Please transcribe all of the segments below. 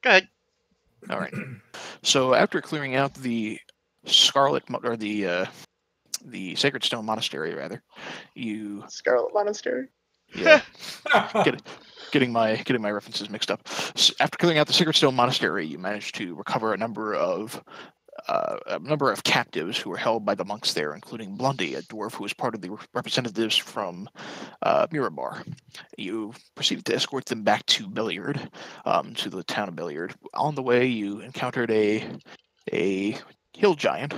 Go ahead. All right. So after clearing out the the Sacred Stone Monastery, rather, you Scarlet Monastery. yeah getting my references mixed up. So after clearing out the Sacred Stone Monastery, you managed to recover a number of captives who were held by the monks there, including Blondie, a dwarf who was part of the representatives from Mirabar. You proceeded to escort them back to Belliard, to the town of Belliard. On the way, you encountered a hill giant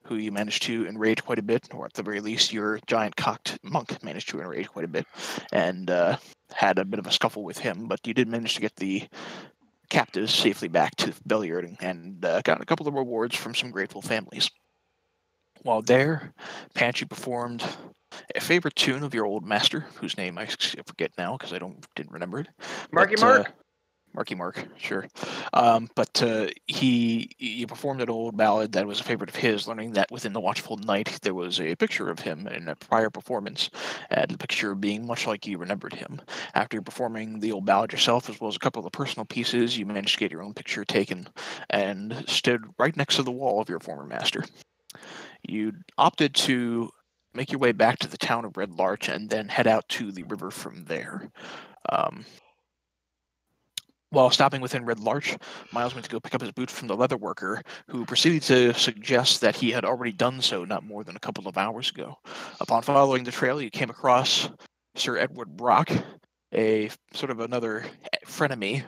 who you managed to enrage quite a bit, or at the very least, your giant-cocked monk managed to enrage quite a bit, and had a bit of a scuffle with him, but you did manage to get the captives safely back to Belliard and got a couple of rewards from some grateful families. While there, Panchi performed a favorite tune of your old master, whose name I forget now because I didn't remember it. Marky Mark. Marky Mark, sure. But he performed an old ballad that was a favorite of his, learning that within the Watchful Night there was a picture of him in a prior performance, and the picture being much like you remembered him. After performing the old ballad yourself, as well as a couple of personal pieces, you managed to get your own picture taken and stood right next to the wall of your former master. You opted to make your way back to the town of Red Larch and then head out to the river from there. While stopping within Red Larch, Miles went to go pick up his boots from the leather worker, who proceeded to suggest that he had already done so not more than a couple of hours ago. Upon following the trail, you came across Sir Edward Brock, a sort of another frenemy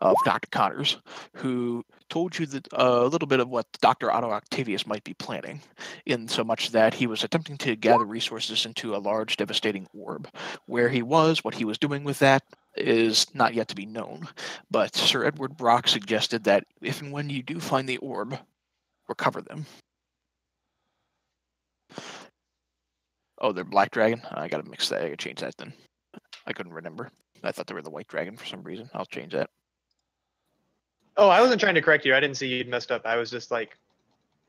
of Dr. Connors, who told you that a little bit of what Dr. Otto Octavius might be planning, in so much that he was attempting to gather resources into a large, devastating orb. Where he was, what he was doing with that, is not yet to be known, but Sir Edward Brock suggested that if and when you do find the orb, recover them. Oh, they're black dragon? I gotta mix that. I gotta change that then. I couldn't remember. I thought they were the white dragon for some reason. I'll change that. Oh, I wasn't trying to correct you. I didn't see you'd messed up. I was just like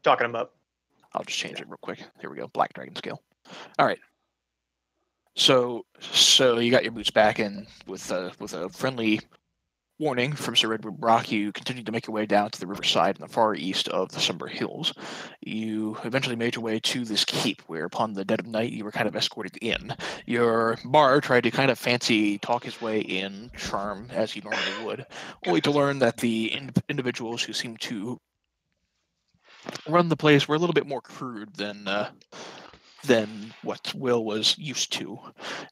talking them up. I'll just change it real quick. Here we go. Black dragon scale. All right. So you got your boots back, and with a friendly warning from Sir Edward Brock, you continued to make your way down to the riverside in the far east of the Somber Hills. You eventually made your way to this keep, where upon the dead of night you were kind of escorted in. Your bar tried to kind of fancy talk his way in, charm, as he normally would, only to learn that the individuals who seemed to run the place were a little bit more crude than what Will was used to.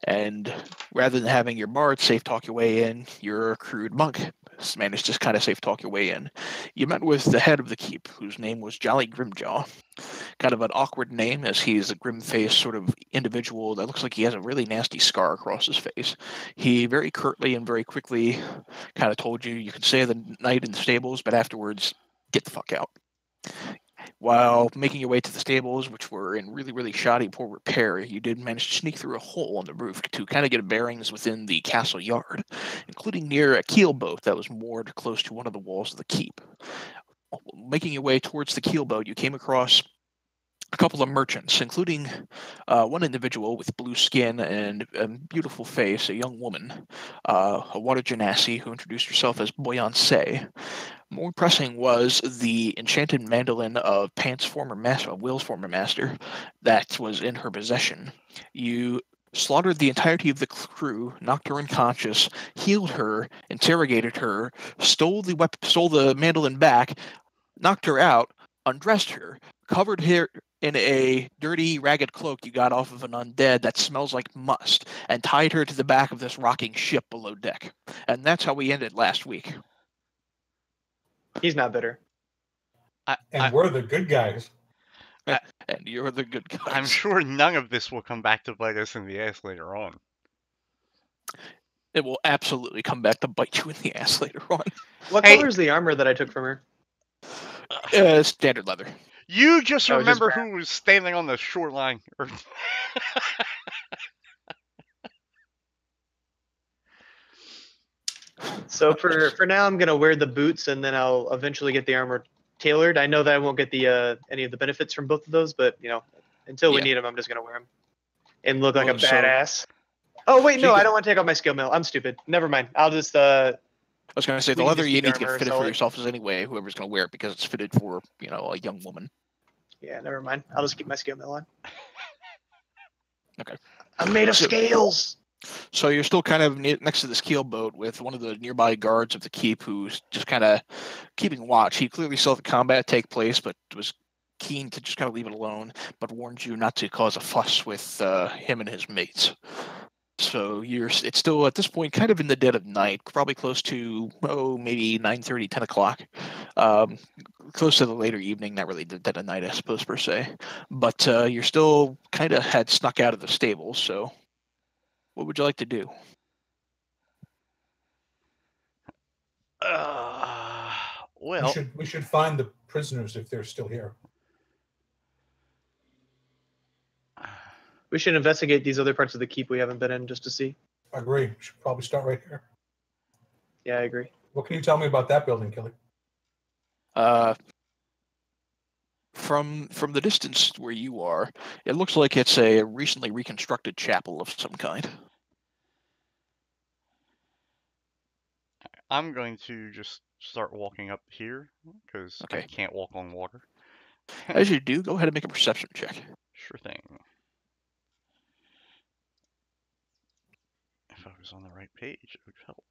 And rather than having your bard safe talk your way in, your crude monk managed to kind of safe talk your way in. You met with the head of the keep, whose name was Jolly Grimjaw. Kind of an awkward name, as he's a grim-faced sort of individual that looks like he has a really nasty scar across his face. He very curtly and very quickly kind of told you could stay the night in the stables, but afterwards, get the fuck out. While making your way to the stables, which were in really, really shoddy, poor repair, you did manage to sneak through a hole on the roof to kind of get bearings within the castle yard, including near a keelboat that was moored close to one of the walls of the keep. Making your way towards the keelboat, you came across a couple of merchants, including one individual with blue skin and a beautiful face, a young woman, a water genasi who introduced herself as Boyansé. More pressing was the enchanted mandolin of Will's former master, that was in her possession. You slaughtered the entirety of the crew, knocked her unconscious, healed her, interrogated her, stole the mandolin back, knocked her out, undressed her, covered her in a dirty, ragged cloak you got off of an undead that smells like must, and tied her to the back of this rocking ship below deck. And that's how we ended last week. He's not bitter. We're the good guys. And you're the good guys. I'm sure none of this will come back to bite us in the ass later on. It will absolutely come back to bite you in the ass later on. What color is the armor that I took from her? Standard leather. You just remember who was standing on the shoreline. So for now, I'm gonna wear the boots, and then I'll eventually get the armor tailored. I know that I won't get the any of the benefits from both of those, but until we need them, I'm just gonna wear them and look like a badass. Oh wait, no, I don't want to take off my skill mail. I'm stupid. Never mind. I'll just I was going to say, the We can leather just you keep need to get armor, fitted sell for it. yourself is anyway, whoever's going to wear it, because it's fitted for, a young woman. Yeah, never mind. I'll just keep my scale mail on. Okay. I'm made of scales! So you're still kind of next to this keelboat with one of the nearby guards of the keep who's just kind of keeping watch. He clearly saw the combat take place, but was keen to just kind of leave it alone, but warned you not to cause a fuss with him and his mates. So it's still at this point kind of in the dead of night, probably close to maybe 9:30, 10 o'clock, close to the later evening. Not really the dead of night, I suppose, per se. But you're still kind of had snuck out of the stable. So what would you like to do? Well, we should find the prisoners if they're still here. We should investigate these other parts of the keep we haven't been in just to see. I agree. We should probably start right here. Yeah, I agree. What can you tell me about that building, Kelly? From the distance where you are, it looks like it's a recently reconstructed chapel of some kind. I'm going to just start walking up here because I Okay. can't walk on water. As you do, go ahead and make a perception check. Sure thing. If I was on the right page, it would help.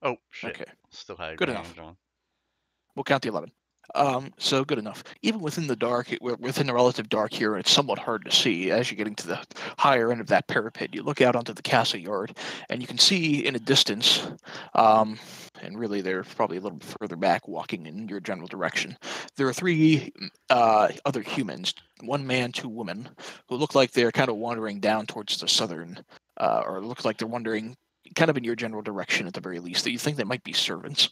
Oh, shit. Okay. Still had Good advantage enough. on. We'll count the 11. So good enough. Even within the dark, within the relative dark here, it's somewhat hard to see. As you're getting to the higher end of that parapet, you look out onto the castle yard, and you can see in a distance, and really they're probably a little further back, walking in your general direction. There are three other humans, one man, two women, who look like they're kind of wandering down towards the southern, or look like they're wandering kind of in your general direction at the very least. That you think they might be servants.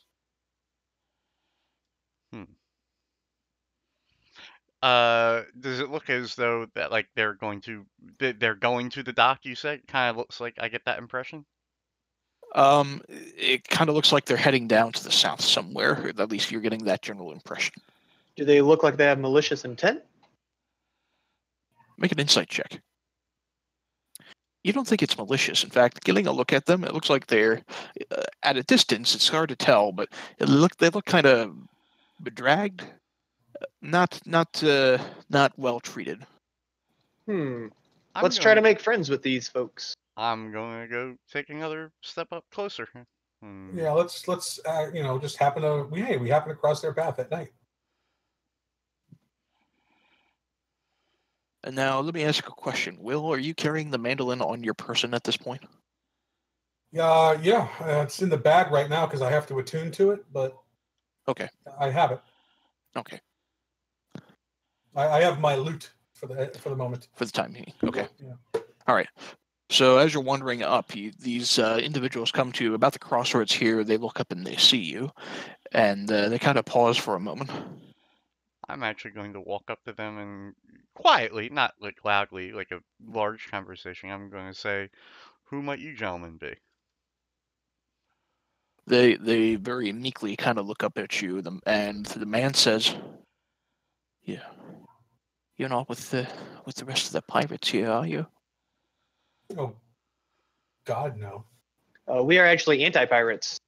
Does it look as though that like they're going to the dock? You said kind of looks like I get that impression. It kind of looks like they're heading down to the south somewhere. Or at least you're getting that general impression. Do they look like they have malicious intent? Make an insight check. You don't think it's malicious. In fact, getting a look at them, it looks like they're at a distance. It's hard to tell, but they look kind of bedraged, not well treated. Let's try to make friends with these folks. I'm going to go take another step up closer. Yeah, let's just happen to we happen to cross their path at night. And now let me ask a question. Will, are you carrying the mandolin on your person at this point? Yeah, it's in the bag right now because I have to attune to it, but okay, I have it. Okay, I have my loot for the moment. For the time being. Okay. Yeah. All right. So as you're wandering up, these individuals come to about the crossroads here. They look up and they see you, and they kind of pause for a moment. I'm actually going to walk up to them and quietly, not like loudly, like a large conversation, I'm going to say, "Who might you gentlemen be?" They very meekly kind of look up at you, and the man says, "Yeah, you're not with the rest of the pirates here, are you?" Oh, God, no. We are actually anti-pirates.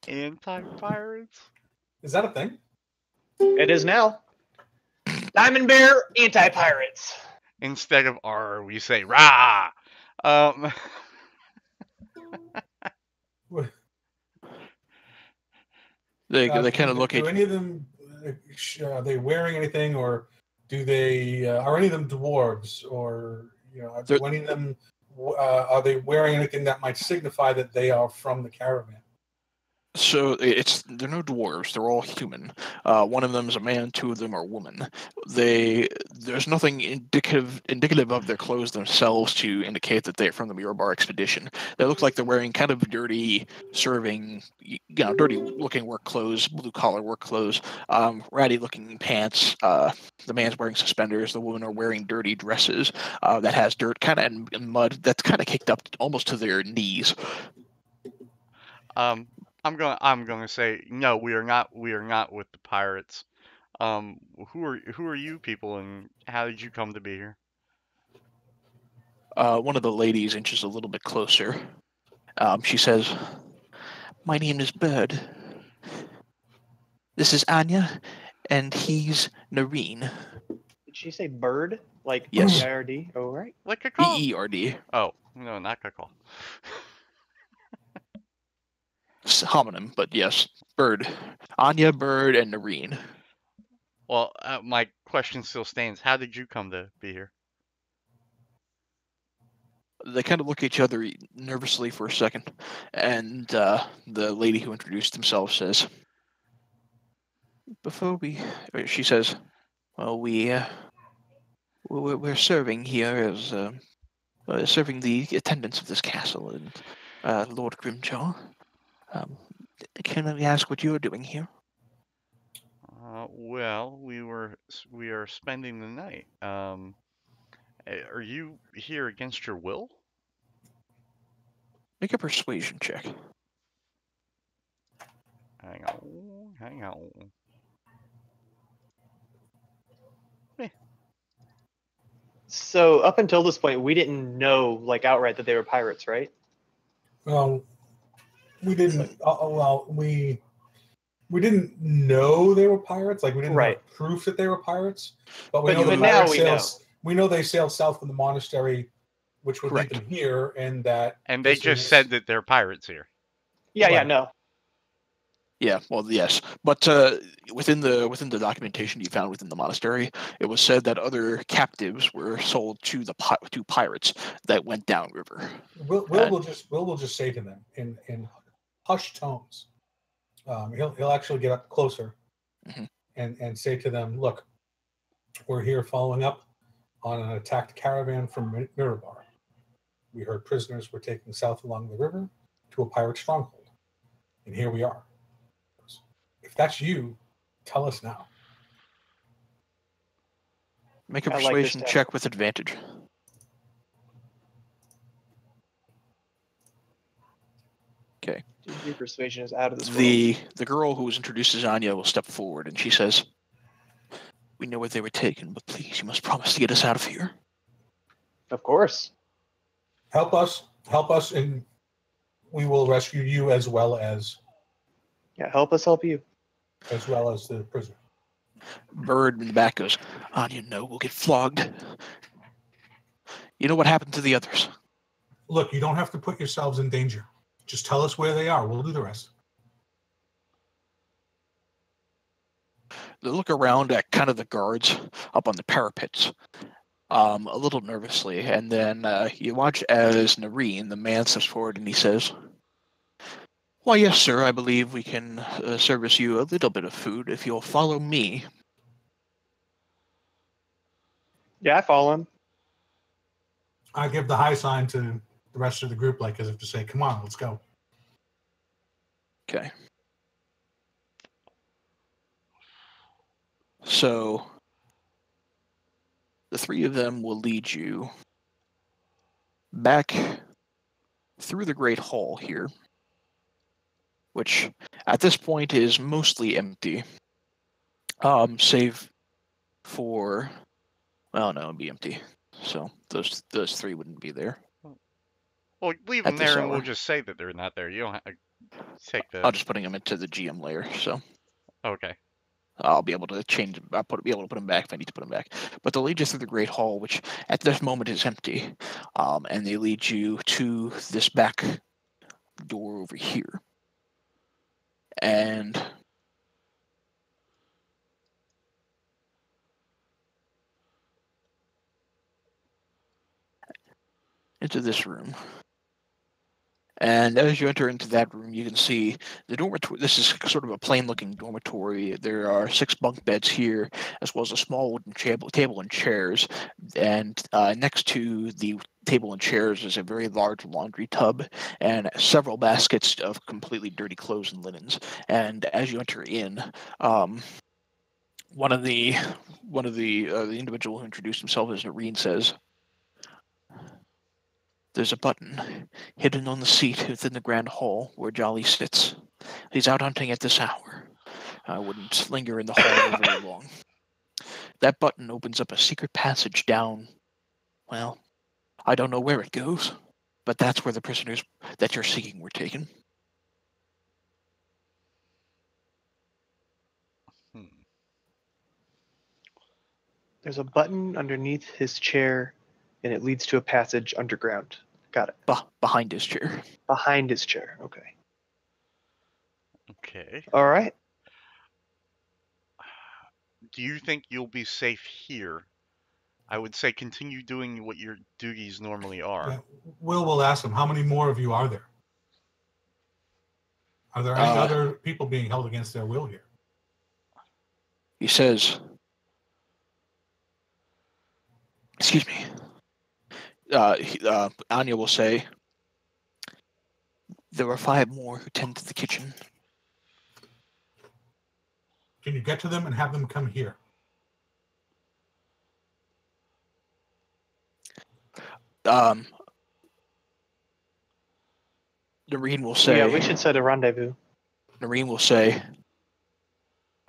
Anti-pirates? Is that a thing? It is now. Diamond Bear anti-pirates. Instead of R, we say rah. They kind of look at you. Do any of them? Are they wearing anything, or do they? Are any of them dwarves, or do any of them? Are they wearing anything that might signify that they are from the caravan? So they're no dwarves. They're all human. One of them is a man. Two of them are women. There's nothing indicative of their clothes themselves to indicate that they're from the Mirabar expedition. They look like they're wearing kind of dirty, dirty looking work clothes, blue collar work clothes, ratty looking pants. The man's wearing suspenders. The women are wearing dirty dresses that has dirt kind of and mud that's kind of kicked up almost to their knees. I'm going to say no. We are not with the pirates. Who are you people, and how did you come to be here? One of the ladies inches a little bit closer. She says, "My name is Bird. This is Anya, and he's Nareen." Did she say bird? Like Yes. BIRD? Oh, right. Like a call. B-E-R-D. Oh, no, not a call. It's homonym, but yes. Bird. Anya, Bird, and Nareen. Well, my question still stands. How did you come to be here? They kind of look at each other nervously for a second, and the lady who introduced himself says, she says, "Well, we're serving here as serving the attendants of this castle and Lord Grimjaw. Can I ask what you're doing here?" Well, we are spending the night. Are you here against your will? Make a persuasion check. Hang on, hang on. So up until this point, we didn't know like outright that they were pirates, right? Well, we didn't. We didn't know they were pirates. Like we didn't Right. have proof that they were pirates. But we But know the now pirate we know. sails. We know they sailed south from the monastery, which would Correct. lead them here, and that. And they this just is- said that they're pirates here. Yeah, Right. no. Yeah, well, yes, but within the documentation you found within the monastery, it was said that other captives were sold to to pirates that went downriver. Will will just say to them in hushed tones. He'll actually get up closer Mhm. and say to them, "Look, we're here following up on an attacked caravan from Mirabar. We heard prisoners were taken south along the river to a pirate stronghold, and here we are. If that's you, tell us now." Make a I like this persuasion tactic. check with advantage. Okay. Your persuasion is out of this world. The girl who was introduced as Anya will step forward and she says, "We know where they were taken, but please, you must promise to get us out of here." Of course. Help us, and we will rescue you as well as Yeah, help us help you. the prisoner. Bird in the back goes, "Anya, no, we'll get flogged. You know what happened to the others." Look, you don't have to put yourselves in danger. Just tell us where they are. We'll do the rest. They look around at kind of the guards up on the parapets, a little nervously, and then you watch as Nareen, the man, steps forward and he says, "Why, yes, sir, I believe we can service you a little bit of food if you'll follow me." Yeah, I follow him. I give the high sign to the rest of the group, like as if to say, "Come on, let's go." Okay. So the three of them will lead you back through the Great Hall here, which at this point is mostly empty, save for, well, no, it'd be empty. So those three wouldn't be there. Well, leave At them this there, and we'll hour. just say that they're not there. You don't have to take the. I'm just putting them into the GM layer, so Okay. I'll be able to change. Be able to put them back if I need to put them back. But they'll lead you through the Great Hall, which at this moment is empty, and they lead you to this back door over here. And into this room. And as you enter into that room, you can see the dormitory. This is sort of a plain-looking dormitory. There are 6 bunk beds here, as well as a small wooden table and chairs. And next to the table and chairs is a very large laundry tub and several baskets of completely dirty clothes and linens. And as you enter in, one of the individual who introduced himself as Nareen says, "There's a button hidden on the seat within the grand hall where Jolly sits. He's out hunting at this hour. I wouldn't linger in the hall for very long. That button opens up a secret passage down, well, I don't know where it goes, but that's where the prisoners that you're seeking were taken. Hmm. There's a button underneath his chair, and it leads to a passage underground. Got it. Behind his chair. Behind his chair. Okay. Okay. All right. Do you think you'll be safe here? I would say continue doing what your duties normally are. Yeah. Will ask him, how many more of you are there? Are there any other people being held against their will here? He says, excuse me. Anya will say, there were 5 more who tend to the kitchen. Can you get to them and have them come here? Noreen will say, Yeah, we should set a rendezvous. Noreen will say,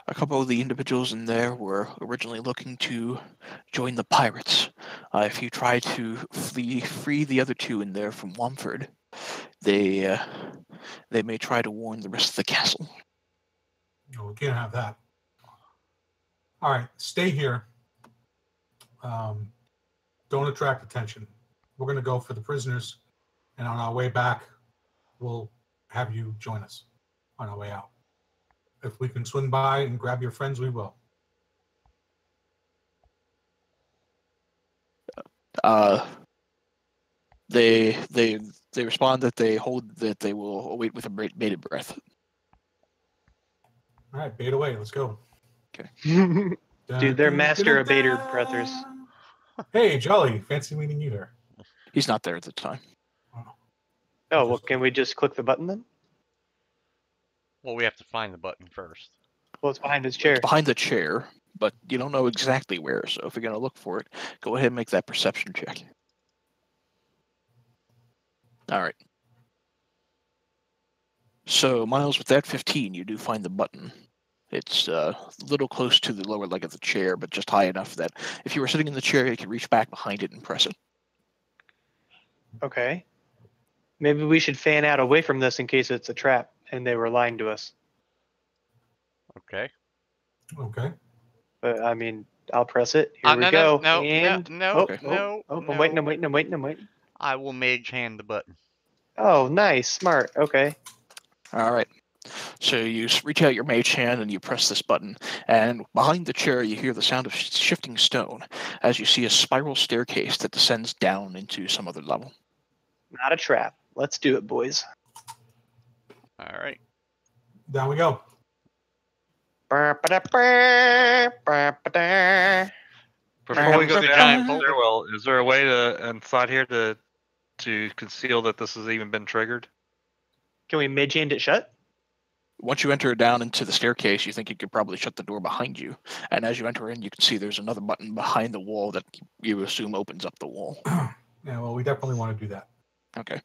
a couple of the individuals in there were originally looking to join the pirates. If you try to free the other 2 in there from Womford, they may try to warn the rest of the castle. No, we can't have that. All right, stay here. Don't attract attention. We're going to go for the prisoners, and on our way back, we'll have you join us on our way out. If we can swing by and grab your friends, we will. They respond that they will await with a bated breath. All right, bait away. Let's go. Okay. Dude, they're master abater brothers. Hey, Jolly. Fancy meeting you there. He's not there at the time. Oh, well, can we just click the button then? Well, we have to find the button first. Well, it's behind his chair. It's behind the chair, but you don't know exactly where. So if you're going to look for it, go ahead and make that perception check. All right. So, Miles, with that 15, you do find the button. It's a little close to the lower leg of the chair, but just high enough that if you were sitting in the chair, you could reach back behind it and press it. Okay. Maybe we should fan out away from this in case it's a trap and they were lying to us. Okay. Okay. But I mean, I'll press it. Here we go. And no. I'm waiting. I will mage hand the button. Oh, nice, smart. Okay. All right. So you reach out your mage hand and you press this button, and behind the chair you hear the sound of shifting stone as you see a spiral staircase that descends down into some other level. Not a trap. Let's do it, boys. All right. Down we go. Before we go The down giant the boulder. stairwell, is there a way to inside here to conceal that this has even been triggered? Can we mage hand it shut? Once you enter down into the staircase, you think you could probably shut the door behind you. And as you enter in, you can see there's another button behind the wall that you assume opens up the wall. Yeah, well, we definitely want to do that. Okay.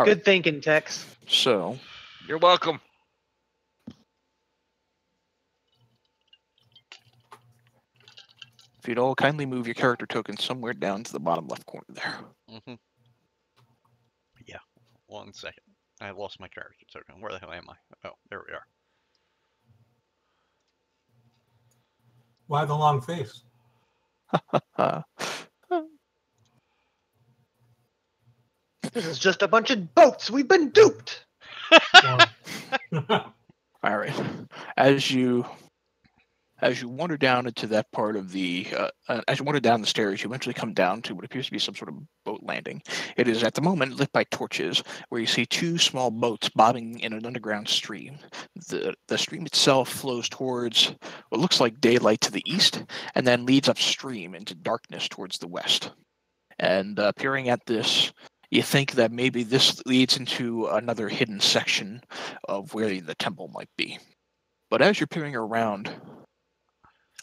Good thinking, Tex. So, You're welcome. if you'd all kindly move your character token somewhere down to the bottom left corner there. Mm-hmm. Yeah. 1 second. I lost my character token. Where the hell am I? Oh, there we are. Why the long face? This is just a bunch of boats. We've been duped. All right. As you wander down into that part of the, as you wander down the stairs, you eventually come down to what appears to be some sort of boat landing. It is at the moment lit by torches, where you see 2 small boats bobbing in an underground stream. The stream itself flows towards what looks like daylight to the east, and then leads upstream into darkness towards the west. And peering at this, you think that maybe this leads into another hidden section of where the temple might be. But as you're peering around,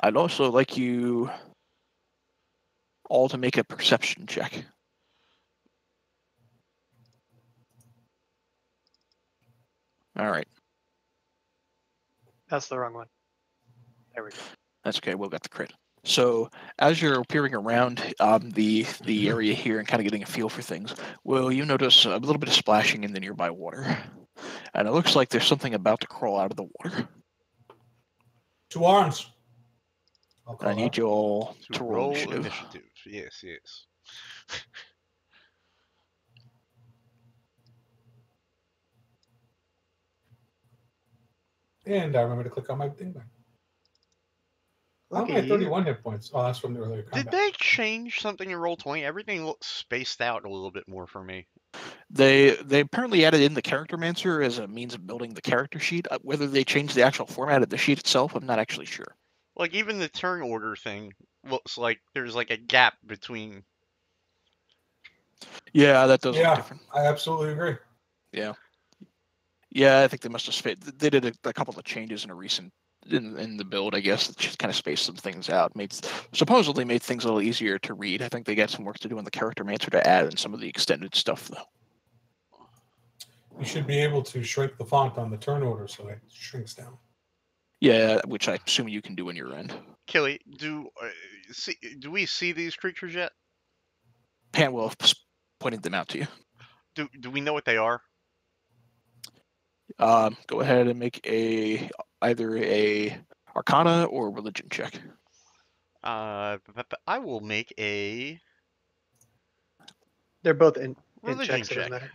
I'd also like you all to make a perception check. All right. That's the wrong one. There we go. That's okay. We'll get the crit. So as you're peering around the area here and kind of getting a feel for things, well, you notice a little bit of splashing in the nearby water, and it looks like there's something about to crawl out of the water. 2 arms. I'll I call need out. you all To to roll roll initiative. initiative. Yes, yes. And I remember to click on my thing back. How Look am I at you. 31 hit points? Oh, that's from the earlier Did combat. they change something in Roll20? Everything looks spaced out a little bit more for me. They apparently added in the character mancer as a means of building the character sheet. Whether they changed the actual format of the sheet itself, I'm not actually sure. Like, even the turn order thing looks like there's like a gap between. Yeah, that does look Yeah, different. I absolutely agree. Yeah, I think they must have they did a couple of changes in a recent in the build, I guess, that just kind of spaced some things out. Supposedly made things a little easier to read. I think they got some work to do in the character mancer to add in some of the extended stuff, though. You should be able to shrink the font on the turn order so it shrinks down. Yeah, which I assume you can do on your end. Killy, do we see these creatures yet? Pan will have pointed them out to you. Do we know what they are? Go ahead and make either a Arcana or Religion check. I will make a They're both in religion checks. It doesn't check. matter.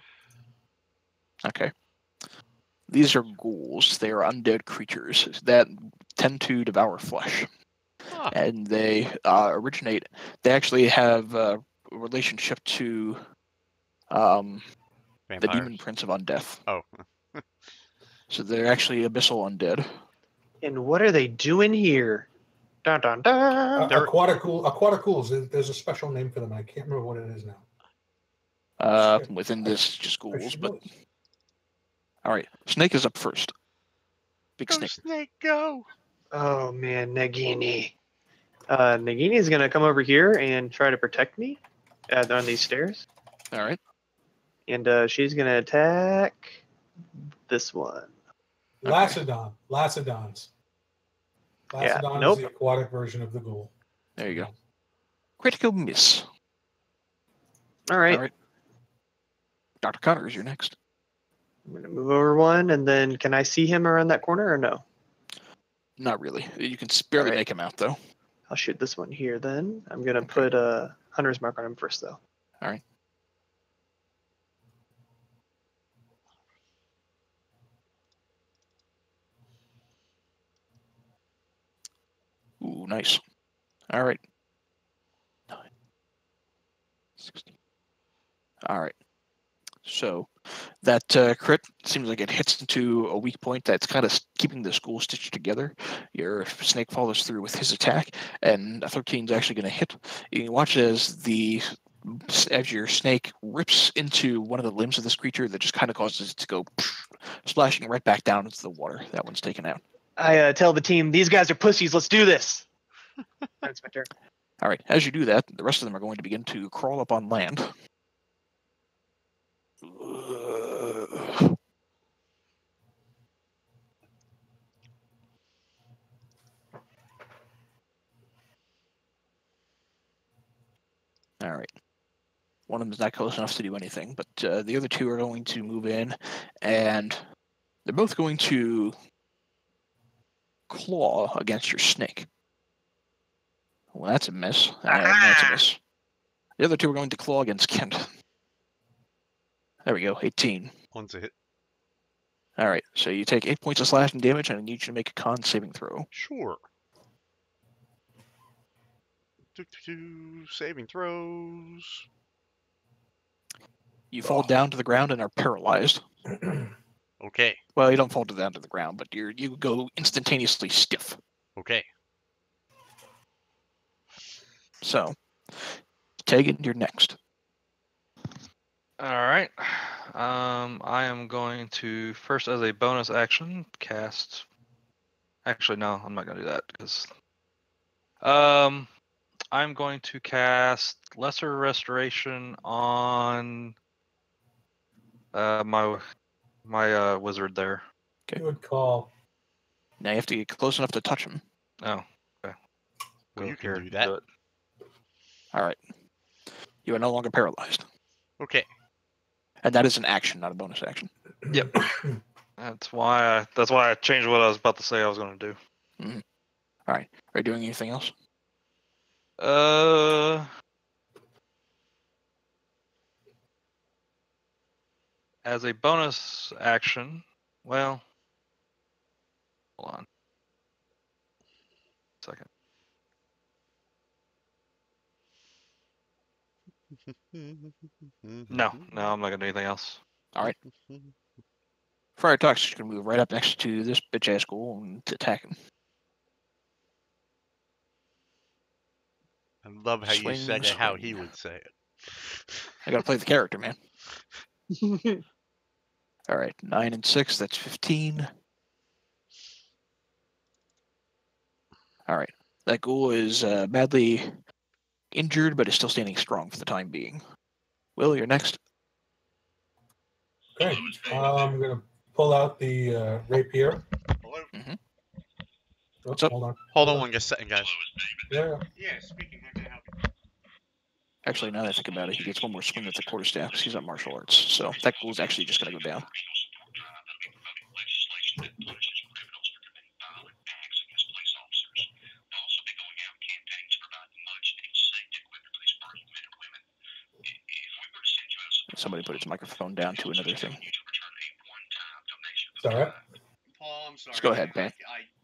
Okay. These are ghouls. They are undead creatures that tend to devour flesh. Ah, And they originate. They actually have a relationship to the vampires. demon prince of undeath. Oh, So they're actually abyssal undead. And what are they doing here? Dun dun dun. They're- Aquaticools. There's a special name for them. I can't remember what it is now. Within this, just I ghouls. should But know it. all right, Snake is up first. Big go Snake. snake, go! Oh man, Nagini. Nagini is gonna come over here and try to protect me on these stairs, All right. and she's gonna attack this one. Okay. Lacedon. Lacedons. Yeah, Lacedon nope. is the aquatic version of the ghoul. There you go. Critical miss. All right. All right. Dr. Connors, you're next. I'm gonna move over one, and then can I see him around that corner or no? Not really. You can barely All right. make him out, though. I'll shoot this one here then. I'm gonna Okay. put a hunter's mark on him first though. All right. Ooh, nice. All right. 9, 16. All right. So that crit seems like it hits into a weak point that's kind of keeping the school stitched together. Your snake follows through with his attack, and a 13 is actually going to hit. You can watch as your snake rips into one of the limbs of this creature that just kind of causes it to go splashing right back down into the water. That one's taken out. I tell the team, these guys are pussies. Let's do this. That's my turn. All right. As you do that, the rest of them are going to begin to crawl up on land. All right. One of them is not close enough to do anything, but the other two are going to move in, and they're both going to claw against your snake. Well, that's a miss, and that's a miss. The other two are going to claw against Kent. There we go, 18. One's a hit. All right, so you take 8 points of slashing damage, and I need you to make a con saving throw. Sure. Saving throws. You fall down to the ground and are paralyzed. Okay. Well, you don't fall down to the ground, but you go instantaneously stiff. Okay. So, Tegan, you're next. All right. I am going to first, as a bonus action, cast. Actually, no, I'm not going to do that because. I'm going to cast Lesser Restoration on my wizard there. Okay. Good call. Now you have to get close enough to touch him. Oh, okay. Well, Go you can here, do that. it. All right. You are no longer paralyzed. Okay. And that is an action, not a bonus action. Yep. That's why I changed what I was about to say I was going to do. Mm-hmm. All right. Are you doing anything else? As a bonus action, well, hold on. Second. No, I'm not going to do anything else. All right. Fire Tux, you can move right up next to this bitch ass ghoul and attack him. I love how you said it, how he Swing. would say it. I gotta play the character, man. All right, 9 and 6, that's 15. All right, that ghoul is badly injured, but is still standing strong for the time being. Will, you're next. Okay. I'm gonna pull out the rapier. Hello? Mm-hmm. Oh, What's up? hold on. Hold on one second, guys. Yeah. Yeah, speaking. How can I help you? Actually, now that I think about it, he gets one more swing with the quarterstaff because he's on martial arts. So that ghoul's actually just gonna go down. Somebody put his microphone down to another thing. Is that right? Paul, I'm sorry. Just go ahead, man.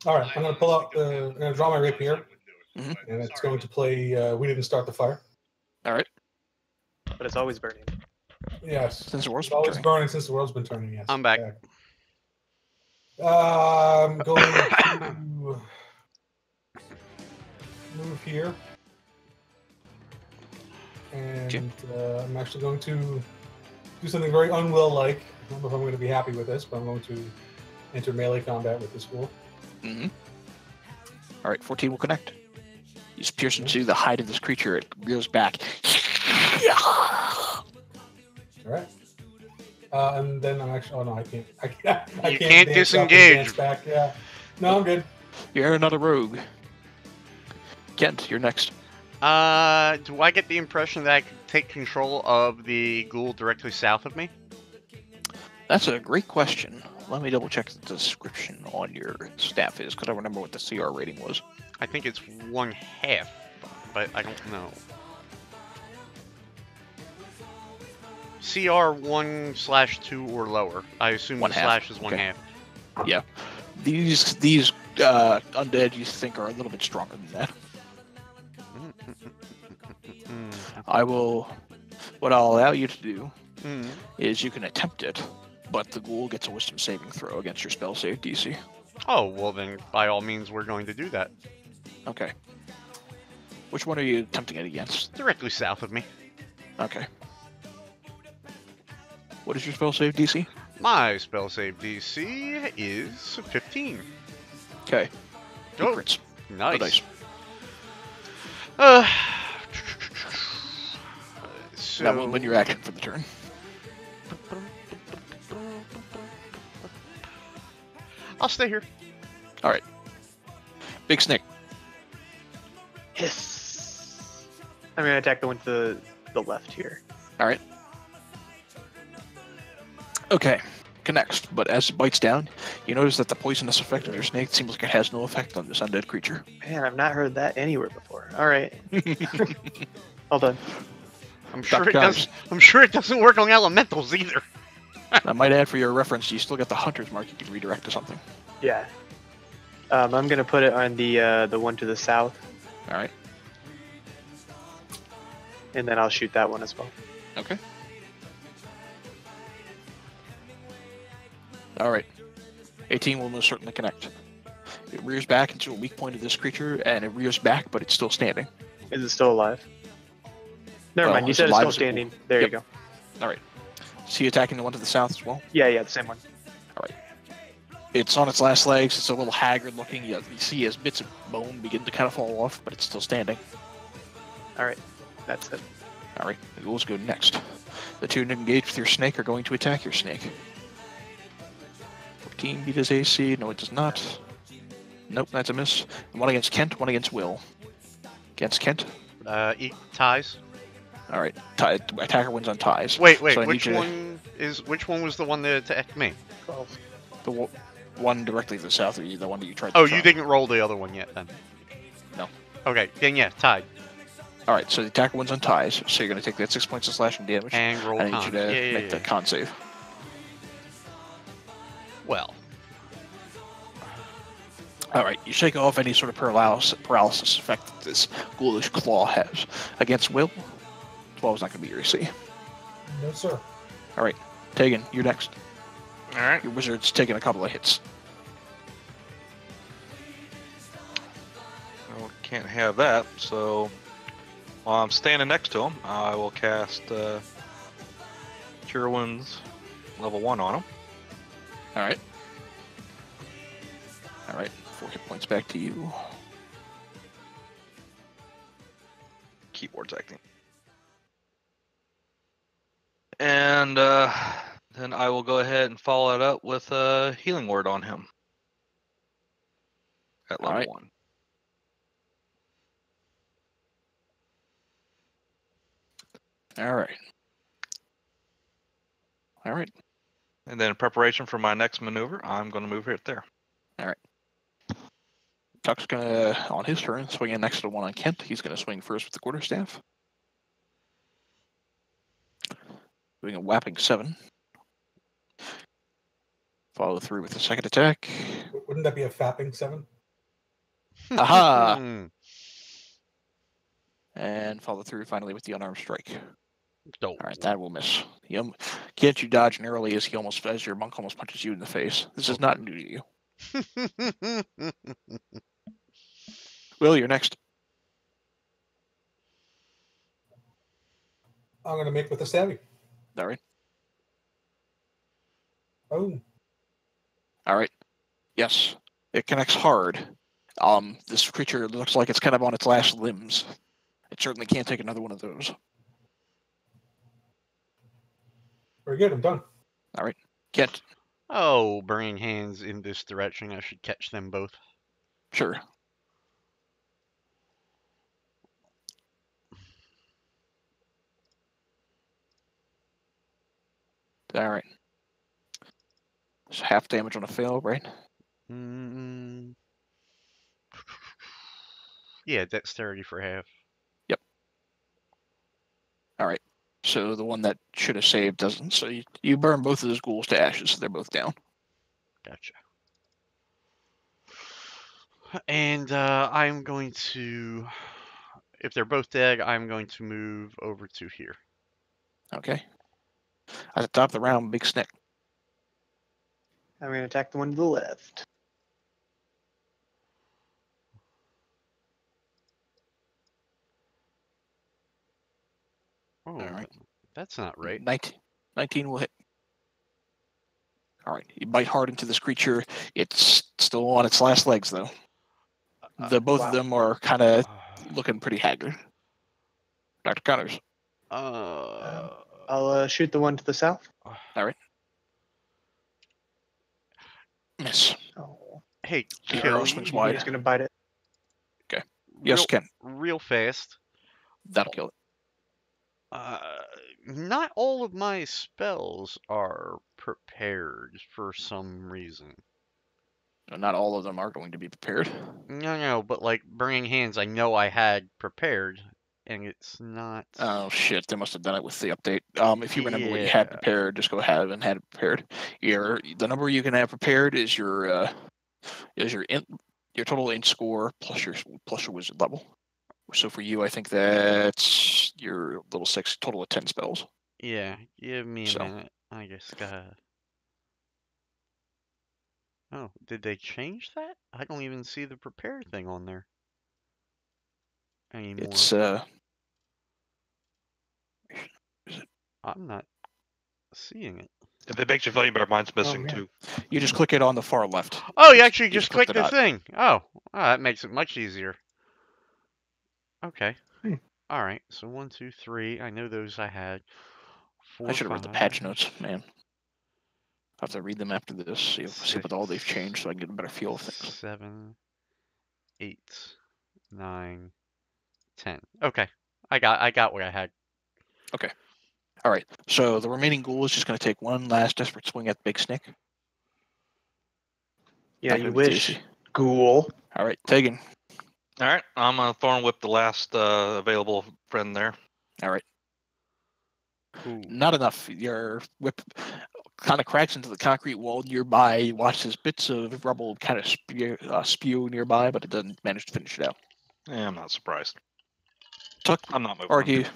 All right. I'm gonna pull out the. I'm gonna draw my rapier, Mm-hmm. and it's going to play. We didn't start the fire. All right. But it's always burning. Yes. Since the world's It's always turning. burning since the world's been turning. Yes. I'm back. I'm going to move here, and I'm actually going to do something very unwill-like. I don't know if I'm going to be happy with this, but I'm going to enter melee combat with this ghoul. Mm-hmm. All right, 14 will connect. You just pierce into the hide of this creature. It rears back. All right. And then I'm actually. Oh no, I can't. I can't. You can't dance up and disengage. dance back. Yeah. No, I'm good. You're not a rogue. Kent, you're next. Do I get the impression that I can take control of the ghoul directly south of me? That's a great question. Let me double check the description on your staff is, because I remember what the CR rating was. I think it's 1/2, but I don't know. CR 1/2 or lower. I assume the 1/2. slash is 1/2. Okay. Yeah. These undead you think are a little bit stronger than that. What I'll allow you to do is you can attempt it, but the ghoul gets a wisdom saving throw against your spell save DC. Oh, well then, by all means, we're going to do that. Okay. Which one are you attempting it against? Directly south of me. Okay. What is your spell save DC? My spell save DC is 15. Okay. Oh, Crits. nice. Nice. So... That will win your action for the turn. I'll stay here. All right. Big Snake. Yes. I'm gonna attack the one to the left here. All right. Okay. Connects, but as it bites down, you notice that the poisonous effect of your snake seems like it has no effect on this undead creature. Man, I've not heard that anywhere before. All right. Hold on. I'm sure it doesn't work on elementals either. I might add for your reference, you still got the hunter's mark you can redirect to something. Yeah. I'm gonna put it on the one to the south, All right. and then I'll shoot that one as well. Okay. All right. 18 will most certainly connect. It rears back into a weak point of this creature, and it rears back, but it's still standing. Is it still alive? Never Well, mind. You it's said it's alive still as a ghoul. standing. There Yep. you go. All right. Is he attacking the one to the south as well? Yeah, the same one. It's on its last legs. It's a little haggard looking. You see as bits of bone begin to kind of fall off, but it's still standing. All right. That's it. All right. The ghouls go next. The two engaged with your snake are going to attack your snake. 14 beat his AC. No, it does not. Nope, that's a miss. One against Kent, one against Will. Against Kent. Ties. All right. Attacker wins on ties. Wait, So I which need you which one was the one that attacked me? 12. the one directly to the south of you, the one that you tried to Oh, try. you didn't roll the other one yet, then? No. Okay, then yeah, tied. All right, so the attacker wins on ties, so you're going to take that 6 points of slashing damage. And roll I need con. you to Yeah, make the con save. Well. All right, you shake off any sort of paralysis effect that this ghoulish claw has. Against Will, 12 is not going to be your AC. No, sir. All right, Tegan, you're next. All right. Your wizard's taking a couple of hits. Well, can't have that. So while I'm standing next to him, I will cast Cure Wounds level 1 on him. All right. All right, 4 hit points back to you. Keyboard's acting. And then I will go ahead and follow it up with a Healing Word on him at level Alright. 1. All right. All right. And then in preparation for my next maneuver, I'm going to move right there. Tuck's gonna, on his turn, swing in next to the one on Kent. He's gonna swing first with the quarterstaff. Doing a whapping 7. Follow through with the second attack. Wouldn't that be a fapping 7? Aha! And follow through finally with the unarmed strike. Dope. All right, that will miss. Kent, you dodge narrowly as your monk almost punches you in the face. This is not new to you. Will, you're next. I'm going to make with the stabby. All right. Oh. All right. Yes, it connects hard. This creature looks like it's kind of on its last limbs. It certainly can't take another one of those. Very good. I'm done. All right. Kent. Oh, burning hands in this direction. I should catch them both. Sure. All right. It's half damage on a fail, right? Yeah, dexterity for half. Yep. All right. So the one that should have saved doesn't. So you burn both of those ghouls to ashes. So they're both down. Gotcha. And I'm going to, if they're both dead, I'm going to move over to here. Okay. At the top of the round, Big Snick. I'm going to attack the one to the left. Oh, All right. That's not right. 19 will hit. All right. You bite hard into this creature. It's still on its last legs, though. Both of them are kind of looking pretty haggard. Dr. Connors. I'll shoot the one to the south. All right. Miss. Oh, Hey, The arrow Kelly, swings I'm wide. just going to bite it. Yes, Ken. real fast. That'll kill it. Not all of my spells are prepared for some reason. Not all of them are going to be prepared. No, but like burning hands, I know I had prepared, and it's not. Oh shit! They must have done it with the update. If you remember what you had Yeah. prepared, just go ahead and had it prepared. The number you can have prepared is your total int score plus your wizard level. So for you, I think that's your little 6 total of 10 spells. Yeah, give me a So. minute. I just gotta. Oh, did they change that? I don't even see the prepare thing on there anymore. It's I'm not seeing it. If it makes you feel any better, mine's missing man. too. you just click it on the far left. Oh, you actually You just click click the the dot. thing. Oh, that makes it much easier. Okay. All right. So 1, 2, 3. I know those I had. 4, I should have read the 5, patch notes, man. I'll have to read them after this, see what all they've 6, changed so I can get a better feel of things. 7, 8, 9, 10. Okay. I got what I had. All right. So the remaining ghoul is just going to take one last desperate swing at the big snake. Yeah, Not you gonna be wish, tasty. ghoul. All right, Tegan. All right, I'm gonna thorn whip the last available friend there. All right. Ooh. Not enough. Your whip kind of cracks into the concrete wall nearby. You watch as bits of rubble kind of spew nearby, but it doesn't manage to finish it out. Yeah, I'm not surprised. Tuck I'm not moving. Him.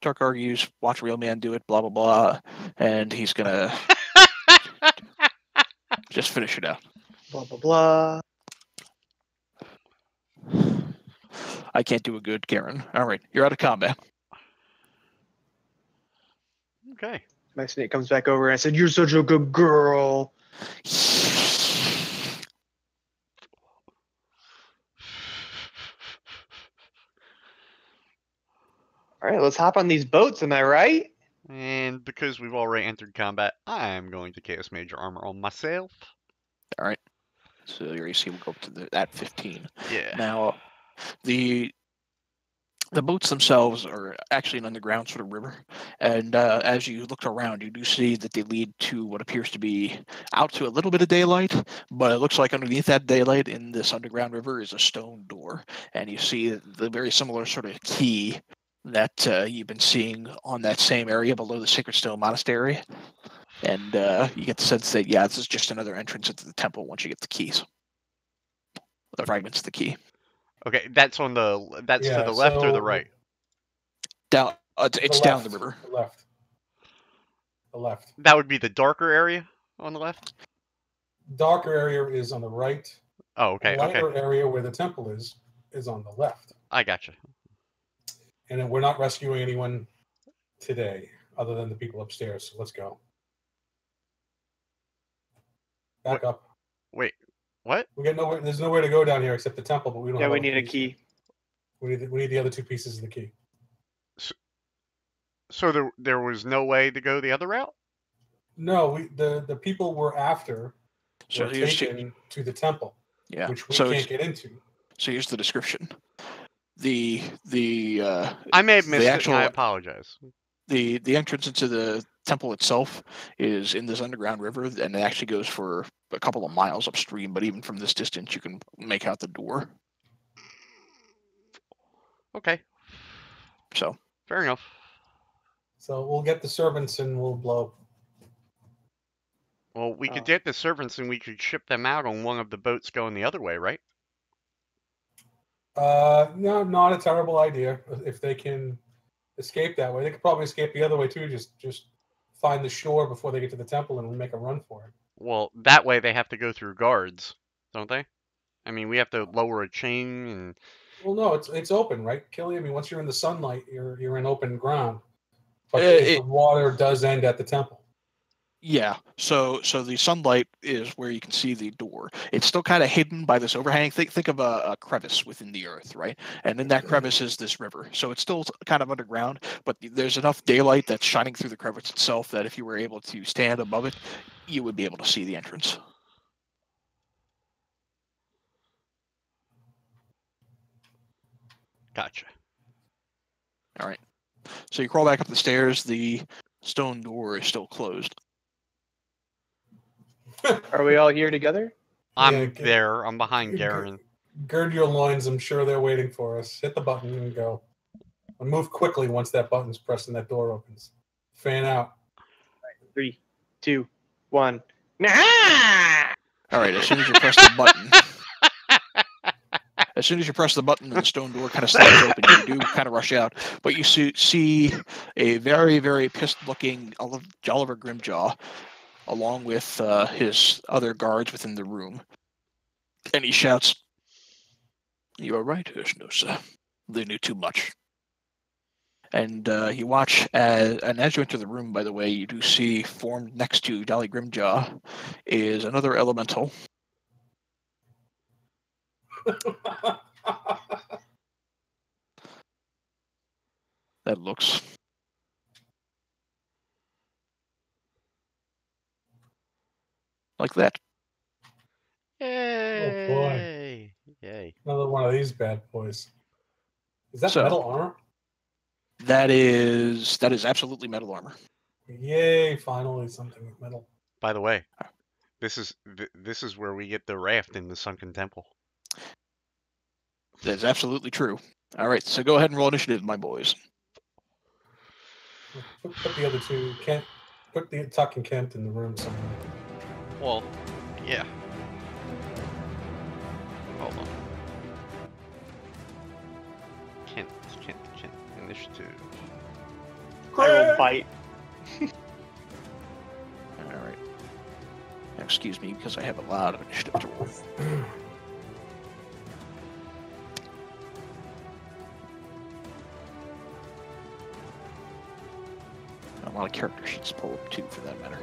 Tuck argues, watch a real man do it, blah, blah, blah. And he's going to just finish it out. Blah blah blah. I can't do a good Karen. All right, you're out of combat. Okay. My snake comes back over and I said, "You're such a good girl." All right, let's hop on these boats. Am I right? And because we've already entered combat, I'm going to cast Major Armor on myself. All right. So your AC will go up to that 15. Yeah. Now, the boats themselves are actually an underground sort of river, and as you look around, you do see that they lead to what appears to be out to a little bit of daylight, but it looks like underneath that daylight in this underground river is a stone door, and you see the very similar sort of key that you've been seeing on that same area below the Sacred Stone Monastery, and you get the sense that, yeah, this is just another entrance into the temple once you get the keys. The fragments of the key. Okay, that's to the left or the right? Down, it's down the river. The left. The left. That would be the darker area on the left? Darker area is on the right. Oh, okay, The lighter okay. area where the temple is on the left. I gotcha. And we're not rescuing anyone today other than the people upstairs. So let's go. Back up. Wait, what? We get nowhere. There's nowhere to go down here except the temple, but we don't Yeah, have we all need the a keys. key. We need the other two pieces of the key. So there was no way to go the other route? No, the people we're after So were here's taken to the temple, yeah. which we So can't get into. So here's the description. The I may have the missed it, actual and I apologize. the entrance into the temple itself is in this underground river, and it actually goes for a couple of miles upstream. But even from this distance, you can make out the door. Okay, So fair enough. So we'll get the servants and we'll blow. Well, we could get the servants and we could ship them out on one of the boats going the other way, right? No, not a terrible idea. If they can escape that way, they could probably escape the other way too. Just find the shore before they get to the temple and make a run for it. Well, that way they have to go through guards, don't they? I mean, we have to lower a chain and... Well, no, it's open, right, Kelly? I mean, once you're in the sunlight, you're in open ground. But the water does end at the temple. yeah, so the sunlight is where you can see the door. It's still kind of hidden by this overhang. Think of a crevice within the earth, right? And in that crevice is this river. So it's still kind of underground, but there's enough daylight that's shining through the crevice itself that if you were able to stand above it, you would be able to see the entrance. Gotcha. All right. So you crawl back up the stairs. The stone door is still closed. Are we all here together? I'm there. I'm behind Garen. Gird your loins. I'm sure they're waiting for us. Hit the button and go. And move quickly once that button's pressed and that door opens. Fan out. 3, 2, 1. Nah! All right. As soon as you press the button, and the stone door kind of slides open, you do kind of rush out, but you see a very, very pissed-looking Oliver Grimjaw, along with his other guards within the room, and he shouts, "You are right, Hirschnosa. They knew too much." And you watch, and as you enter the room, by the way, you do see formed next to Jolly Grimjaw is another elemental. That looks like that. Yay! Oh boy! Yay! Another one of these bad boys. Is that So- metal armor? That is absolutely metal armor. Yay! Finally, something with metal. By the way, this is where we get the raft in the sunken temple. That is absolutely true. All right, so go ahead and roll initiative, my boys. Put the other two. Kent. Put the Tuck and Kent in the room somewhere. Well, yeah. Hold on. Kent, initiative. I will bite. All right. Now, excuse me, because I have a lot of initiative to roll. A lot of character sheets to pull up too, for that matter.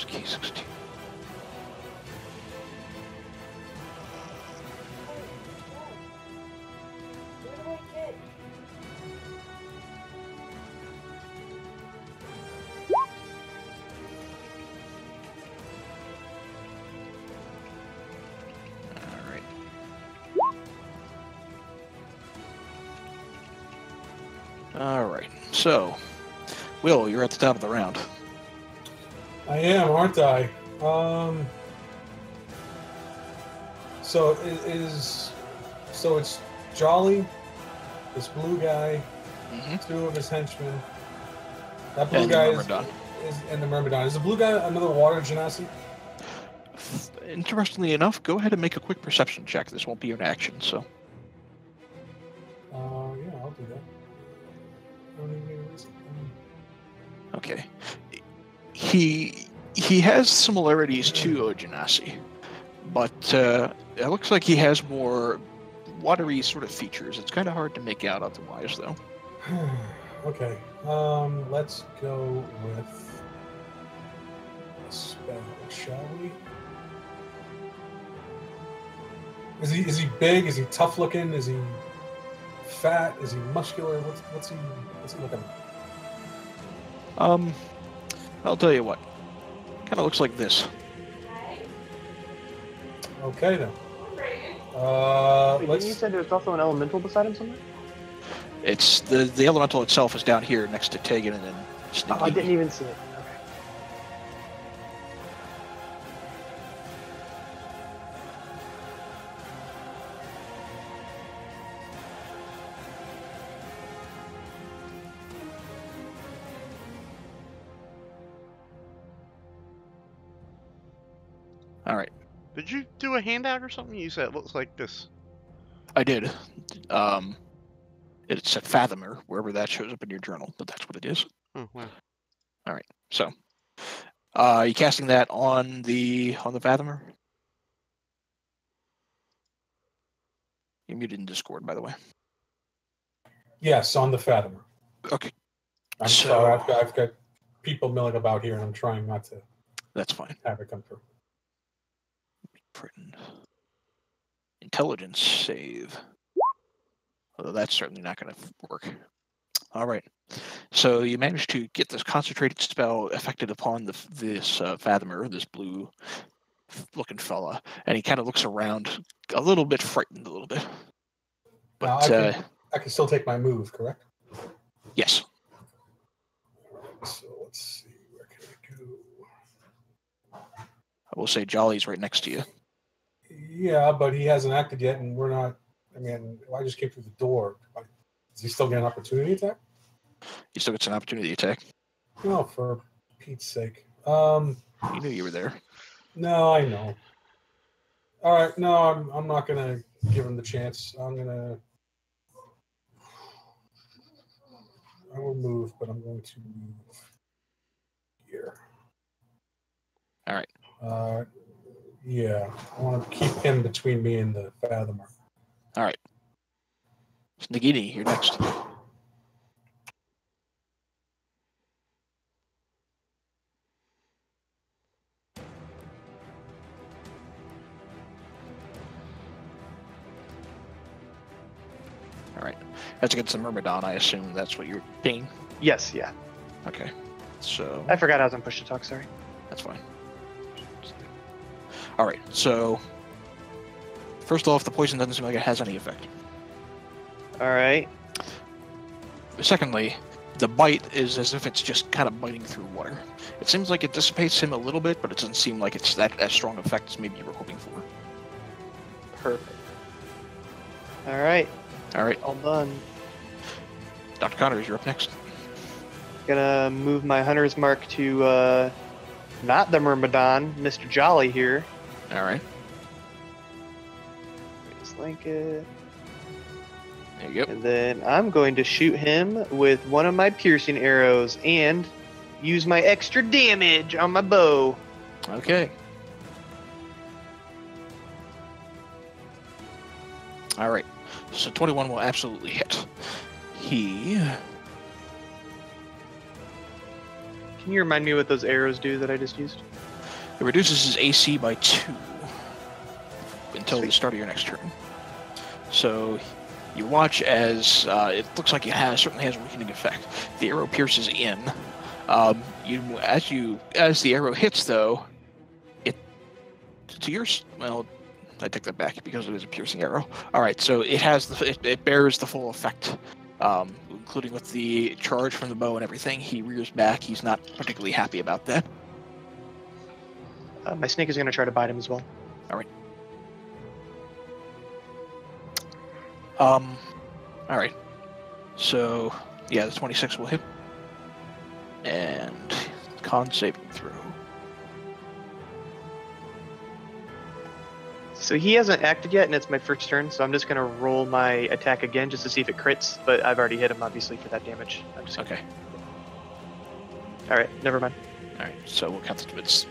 K16. All right. So, Will, you're at the top of the round. I am, aren't I? So it's Jolly, this blue guy, two of his henchmen. That blue And guy the is Myrmidon. and the Myrmidon. Is the blue guy another water genasi? Interestingly enough, go ahead and make a quick perception check. This won't be an action, so. Yeah, I'll do that. Okay. He has similarities to Ojanasi, but it looks like he has more watery sort of features. It's kind of hard to make out otherwise, though. Okay. Let's go with a spell, shall we? Is he big? Is he tough looking? Is he fat? Is he muscular? What's he looking like? I'll tell you what. Kind of looks like this. Okay then. Wait, didn't you Let's. say there's also an elemental beside him somewhere? It's the elemental itself is down here next to Tegan and then Oh, I didn't even see it. Okay. All right. Did you do a handout or something? You said it looks like this. I did. It's a fathomer, wherever that shows up in your journal, but that's what it is. Oh, wow. So, you casting that on the fathomer? You're muted in Discord, by the way. Yes, on the Fathomer. Okay, I'm So- sorry. I've got people milling about here, and I'm trying not to that's fine. have it come through. Britain. Intelligence save. Although that's certainly not going to work. All right. So you managed to get this concentrated spell affected upon this fathomer, this blue-looking fella, and he kind of looks around, a little bit frightened, a little bit. Now, But I can still take my move, correct? yes, So let's see. Where can I go? I will say Jolly's right next to you. Yeah, but he hasn't acted yet, and we're not. I mean, I just came through the door. Does he still get an opportunity attack? He still gets an opportunity attack. No, for Pete's sake. You knew you were there. No, I know. All right, no, I'm not gonna give him the chance. I will move, but I'm going to move here. All right. Yeah, I want to keep him between me and the Fathomer. All right. Nagini, you're next. All right. That's against the Myrmidon, I assume that's what you're pinging. Yes, yeah. Okay. So I forgot I was on push to talk. Sorry. that's fine. All right. So first off, the poison doesn't seem like it has any effect. All right. Secondly, the bite is as if it's just kind of biting through water. It seems like it dissipates him a little bit, but it doesn't seem like it's that as strong effect as maybe you were hoping for. Perfect. All right. All right, All done. Dr. Connors, you're up next. Gonna move my hunter's mark to not the Myrmidon, Mr. Jolly here. All right, Just like it. there you go. And then I'm going to shoot him with one of my piercing arrows and use my extra damage on my bow. Okay. All right, so 21 will absolutely hit. He... Can you remind me what those arrows do that I just used? It reduces his AC by 2 until the Sweet. start of your next turn. So you watch as it looks like it certainly has a weakening effect. The arrow pierces in. As the arrow hits, though, well, I take that back because it is a piercing arrow. All right, so it bears the full effect, including with the charge from the bow and everything. He rears back. He's not particularly happy about that. My snake is going to try to bite him as well. All right. So yeah, the 26 will hit, and con saving throw. So he hasn't acted yet, and it's my first turn, so I'm just going to roll my attack again just to see if it crits, but I've already hit him, obviously, for that damage. I'm just Okay. Alright, never mind. All right. So we'll count it. It's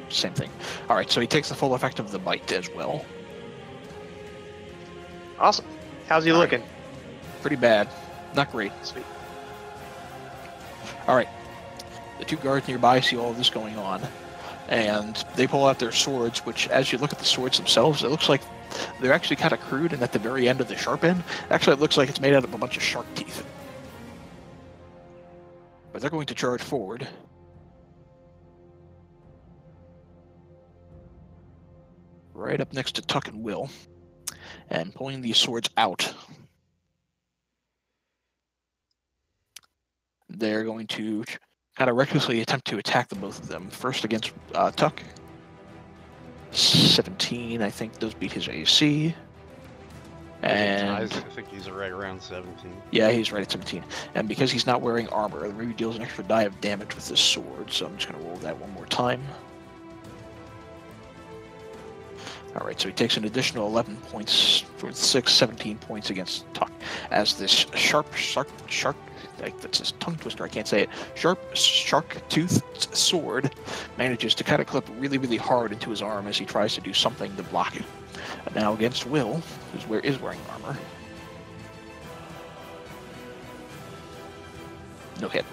same thing. All right. So he takes the full effect of the bite as well. Awesome. How's he All right. looking? Pretty bad. Not great. Sweet. All right. The two guards nearby see all of this going on, and they pull out their swords, which, as you look at the swords themselves, it looks like they're actually kind of crude, and at the very end of the sharp end, actually it looks like it's made out of a bunch of shark teeth. But they're going to charge forward. Right up next to Tuck and Will, and pulling these swords out. They're going to kind of recklessly attempt to attack the both of them. First against Tuck. 17, I think, does beat his AC. And I think he's right around 17. yeah, he's right at 17. And because he's not wearing armor, it really deals an extra die of damage with this sword. So I'm just going to roll that one more time. All right, so he takes an additional 11 points for 17 points against Tuck, as this sharp, like that's his tongue twister, I can't say it, shark-toothed sword manages to kind of clip really, really hard into his arm as he tries to do something to block it. And now against Will, who is wearing armor. No hit.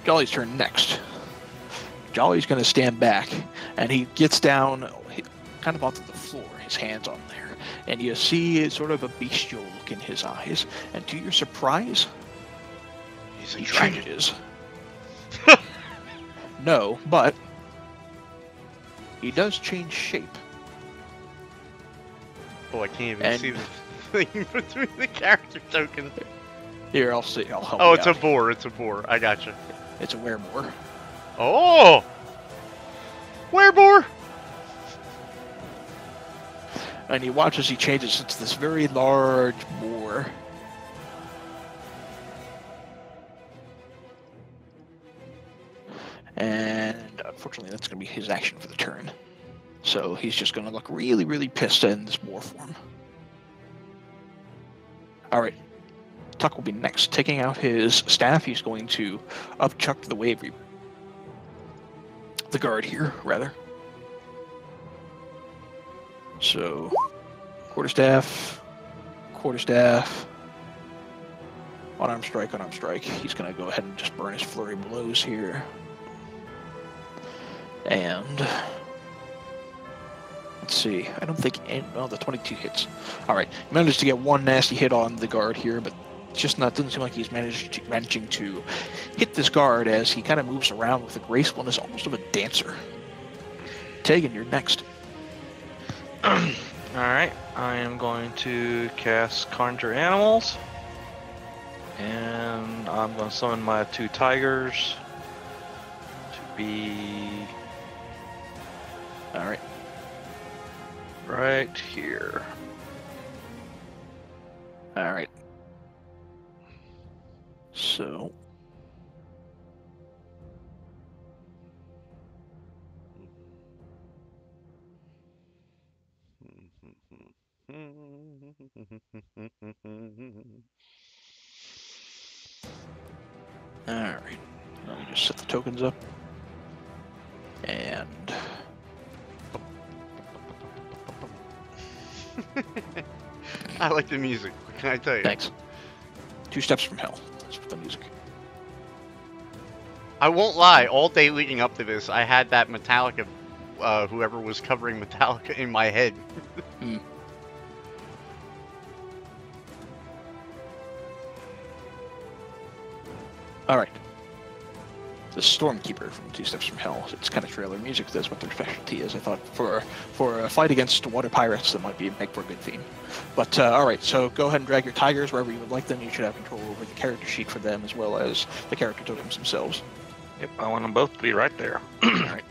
Jolly's turn next. Jolly's going to stand back, and he gets down kind of onto the floor, his hands on there, and you see sort of a bestial look in his eyes, and to your surprise, he changes. No, but he does change shape. Oh, I can't even see the thing between the character tokens. Here, I'll see. I'll help Oh, you it's out. a boar. It's a boar. I gotcha. It's a wereboar. Oh! Wereboar! And you watch as he changes into this very large boar. And unfortunately, that's going to be his action for the turn. So he's just going to look really, really pissed in this boar form. All right. Tuck will be next. Taking out his staff, he's going to upchuck the wave. The guard here, rather. So, quarterstaff, unarmed strike. He's going to go ahead and just burn his flurry blows here. And let's see. I don't think the 22 hits. All right, managed to get one nasty hit on the guard here, but It's just not, doesn't seem like he's managing to hit this guard as he kind of moves around with the gracefulness almost of a dancer. Tegan, you're next. Alright, I am going to cast Conjure Animals. And I'm going to summon my 2 tigers to be Alright. right here. Alright. So. Alright. Let me just set the tokens up. And. I like the music. What can I tell you? Thanks. 2 steps from hell. That's the music. I won't lie. All day leading up to this, I had that Metallica, whoever was covering Metallica, in my head. Alright. The Stormkeeper from 2 Steps from Hell. It's kind of trailer music. That's what their specialty is. I thought for a fight against water pirates, that might make for a good theme. But alright, so go ahead and drag your tigers wherever you would like them. You should have control over the character sheet for them as well as the character tokens themselves. Yep, I want them both to be right there. Alright.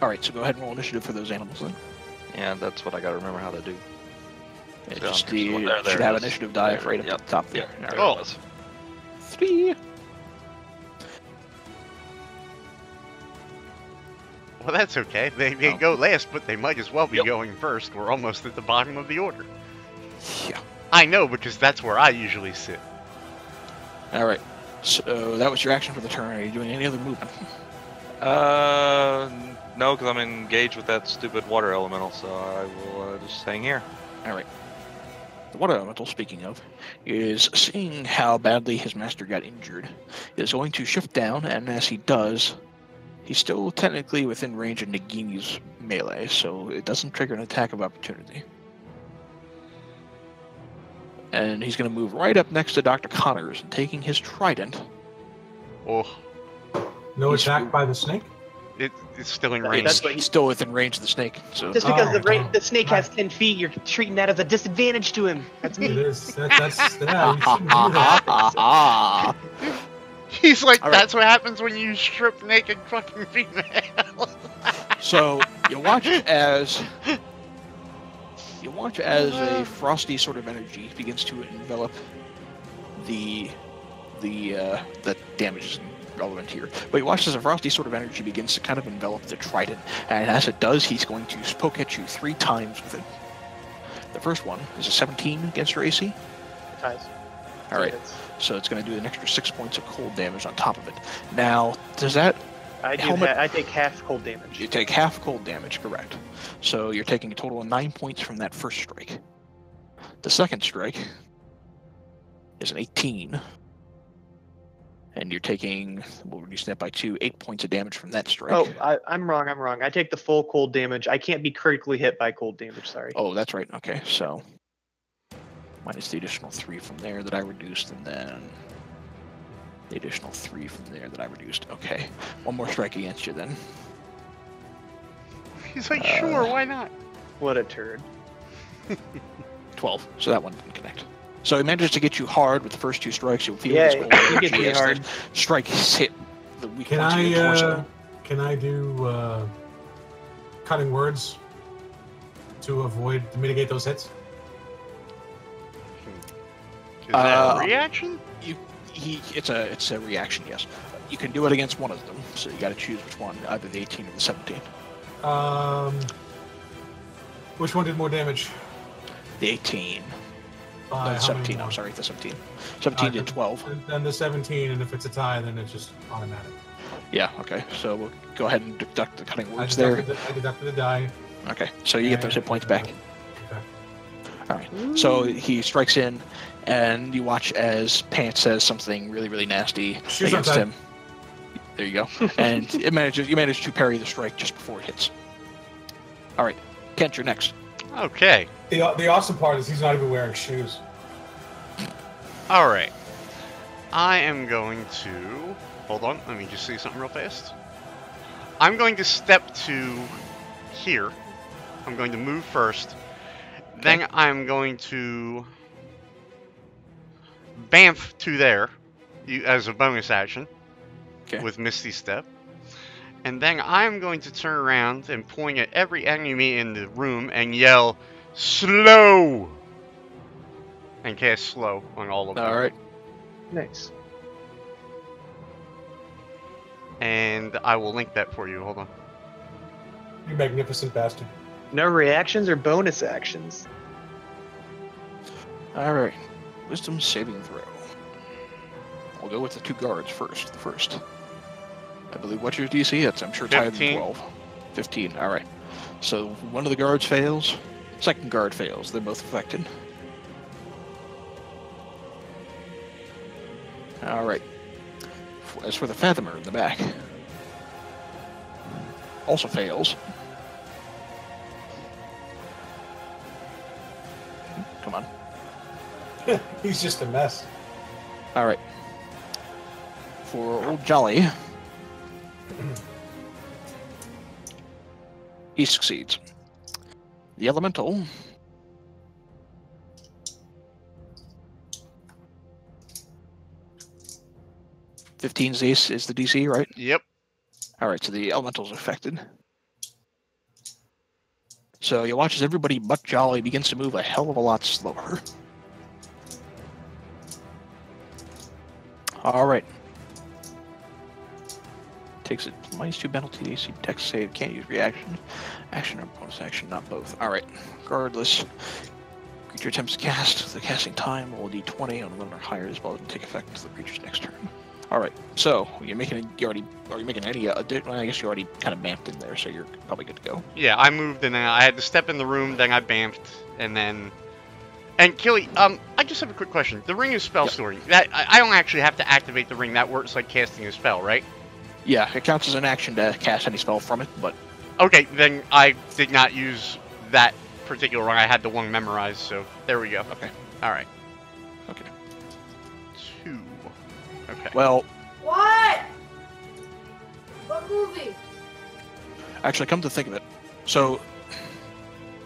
Alright, so go ahead and roll initiative for those animals then. Yeah, that's what I got to remember how to do. It's So, just there should it have is. initiative die There, right up yep, at the top there. Yep, Alright. there it was. 3. Well, that's okay. They go last, but they might as well be going first. We're almost at the bottom of the order. Yeah. I know, because that's where I usually sit. Alright. So that was your action for the turn. Are you doing any other movement? No, because I'm engaged with that stupid water elemental, so I will just hang here. Alright. The water elemental, speaking of, is seeing how badly his master got injured, is going to shift down, and as he does, he's still technically within range of Nagini's melee, so it doesn't trigger an attack of opportunity. And he's going to move right up next to Dr. Connors, and taking his trident. Oh, No attack by the snake? it's still in Yeah, range. that's what He's still within range of the snake. So Just because Oh, the snake has 10 feet, you're treating that as a disadvantage to him. That's It me. is. Yeah, you shouldn't do that. He's like, All right. that's what happens when you strip naked fucking female. So you watch as a frosty sort of energy begins to envelop the damage isn't relevant here. But you watch as a frosty sort of energy begins to kind of envelop the trident, and as it does, he's going to poke at you 3 times with it. The first one is a 17 against your AC. Ties. All right, so it's going to do an extra 6 points of cold damage on top of it. Now, does that I take half cold damage. You take half cold damage, correct. So you're taking a total of 9 points from that first strike. The second strike is an 18. And you're taking, we'll reduce that by 2, 8 points of damage from that strike. Oh, I'm wrong. I take the full cold damage. I can't be critically hit by cold damage, sorry. Oh, that's right. Okay, so minus the additional 3 from there that I reduced, and then the additional 3 from there that I reduced. Okay, one more strike against you then. He's like, sure, why not? What a turd. 12, so that one didn't connect. So he manages to get you hard with the first 2 strikes. You'll feel Yeah, this cold he energy gets me as hard. the strike hit the weak Can points of your torso. Can I do cutting words to mitigate those hits? Is that a reaction? It's a reaction, yes. You can do it against one of them, so you got to choose which one, either the 18 or the 17. Which one did more damage? The 18. By No, how many 17, more? I'm sorry, the 17. 17 did 12. Then the 17, and if it's a tie, then it's just automatic. Yeah, okay. So we'll go ahead and deduct the cutting I words there. deducted the die. Okay, so you get those hit points back. Okay. Alright, so he strikes in, and you watch as Pants says something really, really nasty Shoot against sometime. him. There you go. And you manage to parry the strike just before it hits. Alright, Kent, you're next. Okay. The awesome part is he's not even wearing shoes. All right. I am going to... Hold on, let me just see something real fast. I'm going to step to here. I'm going to move first. Then I'm going to bamf to there as a bonus action with Misty Step. And then I'm going to turn around and point at every enemy in the room and yell, "Slow!" and cast slow on all of them. All right. Nice. And I will link that for you. Hold on. You magnificent bastard. No reactions or bonus actions. All right. Wisdom saving throw. I'll go with the 2 guards first. The first. I believe what's your DC? That's I'm sure it's higher than 15. 12. 15. All right. So one of the guards fails. Second guard fails. They're both affected. All right. As for the fathomer in the back, also fails. Come on. He's just a mess. All right. For old Jolly, he succeeds. The elemental. $15 is the DC, right? Yep. All right, so the elemental's affected. So you watch as everybody but Jolly begins to move a hell of a lot slower. All right. Takes a -2 penalty, AC text save, can't use reaction. Action or bonus action, not both. All right. Regardless, creature attempts to cast. The casting time will D20 on 11 or higher. This spell doesn't take effect until the creature's next turn. All right. So you're making are you making any? I guess you already kind of bamped in there, so you're probably good to go. Yeah, I moved and then I had to step in the room, then I bamfed, and then... And Killy, I just have a quick question. The ring is spell storing. That I don't actually have to activate the ring. That works like casting a spell, right? Yeah, it counts as an action to cast any spell from it, but... Okay, then I did not use that particular one. I had the one memorized, so there we go. Okay. All right. Okay. 2. Okay. Well, What? What movie? actually, come to think of it, so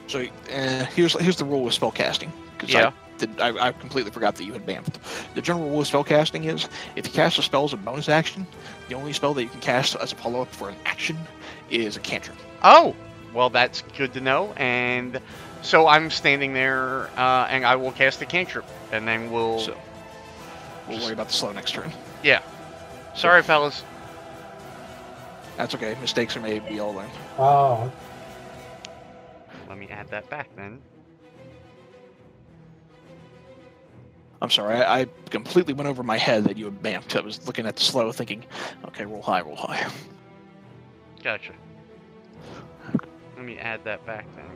here's the rule with spell casting. Yeah. I completely forgot that you had bamfed. The general rule of spell casting is if you cast a spell as a bonus action, the only spell that you can cast as a follow-up for an action is a cantrip. Oh, well, that's good to know. And so I'm standing there, and I will cast a cantrip, and then we'll worry about the slow next turn. Yeah. Sorry, fellas. That's okay. Mistakes are made. We all learn. Oh. Let me add that back then. I'm sorry. I completely went over my head that you had bamfed. I was looking at the slow, thinking, okay, roll high, roll high. Gotcha. Let me add that back then,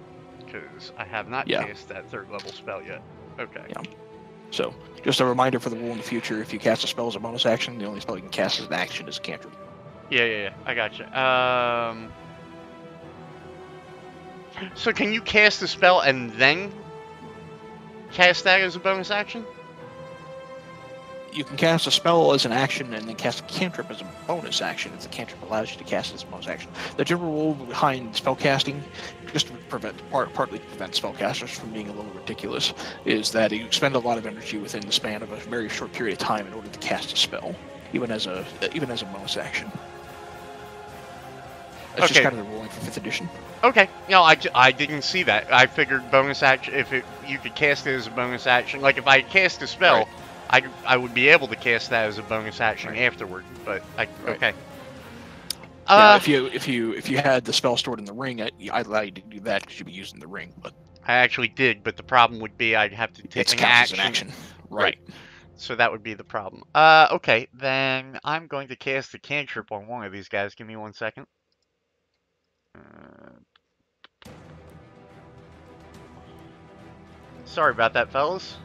because I have not Yeah. cast that 3rd level spell yet. Okay. Yeah. So, just a reminder for the rule in the future, if you cast a spell as a bonus action, the only spell you can cast as an action is a cantrip. Yeah. I gotcha. So can you cast a spell and then cast that as a bonus action? You can cast a spell as an action and then cast a cantrip as a bonus action if the cantrip allows you to cast it as a bonus action. The general rule behind spell casting, just to partly prevent spellcasters from being a little ridiculous, is that you expend a lot of energy within the span of a very short period of time in order to cast a spell, even as a bonus action. That's just kind of the ruling for 5th edition. Okay. No, I didn't see that. I figured bonus action, you could cast it as a bonus action. Like if I cast a spell, I would be able to cast that as a bonus action afterward. But okay. Yeah, if you had the spell stored in the ring, I'd allow you to do that because you'd be using the ring. But I actually did, but the problem would be I'd have to take an action. Right. So that would be the problem. Okay, then I'm going to cast a cantrip on one of these guys. Give me 1 second. Sorry about that, fellas.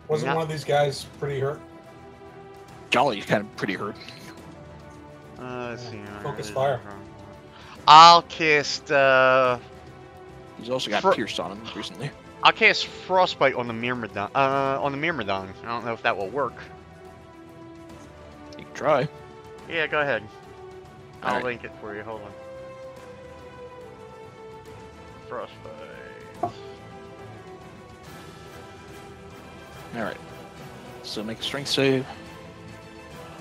Wasn't one of these guys pretty hurt? Jolly's kind of pretty hurt. Let's see. Focus fire. I'll cast. He's also got pierced on him recently. I'll cast Frostbite on the Myrmidon. I don't know if that will work. You can try. Yeah, go ahead. I'll Alright. link it for you. Hold on. Frostbite. Alright. So make a strength save.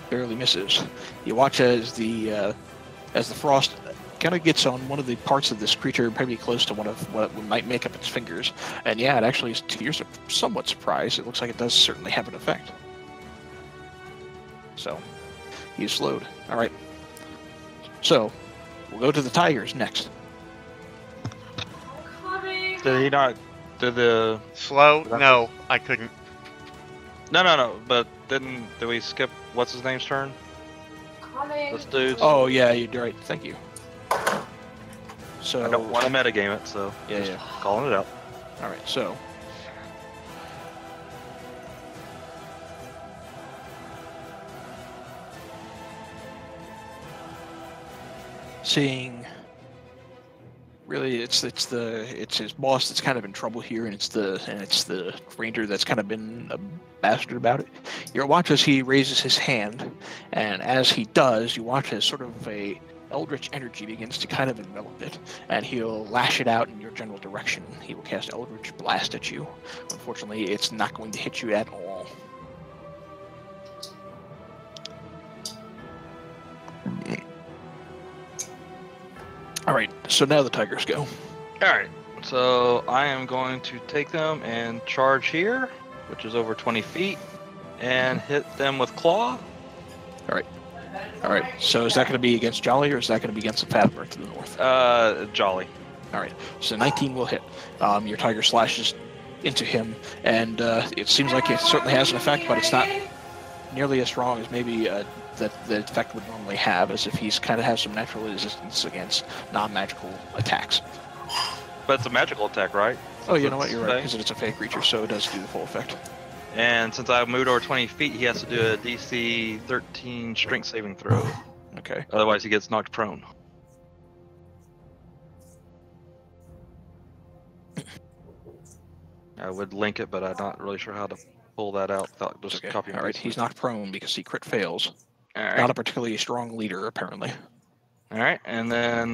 Barely misses. You watch as the frost kind of gets on one of the parts of this creature, probably close to one of what might make up its fingers. And yeah, it actually is, to your somewhat surprise, it looks like it does certainly have an effect. So, he's slowed. Alright. So, we'll go to the tigers next. Coming. Did he not? Did the? Slow? That's No, I couldn't. No. But did we skip? What's his name's turn? Coming. This dude's. Oh, yeah, you're right. Thank you. So, I don't want to metagame it, so Yeah. calling it out. Alright, so. Seeing, really, it's his boss that's kind of in trouble here, and it's the ranger that's kind of been a bastard about it. You watch as he raises his hand, and as he does, you watch as sort of a eldritch energy begins to kind of envelop it, and he'll lash it out in your general direction. He will cast Eldritch Blast at you. Unfortunately, it's not going to hit you at all. Alright, so now the tigers go. Alright, so I am going to take them and charge here, which is over 20 feet, and hit them with Claw. Alright, so is that going to be against Jolly, or is that going to be against the Fathomir to the north? Jolly. Alright, so 19 will hit. Your tiger slashes into him, and it seems like it certainly has an effect, but it's not nearly as strong as maybe that the effect would normally have, as if he's kind of has some natural resistance against non-magical attacks. But it's a magical attack, right? Oh, you know what? You're right, because it's a fey creature, so it does do the full effect. And since I moved over 20 feet, he has to do a DC 13 strength saving throw. Okay. Otherwise, he gets knocked prone. I would link it, but I'm not really sure how to pull that out without just Okay. copying. Alright, he's knocked prone because he crit fails. Alright. Not a particularly strong leader, apparently. Alright, and then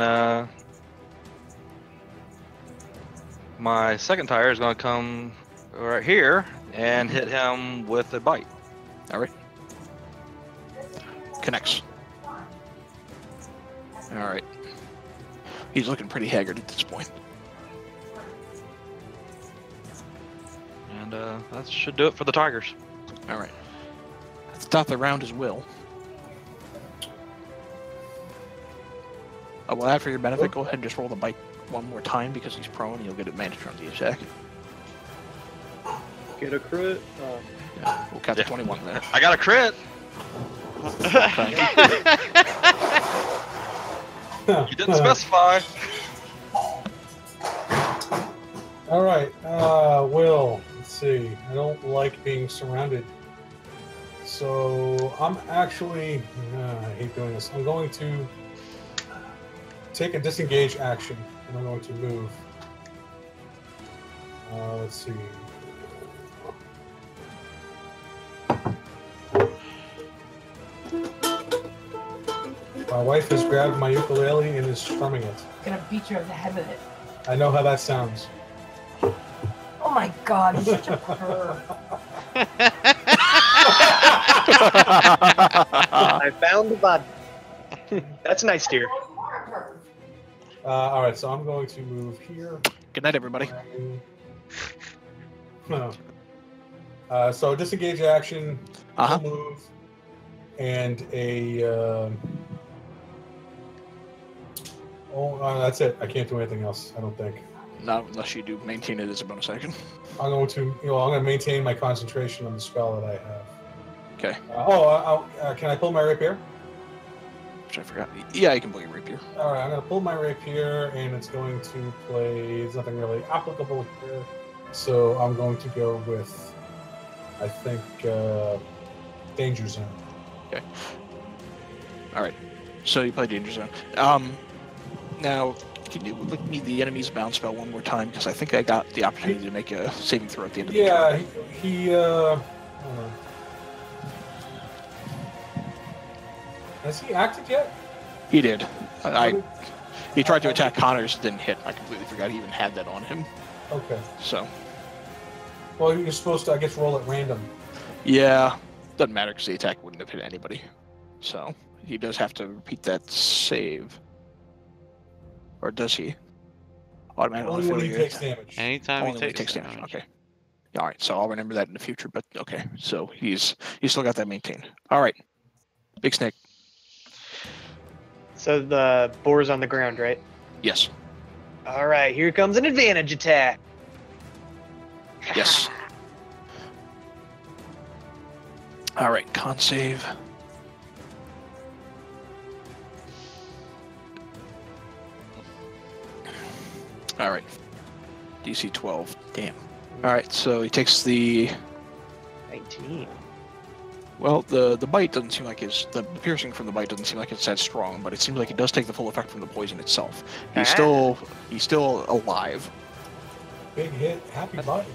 my second tire is going to come right here and hit him with a bite. Alright. Connects. Alright. He's looking pretty haggard at this point. And that should do it for the tigers. Alright. At the top of the round is Will. Well, after your benefit, go ahead and just roll the bite one more time because he's prone and you'll get advantage on the attack. Get a crit. Yeah, we'll count the 21 there. I got a crit! You didn't specify. All right, Will. Let's see. I don't like being surrounded, so I'm actually. I hate doing this. I'm going to take a disengage action, and I'm going to move. Let's see. My wife has grabbed my ukulele and is strumming it. I'm gonna beat you over the head with it. I know how that sounds. Oh my god, you're such a perv. I found the body. That's nice, dear. All right, so I'm going to move here. Good night, everybody. No. So disengage action, move, and a. That's it. I can't do anything else. I don't think. Not unless you do maintain it as a bonus action. I'm going to. I'm going to maintain my concentration on the spell that I have. Okay. Can I pull my rapier? Which I forgot. Yeah, you can pull your rapier. All right, I'm going to pull my rapier, and it's going to play. There's nothing really applicable here, so I'm going to go with, I think, Danger Zone. Okay. All right. So you play Danger Zone. Now, Can you look me the enemy's bounce spell one more time? Because I think I got the opportunity to make a saving throw at the end of the turn. Yeah, has he acted yet? He did. He tried to attack Connors, didn't hit. I completely forgot he even had that on him. Okay. So. Well, you're supposed to, I guess, roll at random. Yeah, doesn't matter because the attack wouldn't have hit anybody. So he does have to repeat that save. Or does he? Automatically. Only when he takes damage. Anytime Only when he takes damage. Okay. All right, so I'll remember that in the future. But okay, so he's still got that maintained. All right, Big Snake. So the boar's on the ground, right? Yes. All right, here comes an advantage attack. Yes. All right, con save. All right. DC 12. Damn. All right, so he takes the 19. Well, the bite doesn't seem like the piercing from the bite doesn't seem like it's that strong, but it seems like it does take the full effect from the poison itself. He's still alive. Big hit, happy body.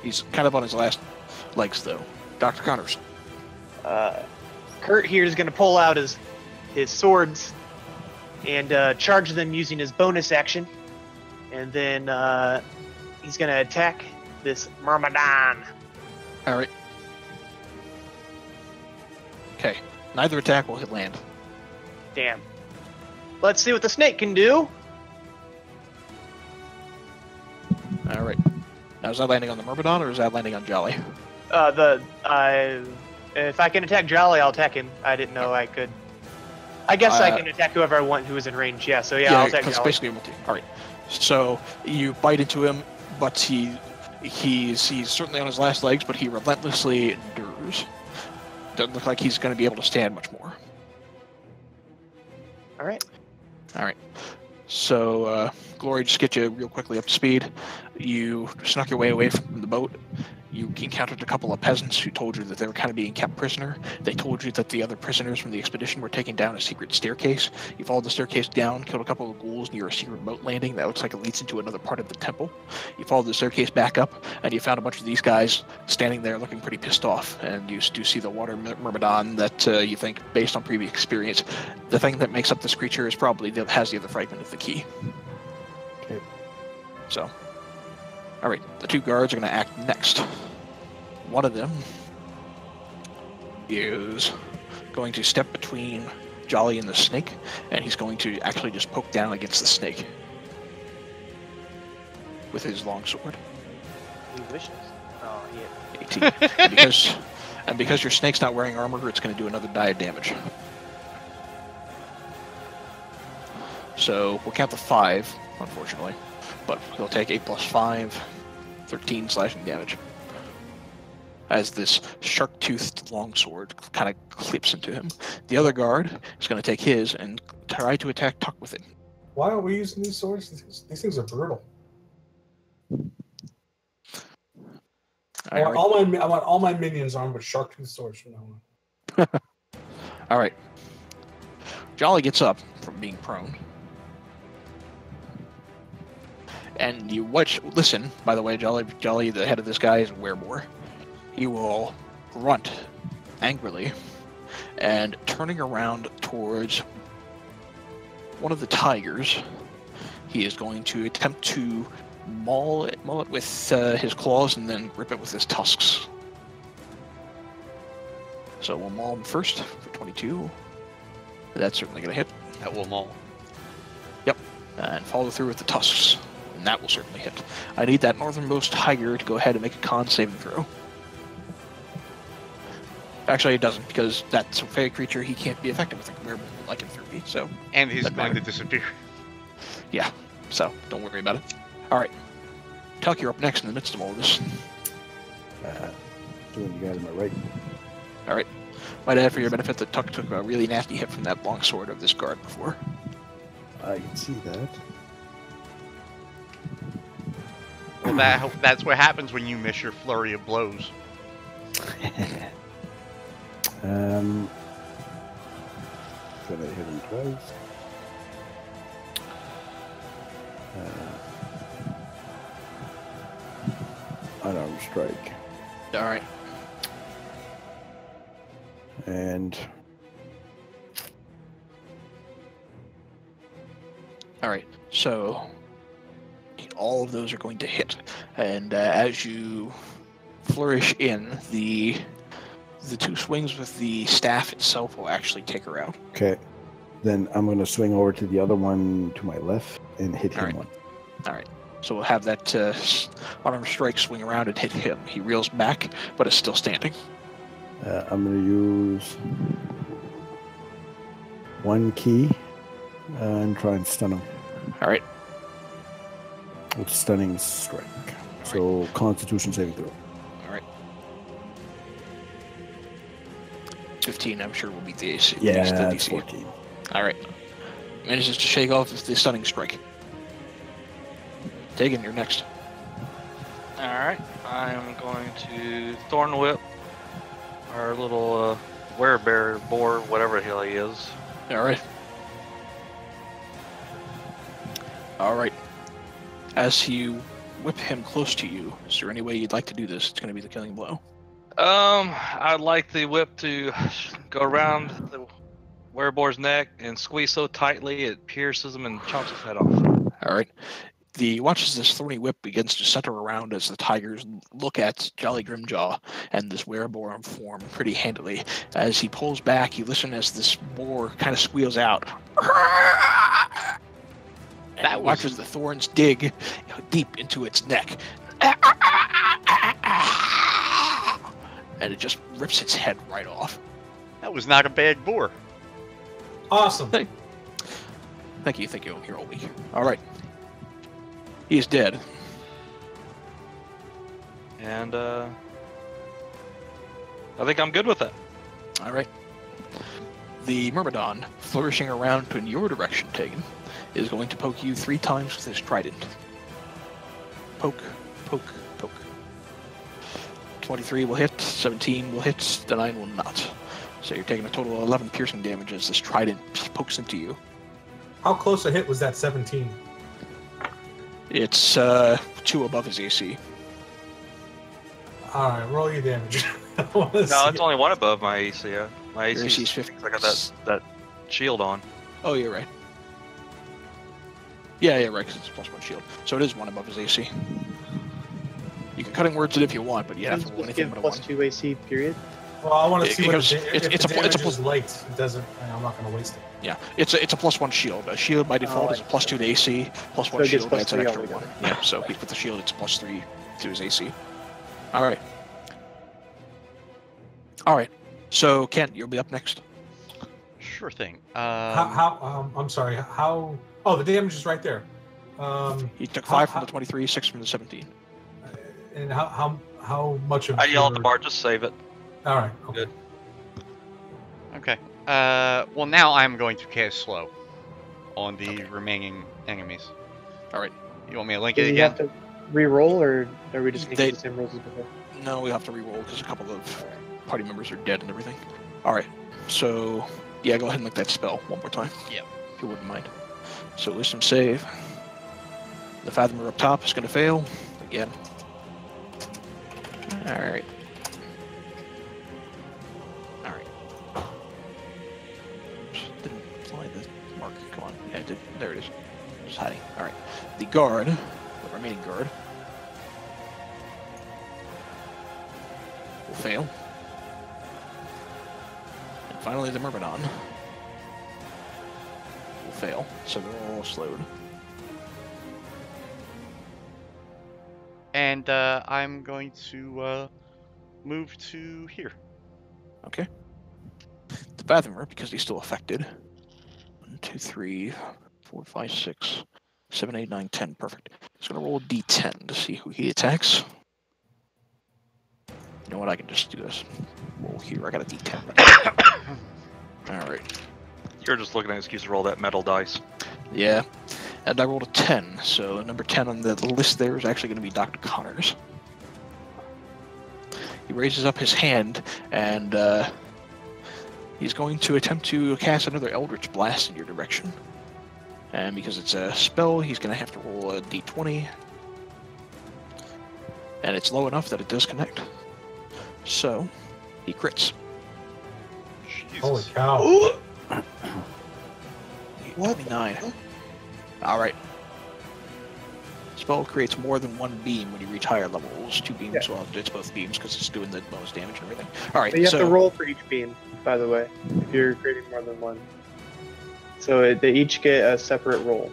He's kind of on his last legs though. Dr. Connors. Kurt here is going to pull out his swords and charge them using his bonus action, and then he's going to attack this myrmidon. All right. Okay. Neither attack will hit land. Damn. Let's see what the snake can do. All right. Now, is that landing on the myrmidon or is that landing on Jolly? If I can attack Jolly, I'll attack him. I didn't know I could. I guess I can attack whoever I want who is in range. Yeah. So yeah, I'll attack Jolly. Basically a multi. All right. So you bite into him, but he's certainly on his last legs, but he relentlessly endures. Doesn't look like he's going to be able to stand much more. All right. All right. So, Glory, just get you real quickly up to speed. You snuck your way away from the boat. You encountered a couple of peasants who told you that they were kind of being kept prisoner. They told you that the other prisoners from the expedition were taking down a secret staircase. You followed the staircase down, killed a couple of ghouls near a secret boat landing that looks like it leads into another part of the temple. You followed the staircase back up, and you found a bunch of these guys standing there looking pretty pissed off. And you do see the water myrmidon that you think, based on previous experience, the thing that makes up this creature is probably has the other fragment of the key. Okay. So, all right, the two guards are going to act next. One of them is going to step between Jolly and the snake, and he's going to actually just poke down against the snake with his longsword. He wishes. Oh, yeah. 18. and because your snake's not wearing armor, it's going to do another die of damage. So we'll count the 5, unfortunately, but he'll take 8 plus 5, 13 slashing damage, as this shark-toothed longsword kind of clips into him. The other guard is going to take his and try to attack Tuck with it. Why are we using these swords? These things are brutal. I want all my minions armed with shark-toothed swords from now on. All right. Jolly gets up from being prone. And you listen, by the way, Jolly, the head of this guy, is a werebore. He will grunt angrily, and turning around towards one of the tigers, he is going to attempt to maul it with his claws and then rip it with his tusks. So we'll maul him first for 22. That's certainly going to hit. That will maul. Yep, and follow through with the tusks, and that will certainly hit. I need that northernmost tiger to go ahead and make a con saving throw. Actually, it doesn't, because that's a fey creature. He can't be affected with a werewolf like in 3B, so... And he's going to disappear. Yeah, so don't worry about it. Alright. Tuck, you're up next in the midst of all of this. Doing you guys on my right. Alright. Might add for your benefit that Tuck took a really nasty hit from that longsword of this guard before. I can see that. Well, that's what happens when you miss your flurry of blows. Should I hit him twice? Unarmed strike. All right. And All right. So all of those are going to hit, and as you flourish in, the two swings with the staff itself will actually take her out. okay. Then I'm going to swing over to the other one to my left and hit him one. All right. So we'll have that unarmed strike swing around and hit him. He reels back, but is still standing. I'm going to use one key and try and stun him. All right. With stunning strike. So Constitution saving throw. All right. 15, I'm sure, will beat the AC. Yeah, the that's DC. 14. All right. Manages to shake off the stunning strike. Tegan, you're next. Alright, I'm going to Thorn Whip our little werebear boar, whatever the hell he is. All right. All right. As you whip him close to you, is there any way you'd like to do this? It's going to be the killing blow. I'd like the whip to go around the wereboar's neck and squeeze so tightly it pierces him and chomps his head off. All right. Watch as this thorny whip begins to center around as the tigers look at Jolly Grimjaw and this wereboar form pretty handily. As he pulls back, you listen as this boar kind of squeals out. And watch as the thorns dig deep into its neck. And it just rips its head right off. That was not a bad boar. Awesome. Thank you. You're all weak. All right. He's dead. And I think I'm good with that. All right. The Myrmidon, flourishing around in your direction, Tegan, is going to poke you 3 times with his trident. Poke, poke, poke. 23 will hit, 17 will hit, the 9 will not. So you're taking a total of 11 piercing damage as this trident pokes into you. How close a hit was that 17? It's 2 above his AC. All right, roll your damage. No, it's only 1 above my AC. Yeah. My AC AC is is 50. I got that shield on. Oh, you're right. Yeah, right, because it's a +1 shield. So it is 1 above his AC. You can cutting words it if you want, but you have to roll anything but a 1. +2 AC, period. Well, I want to see what Because if the damage is light. It doesn't. I'm not going to waste it. Yeah, it's a +1 shield. A shield by default is a +2 to AC, +1 So it gets shield adds an +3 extra altogether. 1. Yeah, so with the shield, it's +3 to his AC. All right. All right. So Kent, you'll be up next. Sure thing. I'm sorry. How? Oh, the damage is right there. He took 5 from the 23, 6 from the 17. And how much of? I yell at the bar, just save it. All right. Okay. Good. Okay. Well, now I'm going to cast slow on the remaining enemies. All right. You want me to link Do it you again? have to re-roll, or are we just going to They- get the same rolls as before? No, we have to re-roll because a couple of party members are dead and everything. All right. So yeah, go ahead and make that spell one more time. Yep. If you wouldn't mind. So wisdom save. The Fathomer up top is going to fail again. All right. All right. Didn't fly the mark. Come on. Yeah, it did. There it is. Just hiding. All right. The guard, the remaining guard, will fail. And finally, the Myrmidon will fail. So they're all slowed. And I'm going to move to here. Okay. The Fathomer, because he's still affected. 1, 2, 3, 4, 5, 6, 7, 8, 9, 10. Perfect. He's going to roll a d10 to see who he attacks. You know what? I can just do this. Roll here. I got a d10. Alright. You're just looking at an excuse to roll that metal dice. Yeah. And I rolled a 10. So number 10 on the list there is actually going to be Dr. Connors. He raises up his hand and he's going to attempt to cast another Eldritch Blast in your direction. And because it's a spell, he's going to have to roll a d20. And it's low enough that it does connect. So, he crits. Jesus. Holy cow. What? 29. Alright. Spell creates more than one beam when you reach higher levels. 2 beams, well, it's both beams because it's doing the bonus damage and everything. Alright, But you have to roll for each beam, by the way, if you're creating more than one. So they each get a separate roll.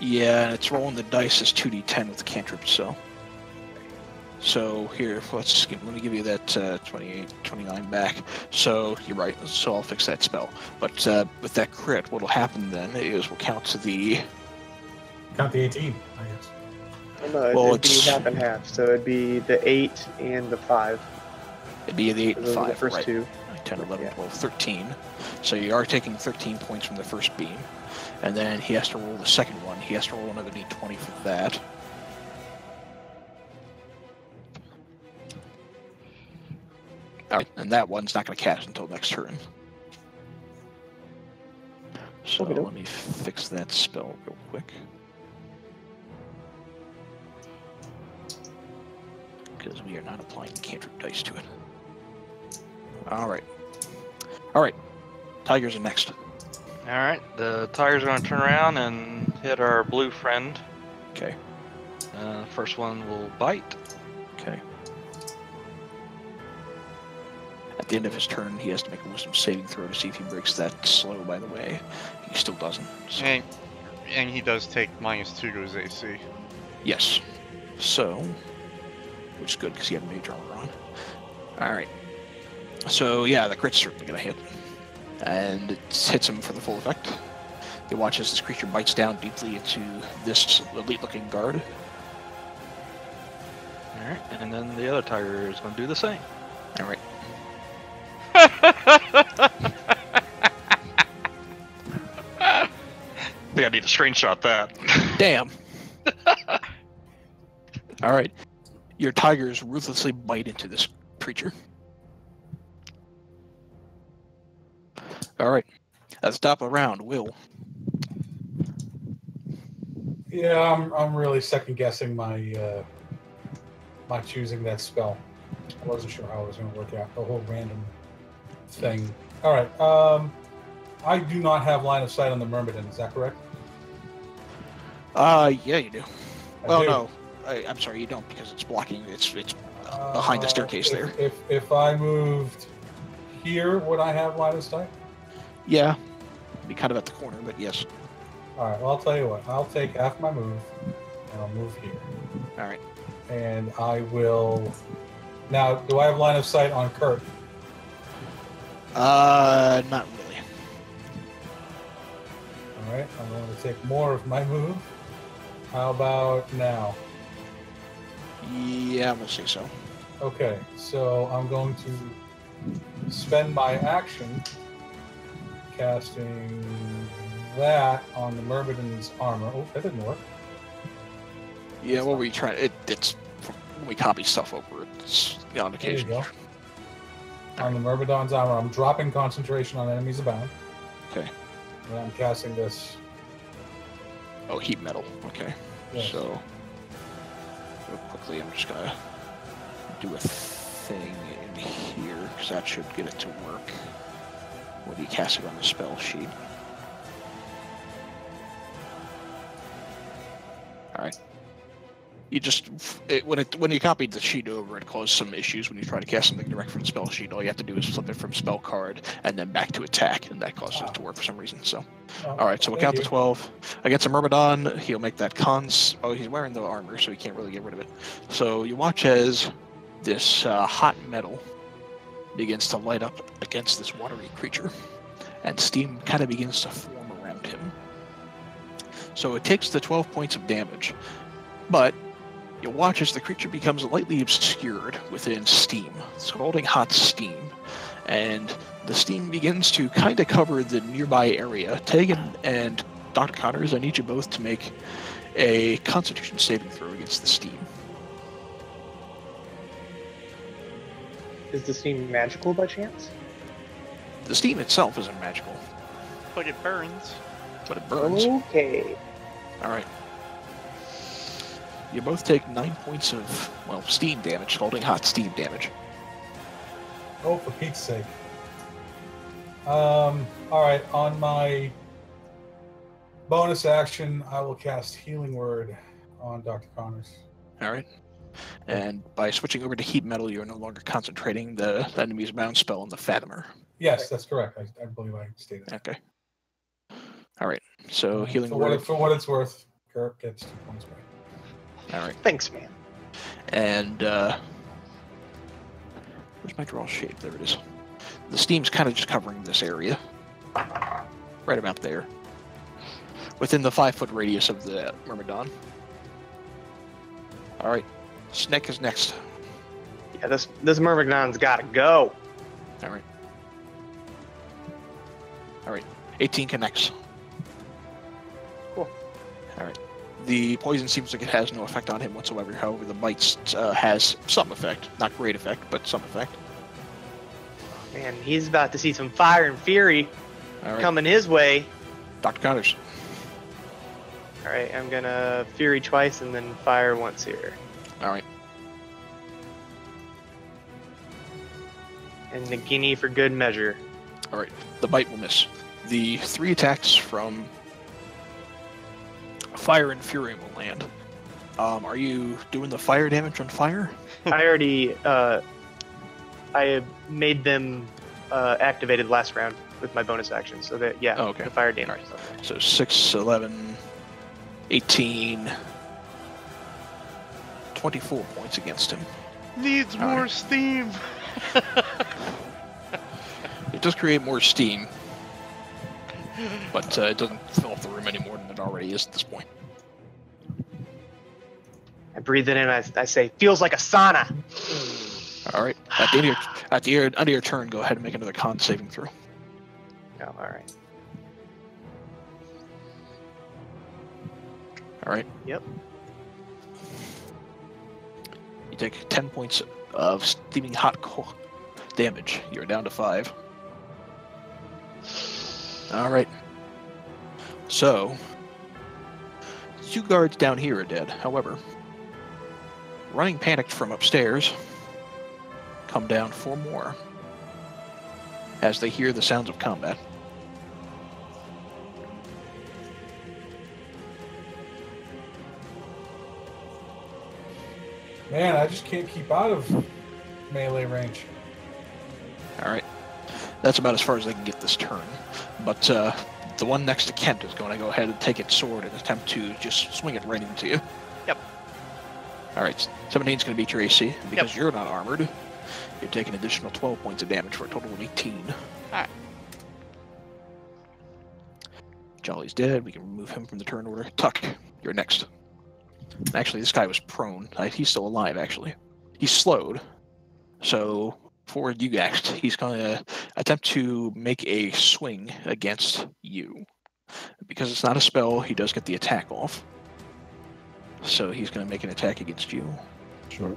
Yeah, and it's rolling the dice as 2d10 with the cantrip, So here, let me give you that 28, 29 back. So you're right. So I'll fix that spell. But with that crit, what'll happen then is we'll count to the 18, I guess. No, well, it'd be half and half. So it'd be the 8 and the 5. It'd be the 8 and 5, the first right? two. 10, 11, 12, 13. So you are taking 13 points from the first beam, and then he has to roll the second one. He has to roll another d20 for that. Alright, and that one's not going to cast until next turn. So let me fix that spell real quick. Because we are not applying cantrip dice to it. Alright. Alright. Tigers are next. Alright, the tigers are going to turn around and hit our blue friend. Okay. First one will bite. Okay. At the end of his turn, he has to make a wisdom saving throw to see if he breaks that slow, by the way. He still doesn't. So. And he does take -2 to his AC. Yes. So, which is good because he had mage armor on. Alright. So, yeah, the crit's certainly going to hit. And it hits him for the full effect. He watches this creature bites down deeply into this elite-looking guard. Alright, and then the other tiger is going to do the same. Alright. I think I need to screenshot that. Damn. Alright. Your tigers ruthlessly bite into this creature. Alright. At the top of the round, Will. Yeah, I'm really second guessing my my choosing that spell. I wasn't sure how it was going to work out. The whole random thing. All right. I do not have line of sight on the Myrmidon. Is that correct? Yeah, you do. I do. No. I'm sorry, you don't because it's blocking. It's behind the staircase there. If I moved here, would I have line of sight? Yeah. Be kind of at the corner, but yes. All right. Well, I'll tell you what. I'll take half my move, and I'll move here. All right. And I will. Now, do I have line of sight on Kurt? Not really. All right. I'm going to take more of my move. How about now? Yeah, I'm gonna say so. Okay. So I'm going to spend my action casting that on the Myrmidon's armor. Oh, that didn't work. Yeah, what were you trying? It's when we copy stuff over. It's on occasion. There you go. On the Myrmidon's armor, I'm dropping concentration on enemies abound. Okay. And I'm casting this. Oh, heat metal. Okay. Yes. So, real quickly, I'm just gonna do a thing in here because that should get it to work when you cast it on the spell sheet. All right. You just when you copied the sheet over, it caused some issues when you try to cast something direct from the spell sheet. All you have to do is flip it from spell card and then back to attack, and that causes it to work for some reason. So, all right. So we'll count to 12 against a Myrmidon. He'll make that cons. Oh, he's wearing the armor, so he can't really get rid of it. So you watch as this hot metal begins to light up against this watery creature, and steam kind of begins to form around him. So it takes the 12 points of damage, but you'll watch as the creature becomes lightly obscured within steam, scalding hot steam, and the steam begins to kind of cover the nearby area. Tegan and Dr. Connors, I need you both to make a Constitution saving throw against the steam. Is the steam magical by chance? The steam itself isn't magical. But it burns. but it burns. Okay. All right. You both take 9 points of, well, steam damage, scalding hot steam damage. Oh, for Pete's sake. All right, on my bonus action, I will cast Healing Word on Dr. Connors. All right. And by switching over to heat metal, you're no longer concentrating the enemy's bound spell on the Fatimer. Yes, that's correct. I believe I stated that. Okay. All right. So Healing for Word. For what it's worth, Kirk gets 2 points back. All right. Thanks, man. And where's my draw shape? There it is. The steam's kind of just covering this area. Right about there. Within the 5-foot radius of the Myrmidon. Alright. Snek is next. Yeah, this Myrmidon's gotta go. Alright. Alright. 18 connects. Cool. Alright. The poison seems like it has no effect on him whatsoever. However, the bite has some effect. Not great effect, but some effect. Man, he's about to see some fire and fury coming his way. Dr. Connors. Alright, I'm gonna fury twice and then fire once here. Alright. And Nagini for good measure. Alright, the bite will miss. The 3 attacks from Fire and Fury will land. Are you doing the fire damage on fire? I already, I made them activated last round with my bonus action, so that, yeah, oh, okay. The fire damage. Right. So 6, 11, 18, 24 points against him. Needs more steam. It does create more steam, but it doesn't fill up the room any more than it already is at this point. I breathe it in, I say, feels like a sauna. All right. At the end of your turn, go ahead and make another con saving throw. Oh, all right. All right. Yep. You take 10 points of steaming hot damage. You're down to 5. All right. So, 2 guards down here are dead. However, running panicked from upstairs, come down 4 more as they hear the sounds of combat. Man, I just can't keep out of melee range. Alright. That's about as far as they can get this turn. But the one next to Kent is going to go ahead and take its sword and attempt to just swing it right into you. Yep. Alright, 17's going to beat your AC. Because you're not armored, you're taking an additional 12 points of damage for a total of 18. Alright. Jolly's dead. We can remove him from the turn order. Tuck, you're next. Actually, this guy was prone. He's still alive, actually. He's slowed. So, for you guys, he's going to attempt to make a swing against you. Because it's not a spell, he does get the attack off. So he's going to make an attack against you. Sure.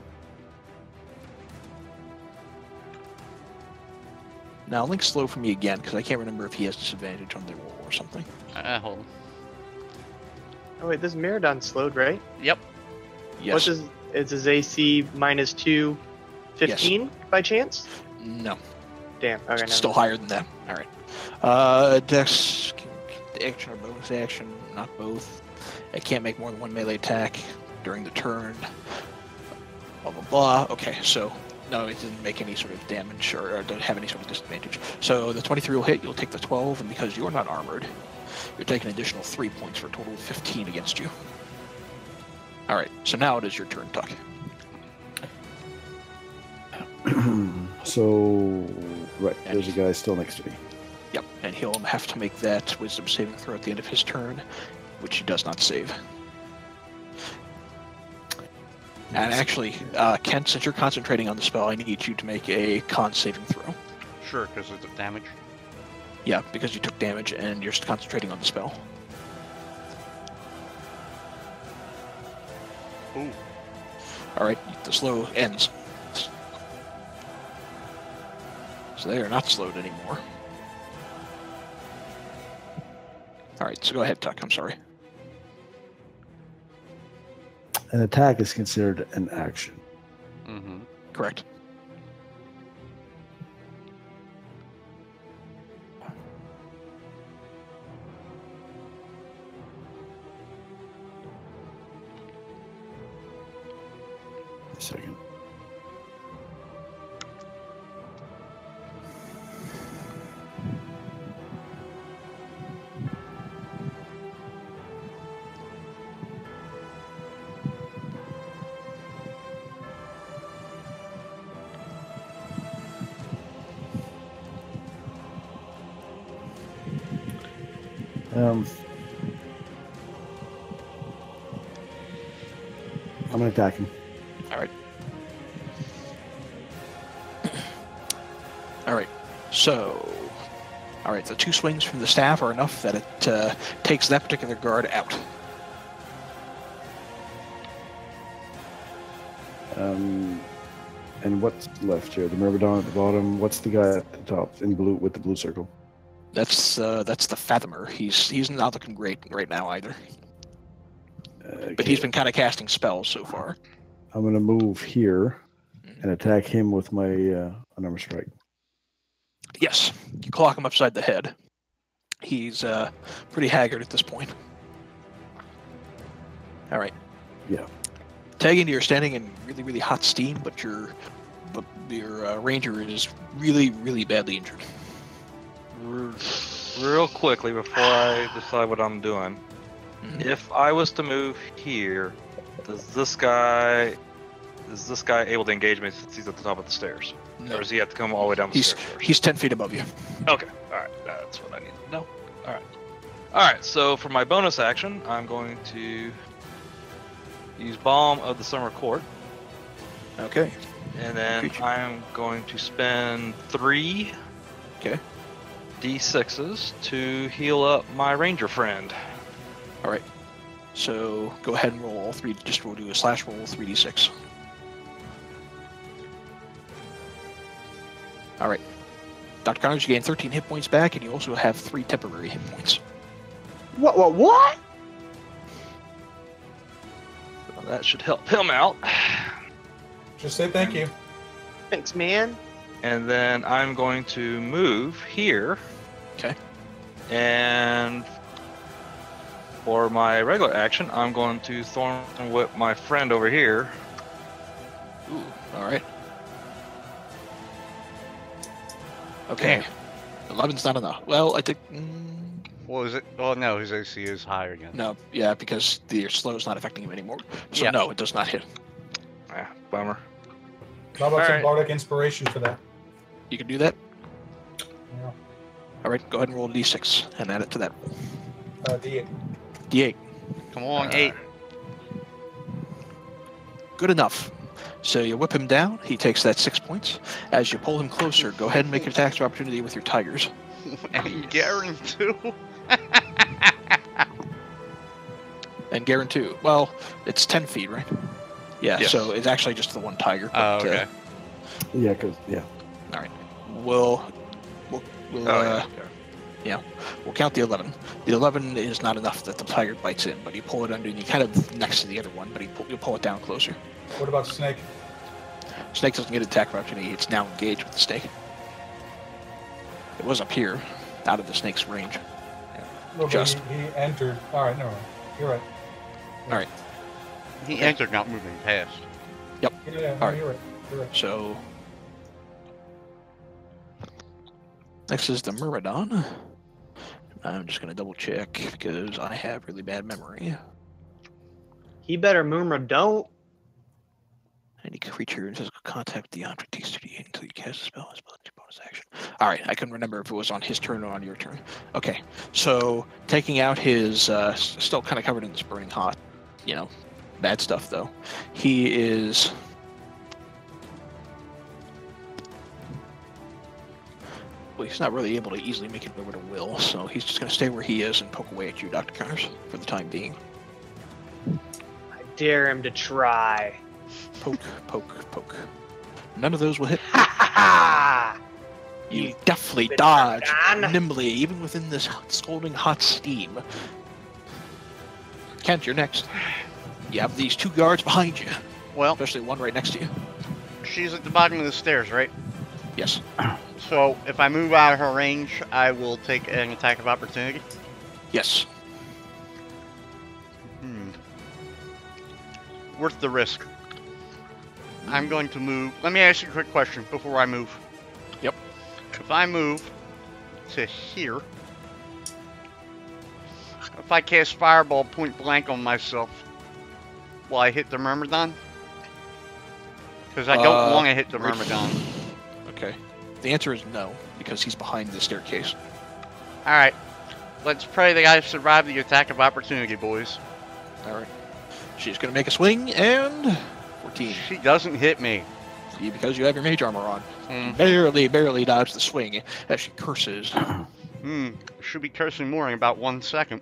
Now, Link's slow for me again, because I can't remember if he has disadvantage on the roll or something. Hold on. Oh wait, this Maraudon slowed, right? Yep. Yes. Is his AC -2, 15 yes. By chance? No. Damn. Okay. Still higher than that. All right. Dex, action or bonus action, not both. It can't make more than 1 melee attack during the turn. Blah blah blah. Okay, so no, it didn't make any sort of damage or don't have any sort of disadvantage. So the 23 will hit. You'll take the 12, and because you're not armored, you're taking an additional 3 points for a total of 15 against you. All right. So now it is your turn, Tuck. So, right, there's a guy still next to me. Yep, and he'll have to make that wisdom saving throw at the end of his turn, which he does not save. And actually, Kent, since you're concentrating on the spell, I need you to make a con saving throw. Sure, because of the damage. Yeah, because you took damage and you're concentrating on the spell. Ooh. Alright, the slow ends. So they are not slowed anymore. All right, so go ahead, Tuck. I'm sorry. An attack is considered an action. Mm-hmm. Correct. A second. I'm gonna attack him. All right. All right. So, all right. The 2 swings from the staff are enough that it takes that particular guard out. And what's left here? The Myrmidon at the bottom. What's the guy at the top in blue with the blue circle? That's the Fathomer. He's not looking great right now either. But he's been kind of casting spells so far. I'm gonna move here and attack him with my unarmed strike. Yes, you clock him upside the head. He's pretty haggard at this point. All right. Yeah. Tagging, you're standing in really, really hot steam, but your ranger is really, really badly injured. Real quickly before I decide what I'm doing, if I was to move here, is this guy able to engage me since he's at the top of the stairs? No. Or does he have to come all the way down the stairs first? He's 10 feet above you. Okay, alright, that's what I need to know. Alright, so for my bonus action, I'm going to use Balm of the Summer Court. Okay. And then I'm going to spend 3 D6s to heal up my ranger friend. All right. So go ahead and roll all 3. Just we'll do a slash roll 3d6. All right. Dr. Connors, you gain 13 hit points back, and you also have 3 temporary hit points. What? Well, that should help him out. Just say thank you. Thanks, man. And then I'm going to move here. Okay. And for my regular action, I'm going to Thorn Whip my friend over here. Ooh, all right. Okay. 11's not enough. Well, I think... What was it? Oh, no, his AC is higher again. No, yeah, because the slow is not affecting him anymore. So Yeah. no, it does not hit. Bummer. How about some Alright. bardic inspiration for that? You can do that? Yeah. All right, go ahead and roll a d6 and add it to that. D8. D8. Come on, 8. Good enough. So you whip him down. He takes that 6 points. As you pull him closer, go ahead and make an attack of opportunity with your tigers. And Garen, too. And Garen too. Well, it's 10 feet, right? Yeah, Yes. so it's actually just the one tiger. Oh, but, okay. Yeah, because all right. We'll Okay. we'll count the 11. The 11 is not enough that the tiger bites in, but you pull it under and you kind of next to the other one, but you pull it down closer. What about Snake? Snake doesn't get attack of opportunity. It's now engaged with the snake. It was up here, out of the snake's range. Well, but Just. he entered. All right, never mind. You're right. All right. He entered, not moving past. Yeah, All right. you're right. You're right. So next is the Myrmidon. I'm just going to double check because I have really bad memory. He better murmur don't. Any creature in physical contact beyond 2d8 until you cast a spell as bonus action. All right, I couldn't remember if it was on his turn or on your turn. Okay, so taking out his still kind of covered in this burning hot, bad stuff though. He is. Well, he's not really able to easily make it over to Will, so he's just going to stay where he is and poke away at you, Dr. Connors, for the time being. I dare him to try. Poke, poke, poke. None of those will hit. Ha ha ha! You deftly dodge nimbly, even within this scalding hot steam. Kent, you're next. You have these 2 guards behind you. Well, especially one right next to you. She's at the bottom of the stairs, right? Yes. So if I move out of her range, I will take an attack of opportunity? Yes. Worth the risk. I'm going to move. Let me ask you a quick question before I move. Yep. If I move to here, if I cast Fireball point blank on myself, will I hit the Myrmidon? Because I don't want to hit the Myrmidon. Okay. The answer is no, because he's behind the staircase. Alright. Let's pray that I survive the attack of opportunity, boys. Alright. She's going to make a swing, and 14. She doesn't hit me. See, because you have your mage armor on. Barely dodge the swing as she curses. Should be cursing more in about 1 second.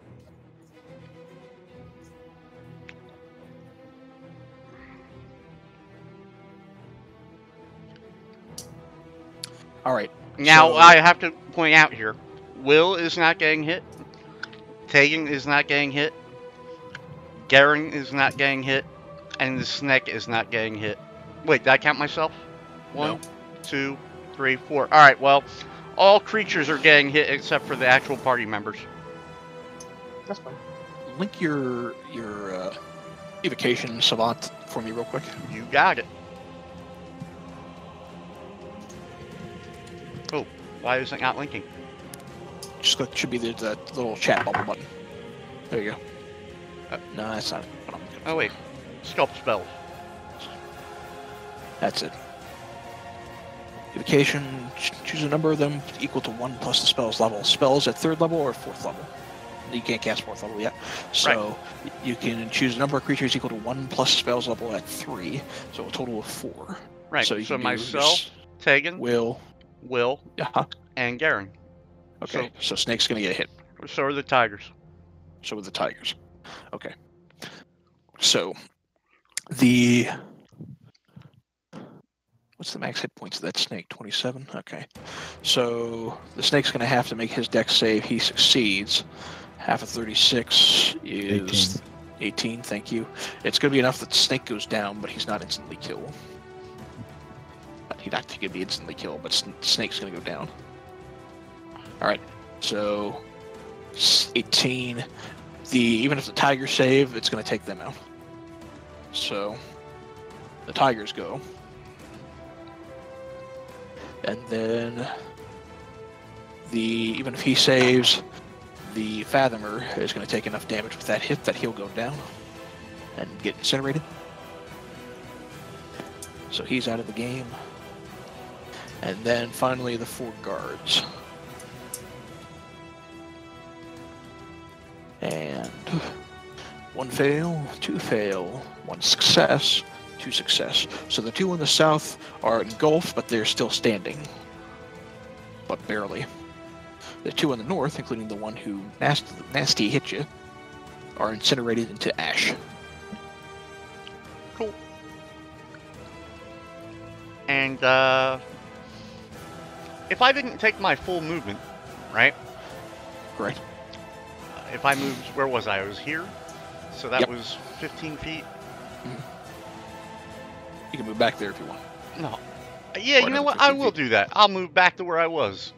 Alright. Now, I have to point out here, Will is not getting hit. Tegan is not getting hit. Garen is not getting hit. And the snake is not getting hit. Wait, did I count myself? 1, 2, 3, 4. Alright, well, all creatures are getting hit except for the actual party members. That's fine. Link your evocation savant for me real quick. You got it. Oh, why is it not linking? Just click, should be the little chat bubble button. There you go. No, that's not what I'm looking for. Oh wait, sculpt spells. That's it. Evocation, choose a number of them equal to 1 plus the spell's level. Spells at 3rd level or 4th level. You can't cast 4th level yet. So you can choose a number of creatures equal to 1 plus spells level at 3. So a total of 4. Right, so myself, Tegan, Will, and Garen. Okay, so Snake's going to get hit. So are the tigers. So are the tigers. Okay. So, what's the max hit points of that snake? 27? Okay. So, the snake's going to have to make his dex save. He succeeds. Half of 36 is 18, thank you. It's going to be enough that the snake goes down, but he's not instantly killed. He'd actually be instantly killed, but snake's going to go down. Alright, so 18. Even if the tigers save, it's going to take them out. So the tigers go. And then even if he saves, the Fathomer is going to take enough damage with that hit that he'll go down and get incinerated. So he's out of the game. And then finally the 4 guards. And 1 fail, 2 fail, 1 success, 2 success. So the 2 in the south are engulfed, but they're still standing. But barely. The 2 in the north, including the one who nasty hit you, are incinerated into ash. Cool. And, if I didn't take my full movement, right? Correct. If I moved, where was I? I was here. So that was 15 feet. You can move back there if you want. No. Yeah, you know what? I will do that. I'll move back to where I was.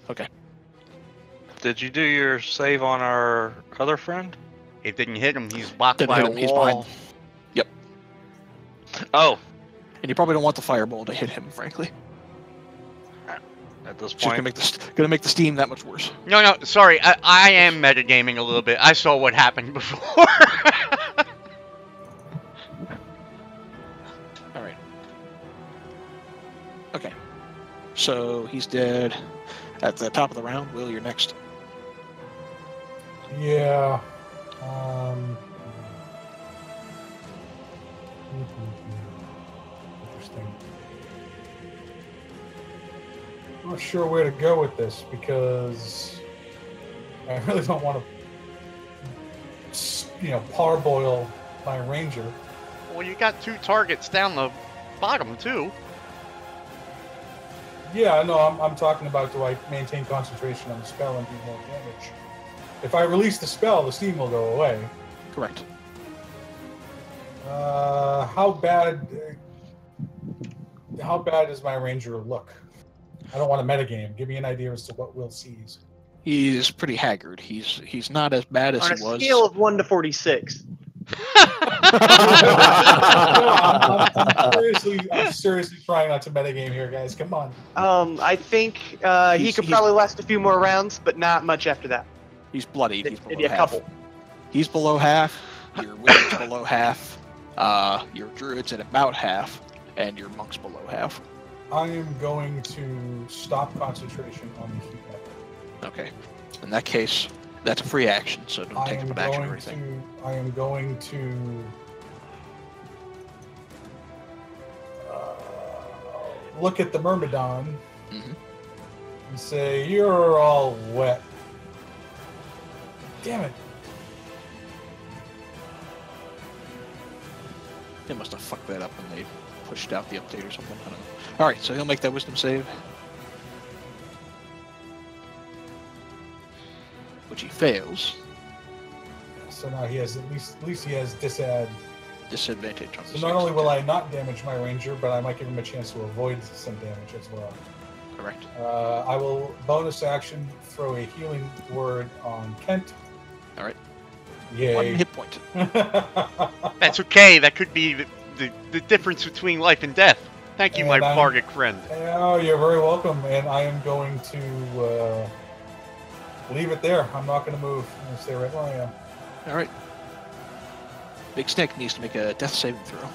Okay. Did you do your save on our other friend? It didn't hit him. He's blocked by a wall. He's behind. Yep. Oh. And you probably don't want the fireball to hit him, frankly. At this It's point, just gonna make the steam that much worse. No, sorry. I am metagaming a little bit. I saw what happened before. Alright. Okay. So he's dead. At the top of the round, Will, you're next. Yeah. Interesting. I'm not sure where to go with this because I really don't want to, parboil my ranger. Well, you got 2 targets down the bottom too. Yeah, no, I'm talking about do I maintain concentration on the spell and do more damage? If I release the spell, the steam will go away. Correct. How bad does my ranger look? I don't want a metagame. Give me an idea as to what Will sees. He's pretty haggard. He's not as bad as On he a was. scale of 1 to 46. I'm seriously trying not to metagame here, guys. Come on. I think he could probably last a few more rounds, but not much after that. He's bloodied. He's Maybe below a half. couple. He's below half. Your wizard's below half. Your druid's at about half, and your monk's below half. I am going to stop concentration on the heat method. Okay. In that case, that's a free action, so don't take up an action or anything. I am going to look at the Myrmidon and say, "You're all wet." Damn it. They must have fucked that up when they pushed out the update or something. I don't know. Alright, so he'll make that wisdom save. Which he fails. So now he has at least he has disadvantage on So not only will I not damage my ranger, but I might give him a chance to avoid some damage as well. Correct. I will bonus action throw a healing word on Kent. Alright. Yay. 1 hit point. That's okay. That could be the difference between life and death. Thank you, my bardic friend. Oh, you're very welcome. And I am going to leave it there. I'm not going to move. I'm going to stay right where I am. Alright. Big Snake needs to make a death saving throw.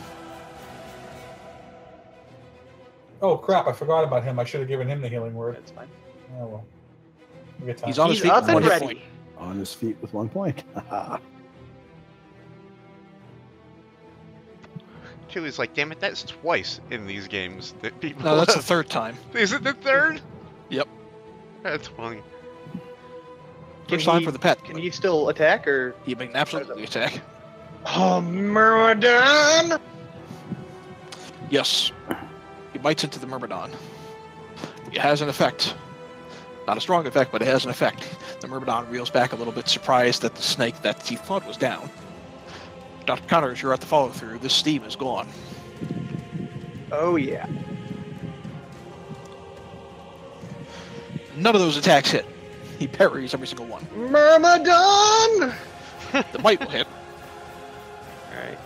Oh, crap. I forgot about him. I should have given him the healing word. That's fine. Oh, well. He's on his feet up with and 1 hit ready. point. On his feet with 1 point. Chili's like, damn it, that's twice in these games that people. No, that's the 3rd time. Is it the 3rd? Yep. That's funny. First time for the pet. Can he still attack, or? He can absolutely attack. Oh, Myrmidon! Yes. He bites into the Myrmidon. It has an effect. Not a strong effect, but it has an effect. The Myrmidon reels back a little bit, surprised that the snake that he thought was down. Dr. Connors, you're at the follow-through. This steam is gone. Oh, yeah. None of those attacks hit. He parries every single one. Myrmidon! The bite will hit. Alright.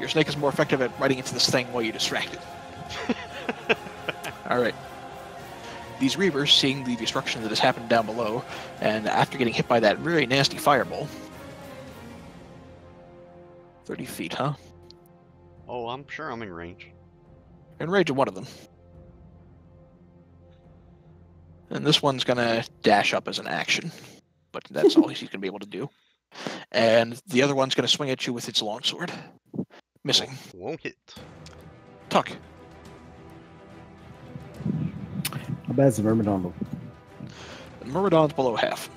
Your snake is more effective at biting into this thing while you're distracted. Alright. These Reavers, seeing the destruction that has happened down below, and after getting hit by that very nasty fireball... 30 feet, huh? Oh, I'm sure I'm in range. In range of one of them. And this one's gonna dash up as an action. But that's all he's gonna be able to do. And the other one's gonna swing at you with its longsword. Missing. Won't hit. Tuck. How bad is the Myrmidon look? The Myrmidon's below half.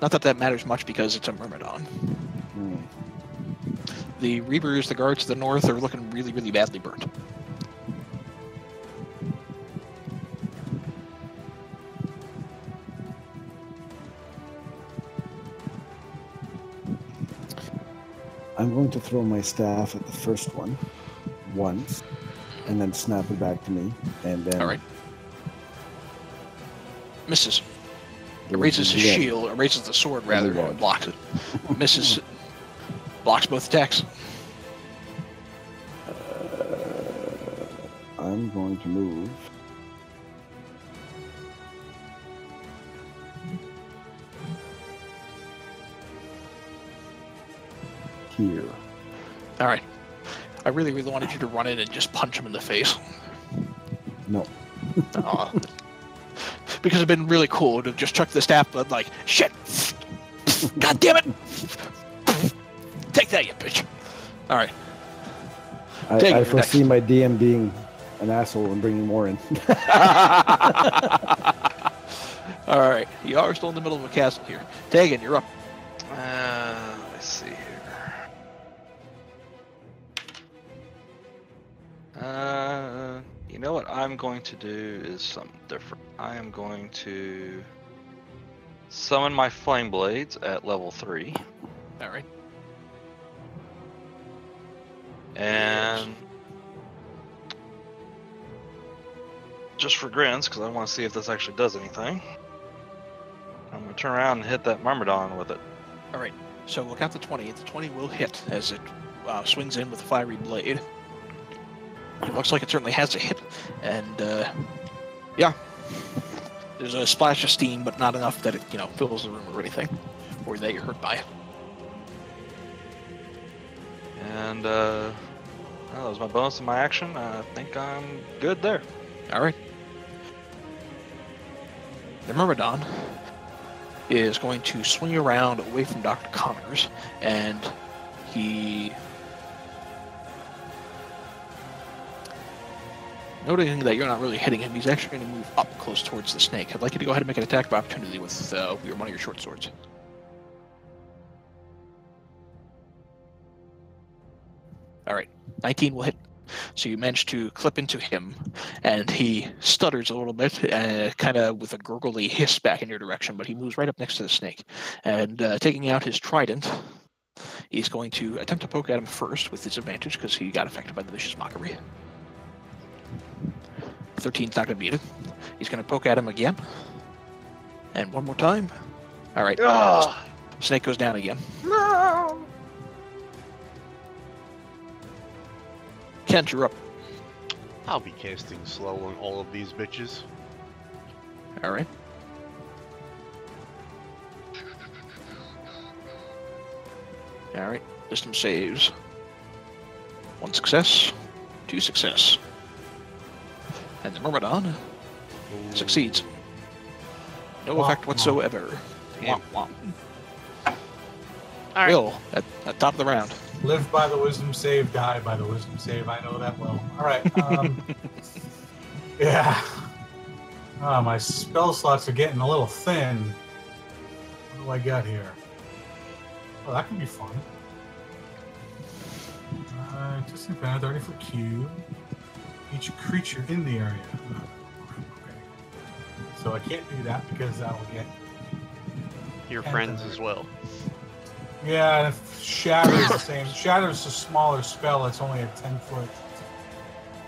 Not that that matters much because it's a Myrmidon. The Reavers, the guards to the north, are looking really, really badly burnt. I'm going to throw my staff at the first one once, and then snap it back to me, and then... Alright. Misses. It raises his shield, or raises the sword rather, and blocks it. Misses. Blocks both attacks. I'm going to move. Here. Alright. I really, really wanted you to run in and just punch him in the face. No. Because it'd been really cool to just chuck the staff, but like, shit! God damn it! Take that, you bitch! Alright. I foresee my DM being an asshole and bringing more in. Alright, you are still in the middle of a castle here. Tegan, you're up. Let's see here. You know what I'm going to do is something different. I am going to summon my flame blades at level 3. All right. And just for grins, because I want to see if this actually does anything, I'm going to turn around and hit that Myrmidon with it. All right. So we'll count to 20. The 20 will hit as it swings in with a fiery blade. It looks like it certainly has a hit, and yeah, there's a splash of steam, but not enough that it fills the room or anything, or that you're hurt by it. And that was my bonus and my action. I think I'm good there. All right. The Myrmidon is going to swing around away from Dr. Connors, and he, noting that you're not really hitting him, he's actually going to move up close towards the snake. I'd like you to go ahead and make an attack of opportunity with one of your short swords. All right, 19 will hit. So you manage to clip into him, and he stutters a little bit, kind of with a gurgly hiss back in your direction, but he moves right up next to the snake. And taking out his trident, he's going to attempt to poke at him first with disadvantage because he got affected by the vicious mockery. 13's not going to beat it. He's going to poke at him again. And one more time. All right. Snake goes down again. No. Kent, you're up. I'll be casting slow on all of these bitches. All right. All right. Wisdom saves. 1 success. 2 success. And the Myrmidon succeeds. No effect whatsoever. Damn. Womp womp. All right. Will, at top of the round. Live by the wisdom save, die by the wisdom save. I know that well. All right. Yeah. My spell slots are getting a little thin. What do I got here? Oh, that could be fun. Just a 30-foot cube. Each creature in the area. Okay. So I can't do that because that will get Your friends as well. Yeah, and if Shatter is the same. Shatter is a smaller spell. It's only a 10-foot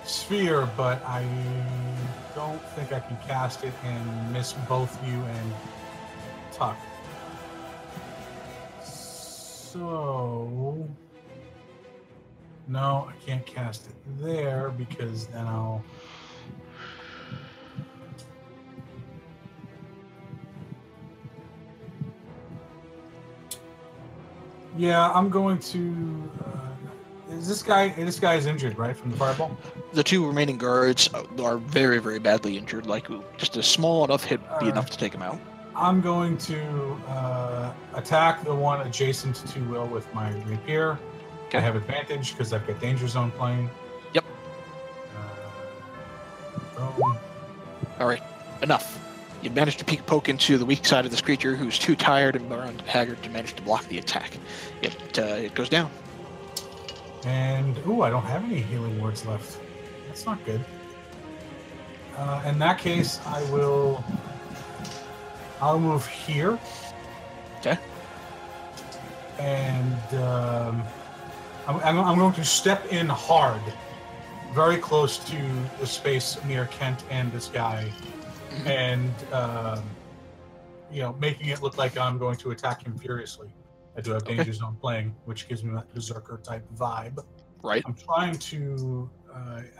sphere, but I don't think I can cast it and miss both you and Tuck. So no, I can't cast it there because then I'll. Yeah, I'm going to. This guy is injured, right, from the fireball? The 2 remaining guards are very, very badly injured. Like, just a small enough hit would be enough to take them out. I'm going to attack the one adjacent to Will with my rapier. Okay. I have advantage because I've got danger zone playing. Yep. Boom. All right, enough. You managed to poke into the weak side of this creature, who's too tired and haggard to manage to block the attack. It goes down. And I don't have any healing words left. That's not good. In that case, I'll move here. Okay. And I'm going to step in hard, very close to the space near Kent and this guy. And making it look like I'm going to attack him furiously. I do have danger zone playing, which gives me that berserker type vibe. Right. I'm trying to.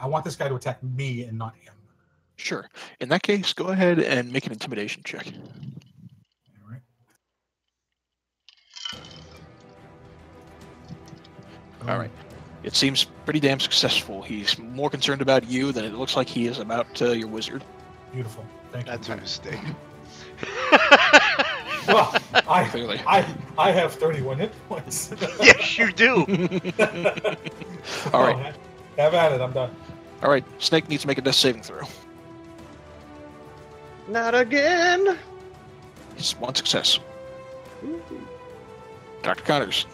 I want this guy to attack me and not him. Sure. In that case, go ahead and make an intimidation check. All right. All right. It seems pretty damn successful. He's more concerned about you than it looks like he is about your wizard. Beautiful. Thank you. That's a mistake. Well, Clearly. I have 31 hit points. Yes, you do. All right. Have at it. I'm done. All right. Snake needs to make a death saving throw. Not again. It's 1 success. Dr. Connors.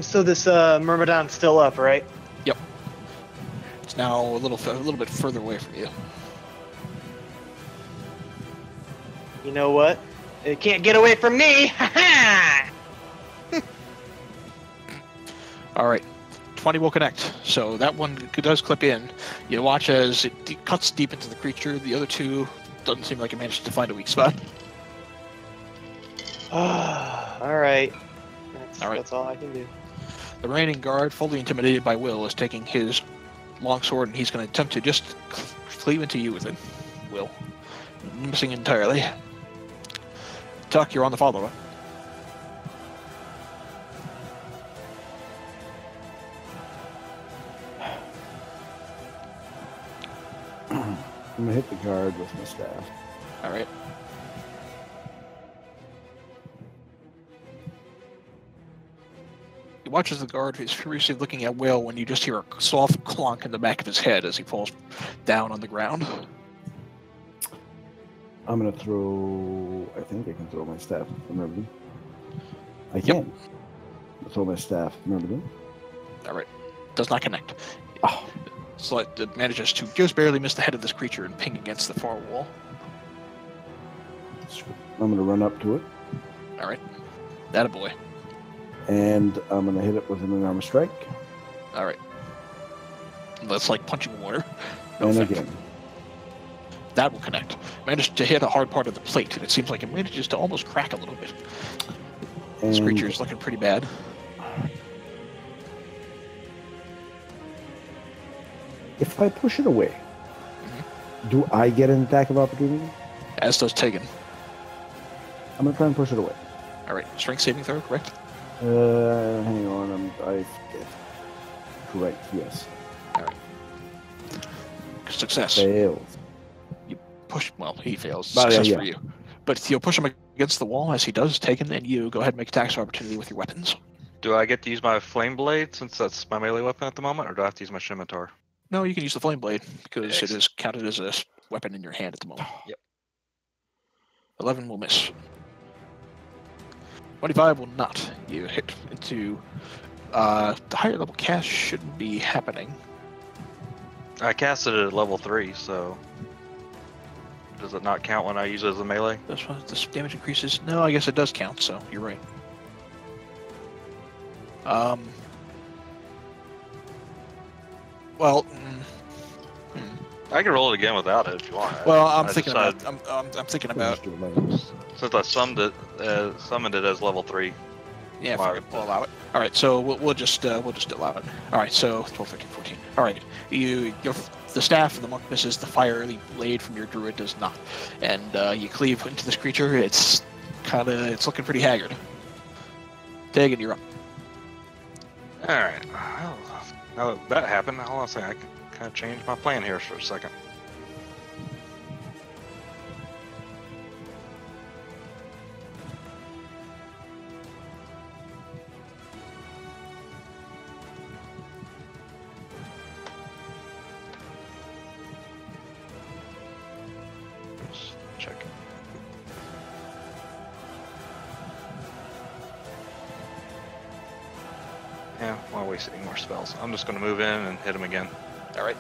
So this Myrmidon's still up, right? Yep. It's now a little bit further away from you. You know what? It can't get away from me! Ha ha! Alright. 20 will connect. So that one does clip in. You watch as it cuts deep into the creature. The other two doesn't seem like it managed to find a weak spot. Alright. Alright. That's all I can do. The remaining guard, fully intimidated by Will, is taking his longsword, and he's going to attempt to just cleave into you with it. Will. Missing entirely. Tuck, you're on the follow-up. I'm gonna hit the guard with my staff. Alright. He watches the guard who's furiously looking at Will when you just hear a soft clunk in the back of his head as he falls down on the ground. I'm gonna throw. I think I can throw my staff. Remember them? I can. Yep. Throw my staff. Remember them? Alright. Does not connect. Oh. So it manages to just barely miss the head of this creature and ping against the far wall. I'm gonna run up to it. Alright. Attaboy. And I'm gonna hit it with an unarmed strike. Alright. That's like punching water. No and effect. again. That will connect. Managed to hit a hard part of the plate, and it seems like it manages to almost crack a little bit. And this creature is looking pretty bad. If I push it away, do I get an attack of opportunity? As does Tegan. I'm gonna try and push it away. Alright, strength saving throw, correct? Hang on, I forget. Correct, yes. Alright. Success. Fails. You push, well, he fails. But, Success yeah. for you. But you'll push him against the wall as he does, Tegan, and you go ahead and make attacks of opportunity with your weapons. Do I get to use my flame blade since that's my melee weapon at the moment, or do I have to use my scimitar? No, you can use the flame blade because Excellent. it is counted as a weapon in your hand at the moment. Yep. 11 will miss. 25 will not. You hit into the higher level cast shouldn't be happening. I cast it at level 3, so does it not count when I use it as a melee? That's why this damage increases. No, I guess it does count. So you're right. Well. I can roll it again without it if you want. Well, I'm thinking about. I'm thinking about. Since I summoned it as level 3. Yeah, we'll allow it. All right, so we'll just allow it. All right, so 12, 13, 14. All right, the staff of the monk misses. The fiery blade from your druid does not, and you cleave into this creature. It's looking pretty haggard. Tegan, you're up. All right. Well, now that happened, hold on a second. I can kind of change my plan here for a second. Just check. Yeah, I won't waste any more spells. I'm just going to move in and hit him again. All right.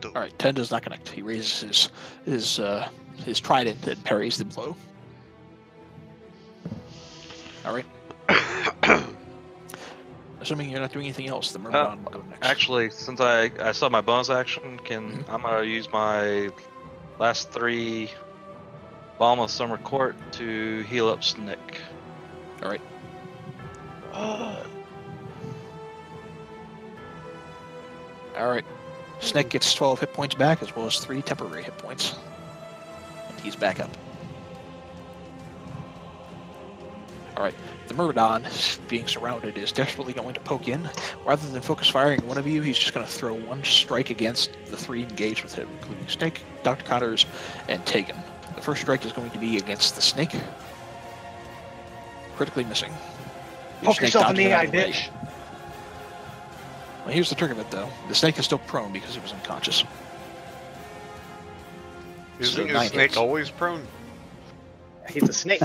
All right, 10 does not connect. He raises his trident and parries the blow. All right. Assuming you're not doing anything else, the Myrmidon will go next. Actually, since I saw my bonus action, I'm gonna use my last 3 Balm of Summer Court to heal up Snick. All right. All right. Snick gets 12 hit points back, as well as 3 temporary hit points. And he's back up. Alright, the Myrmidon, being surrounded, is desperately going to poke in. Rather than focus firing at one of you, he's just going to throw one strike against the 3 engaged with him, including Snake, Dr. Connors, and Tegan. The first strike is going to be against the Snake. Critically missing. Poke yourself in the eye, bitch! Well, here's the trick of it, though. The Snake is still prone because it was unconscious. Isn't a snake always prone? He's a snake.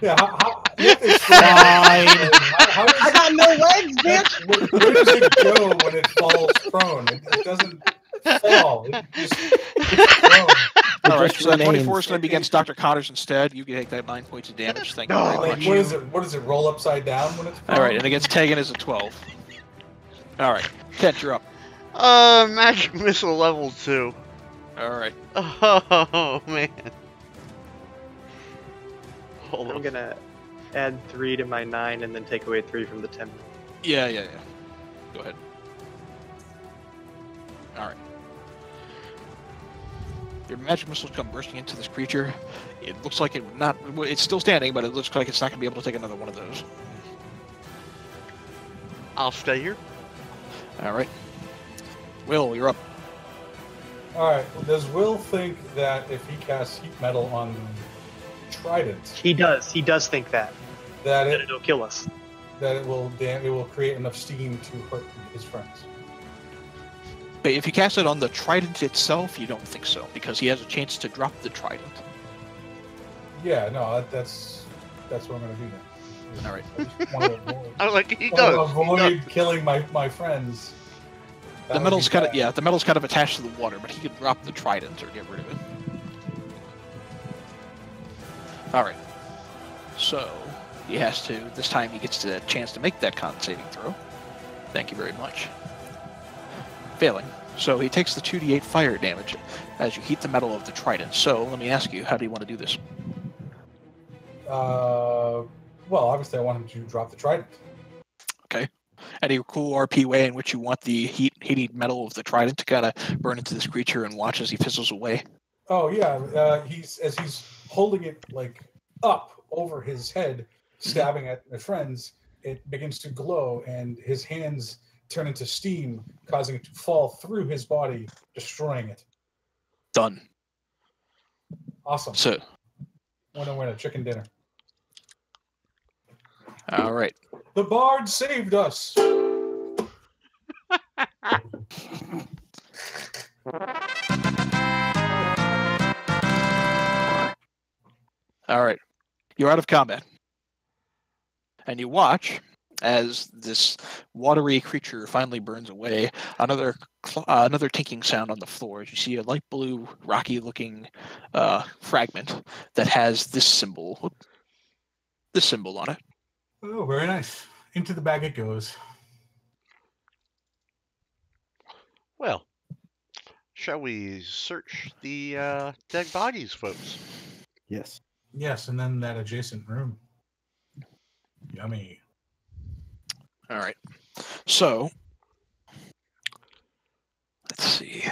Yeah, I got no legs, bitch! Where does it go when it falls prone? It doesn't fall. It's prone. All right, just so that 24 remains. is going to be against Dr. Connors instead. You can take that 9 points of damage. Thank you very Like, much. what does it roll upside down when it's prone? All right, and against Tegan is a 12. All right, Kent, you're up. Magic missile level 2. All right. Oh man. Hold I'm on. gonna add 3 to my 9 and then take away 3 from the 10. Yeah. Go ahead. All right. Your magic missiles come bursting into this creature. It looks like it's still standing, but it looks like it's not going to be able to take another one of those. I'll stay here. All right. Will, you're up. All right. Does Will think that if he casts heat metal on the trident, He does think that it'll kill us. that it will create enough steam to hurt his friends? But if you cast it on the trident itself, you don't think so, because he has a chance to drop the trident. Yeah, no, that's what I'm gonna do then. All right. I just want to avoid, I like he want to does. avoid killing my friends. The metal's kind of attached to the water, but he could drop the trident or get rid of it. All right. So he has to. This time he gets the chance to make that con saving throw. Thank you very much. Failing. So he takes the 2d8 fire damage as you heat the metal of the trident. So let me ask you, how do you want to do this? Well, obviously I want him to drop the trident. Okay. Any cool RP way in which you want the heated metal of the trident to kind of burn into this creature and watch as he fizzles away? Oh yeah, he's holding it like up over his head, stabbing at the friends. It begins to glow, and his hands turn into steam, causing it to fall through his body, destroying it. Done. Awesome. So, Winner, chicken dinner. all right. The bard saved us. All right. You're out of combat. And you watch as this watery creature finally burns away. Another tinking sound on the floor as you see a light blue, rocky-looking fragment that has this symbol on it. Oh, very nice. Into the bag it goes. Well, shall we search the dead bodies, folks? Yes. Yes, and then that adjacent room. Yummy. All right. So, let's see.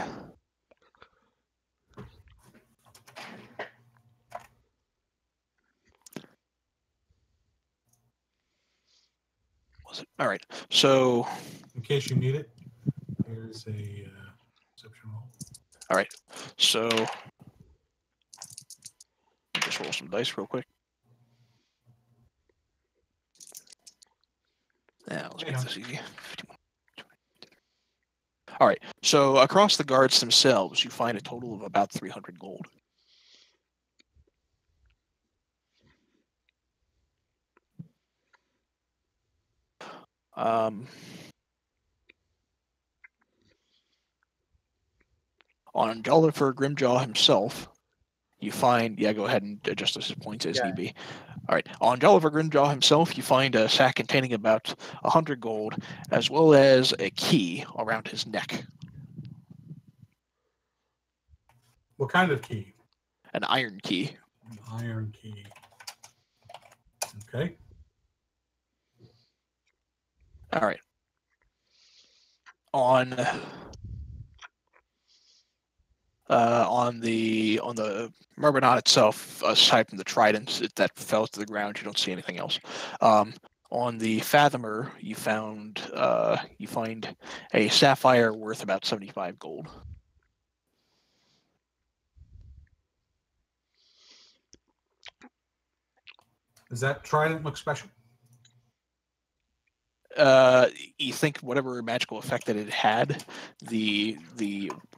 All right. So, in case you need it, here's a perception roll. All right. So, just roll some dice real quick. Yeah, let's make this easy. All right. So across the guards themselves, you find a total of about 300 gold. On Jollifer Grimjaw himself, you find... Yeah, go ahead and adjust his points as need be. All right. On Jollifer Grimjaw himself, you find a sack containing about 100 gold, as well as a key around his neck. What kind of key? An iron key. An iron key. Okay. All right. On the Myrmidon itself, aside from the trident that fell to the ground, you don't see anything else. On the Fathomer, you find a sapphire worth about 75 gold. Does that trident look special? You think whatever magical effect that it had, the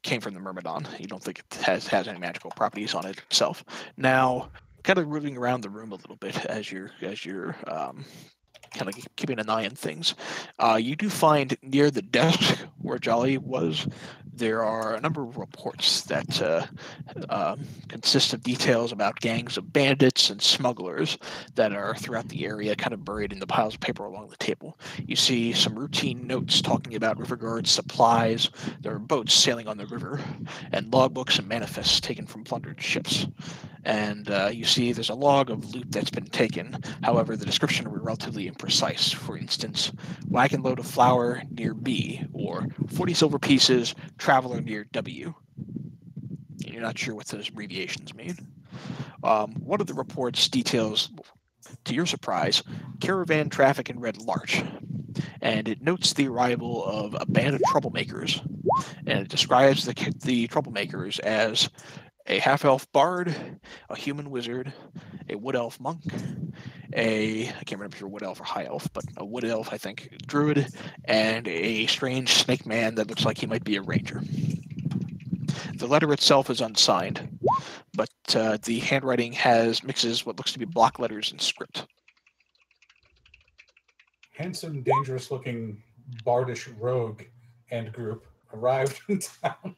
came from the Myrmidon. You don't think it has any magical properties on it itself. Now, kind of moving around the room a little bit as you're kind of keeping an eye on things. You do find near the desk where Jolly was, there are a number of reports that consist of details about gangs of bandits and smugglers that are throughout the area, kind of buried in the piles of paper along the table. You see some routine notes talking about river guards, supplies, there are boats sailing on the river, and logbooks and manifests taken from plundered ships. And you see there's a log of loot that's been taken. However, the description are relatively imprecise. For instance, wagon load of flour near B, or 40 silver pieces, traveler near W. And you're not sure what those abbreviations mean. One of the reports details, to your surprise, caravan traffic in Red Larch, and it notes the arrival of a band of troublemakers, and it describes the troublemakers as a half-elf bard, a human wizard, a wood elf monk, I can't remember if you're wood elf or high elf, but a wood elf, I think, druid, and a strange snake man that looks like he might be a ranger. The letter itself is unsigned, but the handwriting mixes what looks to be block letters and script. Handsome, dangerous-looking bardish rogue and group arrived in town.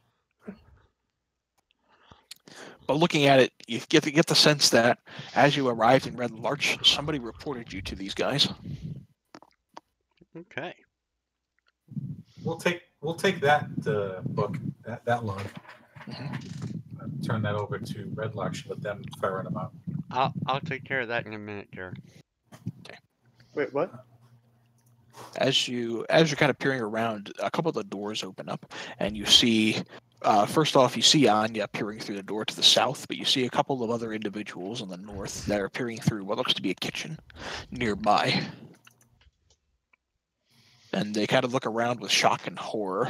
But looking at it, you get the sense that as you arrived in Red Larch, somebody reported you to these guys. Okay. We'll take that book, that log. Turn that over to Red Larch and let them ferret them out. I'll take care of that in a minute, Jared. Okay. Wait, what? As you're kind of peering around, a couple of the doors open up, and you see. First off, you see Anya peering through the door to the south, but you see a couple of other individuals on the north that are peering through what looks to be a kitchen nearby. And they kind of look around with shock and horror.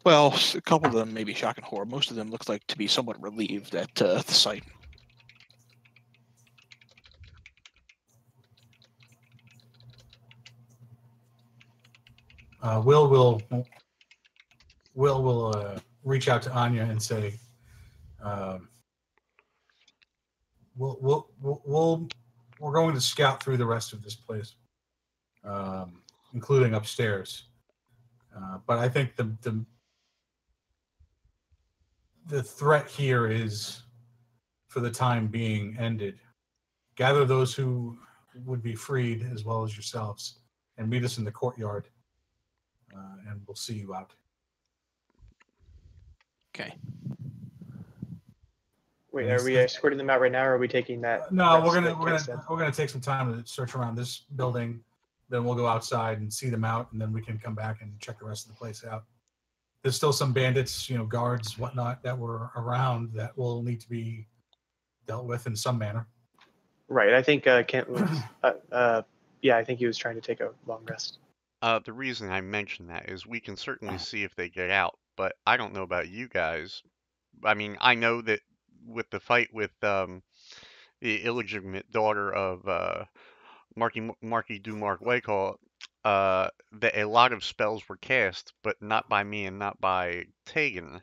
Well, a couple of them maybe shock and horror. Most of them look like to be somewhat relieved at the sight. Will reach out to Anya and say, we're going to scout through the rest of this place, including upstairs. But I think the threat here is, for the time being, ended. Gather those who would be freed, as well as yourselves, and meet us in the courtyard, and we'll see you out. Okay. Wait, are we escorting them out right now, or are we taking that? No, we're gonna take some time to search around this building. Then we'll go outside and see them out, and then we can come back and check the rest of the place out. There's still some bandits, guards, whatnot, that were around that will need to be dealt with in some manner. Right. I think Kent was. I think he was trying to take a long rest. The reason I mention that is we can certainly see if they get out, but I don't know about you guys. I mean, I know that with the fight with the illegitimate daughter of Marquis Dumarc Waycall, that a lot of spells were cast, but not by me and not by Tegan.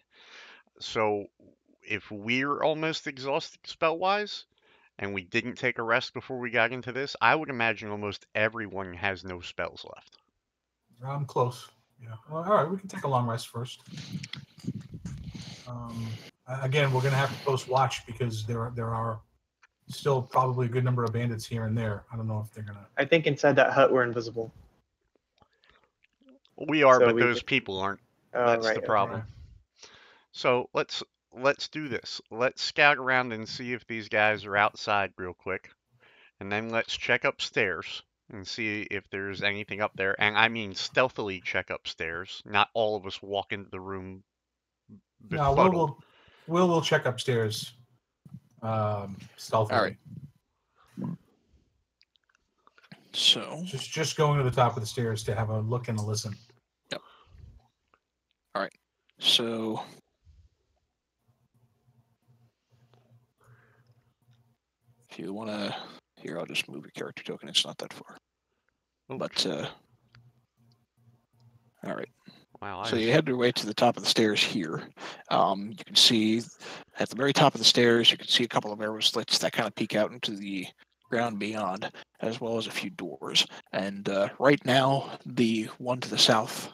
So if we're almost exhausted spell-wise, and we didn't take a rest before we got into this, I would imagine almost everyone has no spells left. I'm close. Yeah. Well, all right, we can take a long rest first. Again, we're going to have to post watch because there are still probably a good number of bandits here and there. I don't know if they're going to... I think inside that hut we're invisible. We are, so but those people aren't. That's right, the problem. Right. So let's do this. Let's scout around and see if these guys are outside real quick. And then let's check upstairs and see if there's anything up there. And I mean stealthily check upstairs, not all of us walk into the room befuddled. No, we'll check upstairs stealthily. All right. So just going to the top of the stairs to have a look and a listen. Yep. All right. So if you want to, here, I'll just move your character token. It's not that far. But all right. Wow. So you head your way to the top of the stairs here. You can see at the very top of the stairs, you can see a couple of arrow slits that kind of peek out into the ground beyond, as well as a few doors. And right now, the one to the south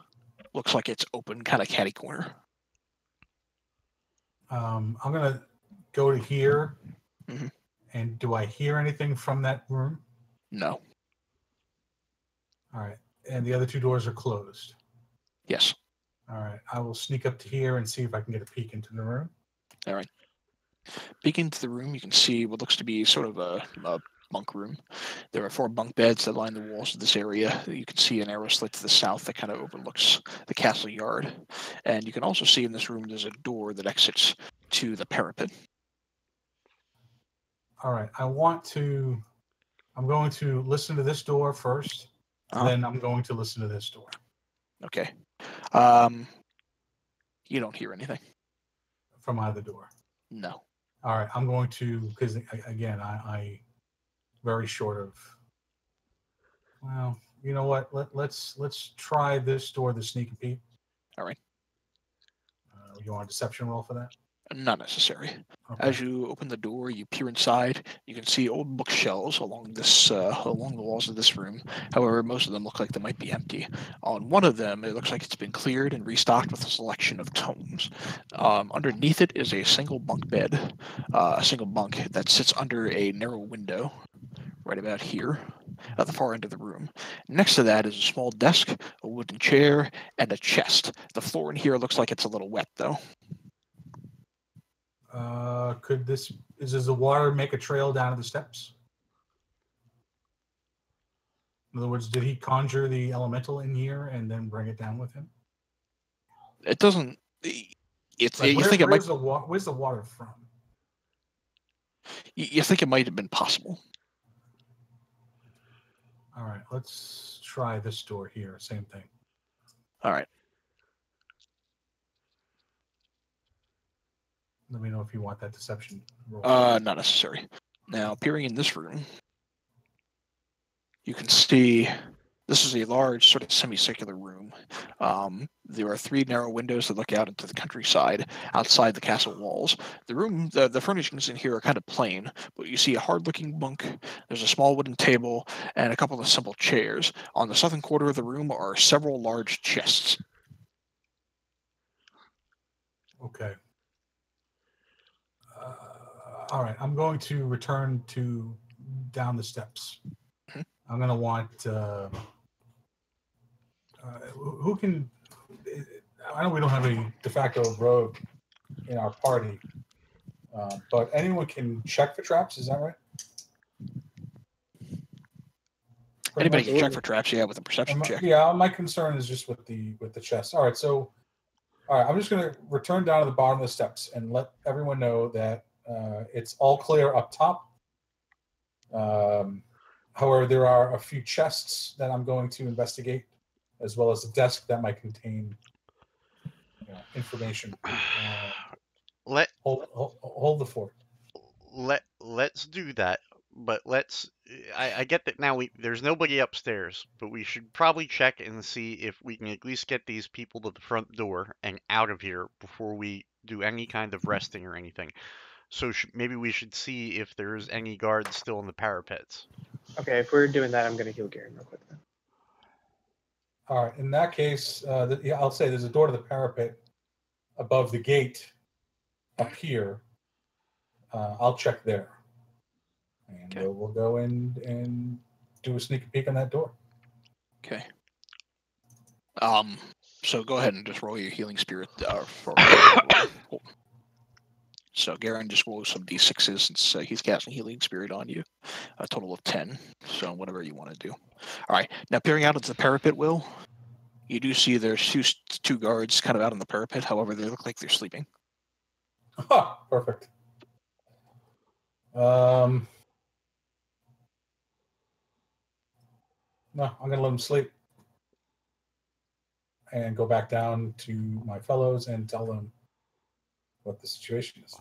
looks like it's open, kind of catty corner. I'm gonna go to here. Mm-hmm. And do I hear anything from that room? No. All right. And the other two doors are closed. Yes. All right. I will sneak up to here and see if I can get a peek into the room. All right. Peek into the room, you can see what looks to be sort of a bunk room. There are 4 bunk beds that line the walls of this area. You can see an arrow slit to the south that kind of overlooks the castle yard. And you can also see in this room there's a door that exits to the parapet. All right. I'm going to listen to this door first. Then I'm going to listen to this door. Okay. You don't hear anything. From either door? No. All right. I'm going to, because again, I very short of, well, you know what? Let's try this door, the sneak and peek. All right. You want a deception roll for that? Not necessary. Okay. As you open the door, you peer inside. You can see old bookshelves along the walls of this room. However, most of them look like they might be empty. On one of them, it looks like it's been cleared and restocked with a selection of tomes. Underneath it is a single bunk bed, a single bunk that sits under a narrow window, right about here, at the far end of the room. Next to that is a small desk, a wooden chair, and a chest. The floor in here looks like it's a little wet, though. Does the water make a trail down to the steps? In other words, did he conjure the elemental in here and then bring it down with him? It doesn't. It's like, you think it might. Where's the water from? You think it might have been possible. All right, let's try this door here. Same thing. All right. Let me know if you want that deception roll. Not necessary. Now, peering in this room, you can see this is a large, sort of semicircular room. There are 3 narrow windows that look out into the countryside outside the castle walls. The room, the furnishings in here are kind of plain, but you see a hard-looking bunk. There's a small wooden table and a couple of simple chairs. On the southern quarter of the room are several large chests. Okay. All right, I'm going to return to down the steps. Mm-hmm. I'm going to want who can. I know we don't have a de facto rogue in our party, but anyone can check for traps. Is that right? Anybody can check for traps, yeah, with a perception check. Yeah, my concern is just with the chest. All right, so I'm just going to return down to the bottom of the steps and let everyone know that it's all clear up top. However, there are a few chests that I'm going to investigate, as well as a desk that might contain information. Hold the fort. Let's do that, but I get that now. There's nobody upstairs, but we should probably check and see if we can at least get these people to the front door and out of here before we do any kind of resting or anything. So maybe we should see if there's any guards still in the parapets. Okay, if we're doing that, I'm going to heal Garen real quick then. All right. In that case, I'll say there's a door to the parapet above the gate up here. I'll check there. And we'll go in and do a sneak peek on that door. Okay. So go ahead and just roll your healing spirit. So Garen just rolls some d6s since he's casting healing spirit on you. A total of 10. So whatever you want to do. All right. Now peering out into the parapet, Will, you do see there's two guards kind of out on the parapet. However, they look like they're sleeping. Oh, perfect. No, I'm going to let them sleep and go back down to my fellows and tell them what the situation is.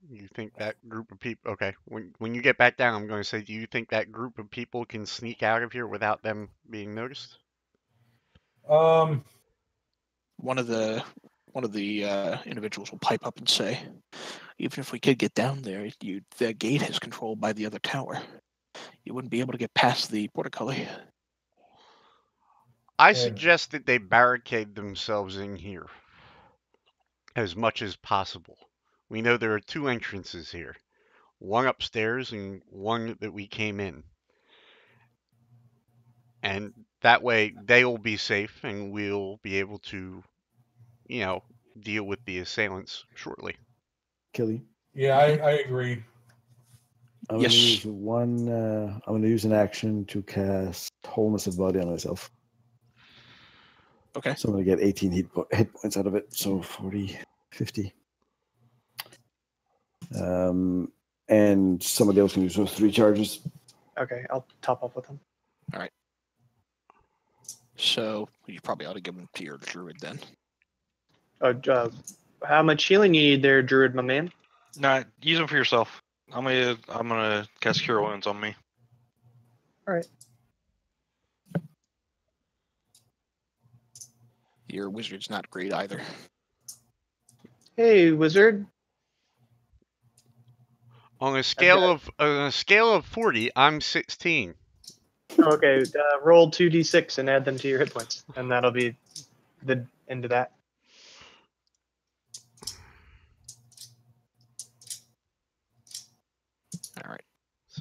You think that group of people? Okay, when you get back down, I'm going to say, do you think that group of people can sneak out of here without them being noticed? Um, One of the individuals will pipe up and say, "Even if we could get down there, the gate is controlled by the other tower. You wouldn't be able to get past the portcullis." I Okay. suggest that they barricade themselves in here as much as possible. We know there are two entrances here, one upstairs and one that we came in. And that way they will be safe and we'll be able to, you know, deal with the assailants shortly. Killy. Yeah, I agree. I'm Yes. gonna use one. I'm gonna use an action to cast Wholeness of Body on myself. Okay. So I'm gonna get 18 hit points out of it. So 40, 50. And somebody else can use those 3 charges. Okay, I'll top up with them. All right. So you probably ought to give them to your druid then. How much healing you need there, druid, my man? Nah, use them for yourself. I'm gonna cast Cure Wounds on me. All right. Your wizard's not great either. Hey, wizard. On a scale of 40, I'm 16. Okay, roll 2d6 and add them to your hit points, and that'll be the end of that. All right.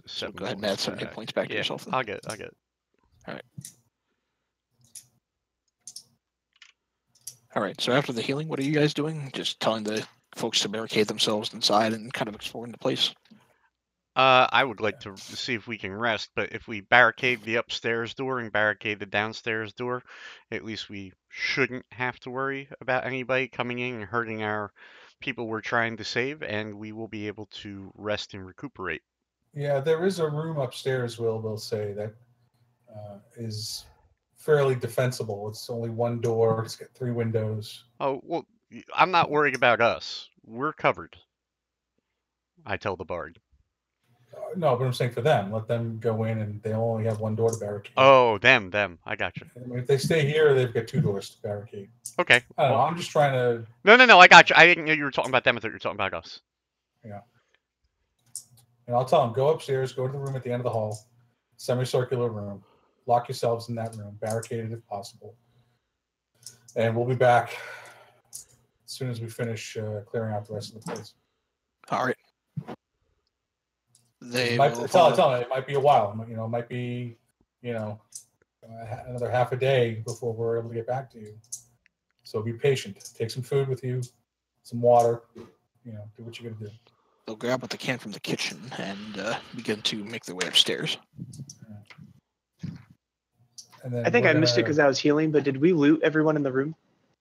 So go ahead and add some hit points back to yourself then. I'll get it. All right. So after the healing, what are you guys doing? Just telling the folks to barricade themselves inside and kind of exploring the place? I would like to see if we can rest, but if we barricade the upstairs door and barricade the downstairs door, at least we shouldn't have to worry about anybody coming in and hurting our people we're trying to save, and we will be able to rest and recuperate. Yeah, there is a room upstairs, we'll say, that is fairly defensible. It's only one door. It's got 3 windows. Oh, well, I'm not worried about us. We're covered, I tell the bard. No, but I'm saying for them, let them go in, and they only have one door to barricade. Oh, them. I got you. I mean, if they stay here, they've got 2 doors to barricade. Okay. I don't know. I'm just trying to. No, I got you. I didn't know you were talking about them. I thought you were talking about us. Yeah. And I'll tell them, go upstairs, go to the room at the end of the hall, semicircular room, lock yourselves in that room, barricade it if possible. And we'll be back as soon as we finish clearing out the rest of the place. All right. Tell them it might be a while. You know, it might be, another half a day before we're able to get back to you. So be patient. Take some food with you, some water. Do what you're gonna do. They'll grab what they can from the kitchen and begin to make their way upstairs. And then I think I missed it because I was healing, but did we loot everyone in the room?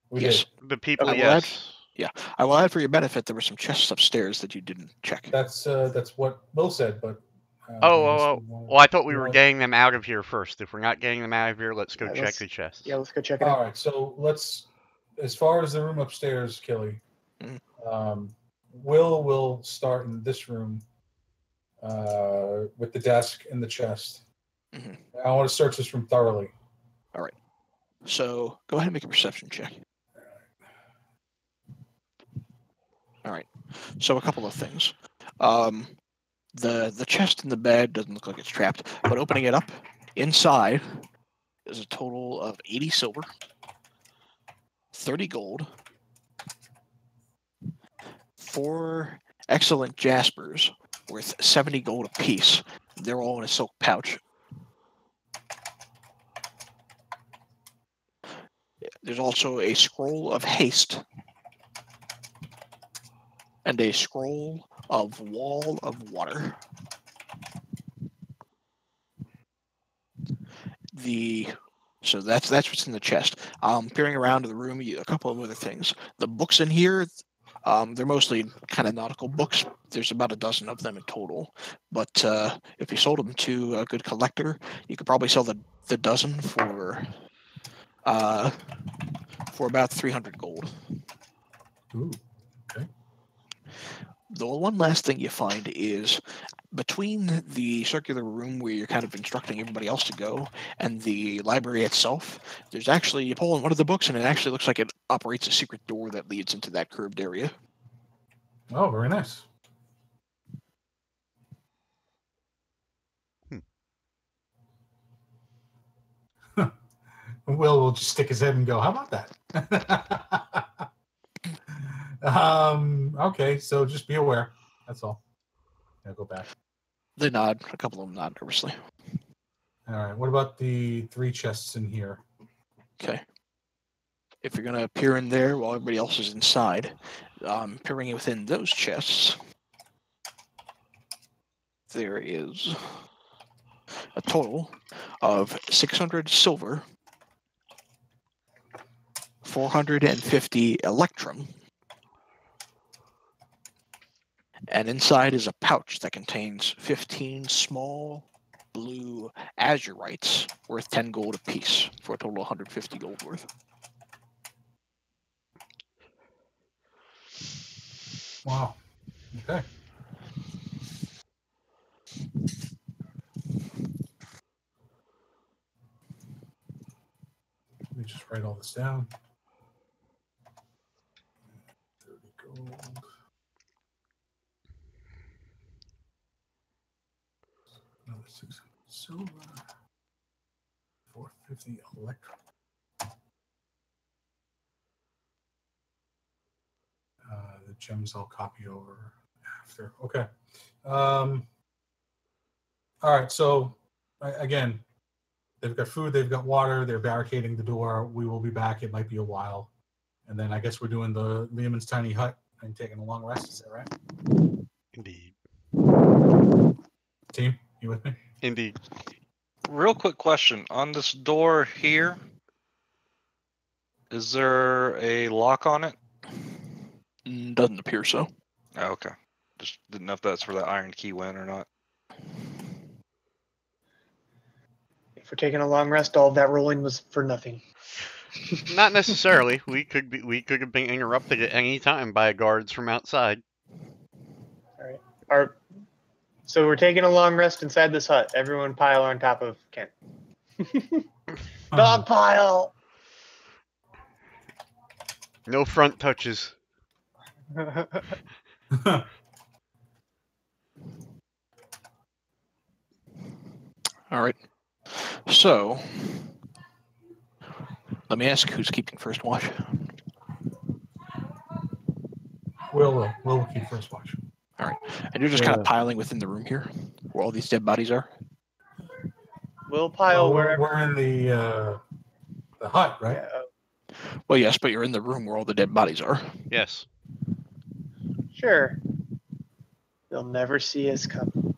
We Yes. did. The people, yes. I will add for your benefit, there were some chests upstairs that you didn't check. That's what Will said, but. Well, I thought we were getting them out of here first. If we're not getting them out of here, let's go check the chest. Yeah, let's go check it out. All right, so let's, as far as the room upstairs, Killy, Will start in this room with the desk and the chest. Mm-hmm. I want to search this room thoroughly. All right. So go ahead and make a perception check. All right. So a couple of things. The chest in the bed doesn't look like it's trapped, but opening it up, inside is a total of 80 silver, 30 gold, 4 excellent jaspers worth 70 gold apiece. They're all in a silk pouch. There's also a scroll of haste and a scroll of wall of water. So that's what's in the chest. Peering around the room, a couple of other things. The books in here, they're mostly kind of nautical books. There's about a dozen of them in total. But if you sold them to a good collector, you could probably sell the dozen for about 300 gold. Ooh, okay. The one last thing you find is between the circular room where you're kind of instructing everybody else to go and the library itself, there's actually, you pull in one of the books and it actually looks like it operates a secret door that leads into that curved area. Oh, very nice. Will will just stick his head and go, how about that? Okay, so just be aware. That's all. I'll go back. They nod. A couple of them nod nervously. All right. What about the 3 chests in here? Okay. If you're going to peer in there while everybody else is inside, peering within those chests, there is a total of 600 silver, 450 electrum, and inside is a pouch that contains 15 small blue azurites worth 10 gold apiece for a total of 150 gold worth. Wow. Okay. Let me just write all this down. 30 gold. Another 600 silver. 450 electrum. The gems I'll copy over after. Okay. All right. So again, they've got food, they've got water, they're barricading the door. We will be back. It might be a while. And then I guess we're doing the Lehman's tiny hut and taking a long rest. Is that right? Indeed. Team, you with me? Indeed. Real quick question. On this door here, is there a lock on it? Doesn't appear so. Oh, okay. Just didn't know if that's where the iron key went or not. If we're taking a long rest, all that rolling was for nothing. Not necessarily. We could have been interrupted at any time by guards from outside. All right. So we're taking a long rest inside this hut. Everyone pile on top of Ken. Dog pile. No front touches. All right. So, let me ask who's keeping first watch. We'll keep first watch. All right. And you're just kind of piling within the room here where all these dead bodies are? We'll pile wherever. We're in the hut, right? Yeah. Well, yes, but you're in the room where all the dead bodies are. Yes. Sure. They'll never see us come.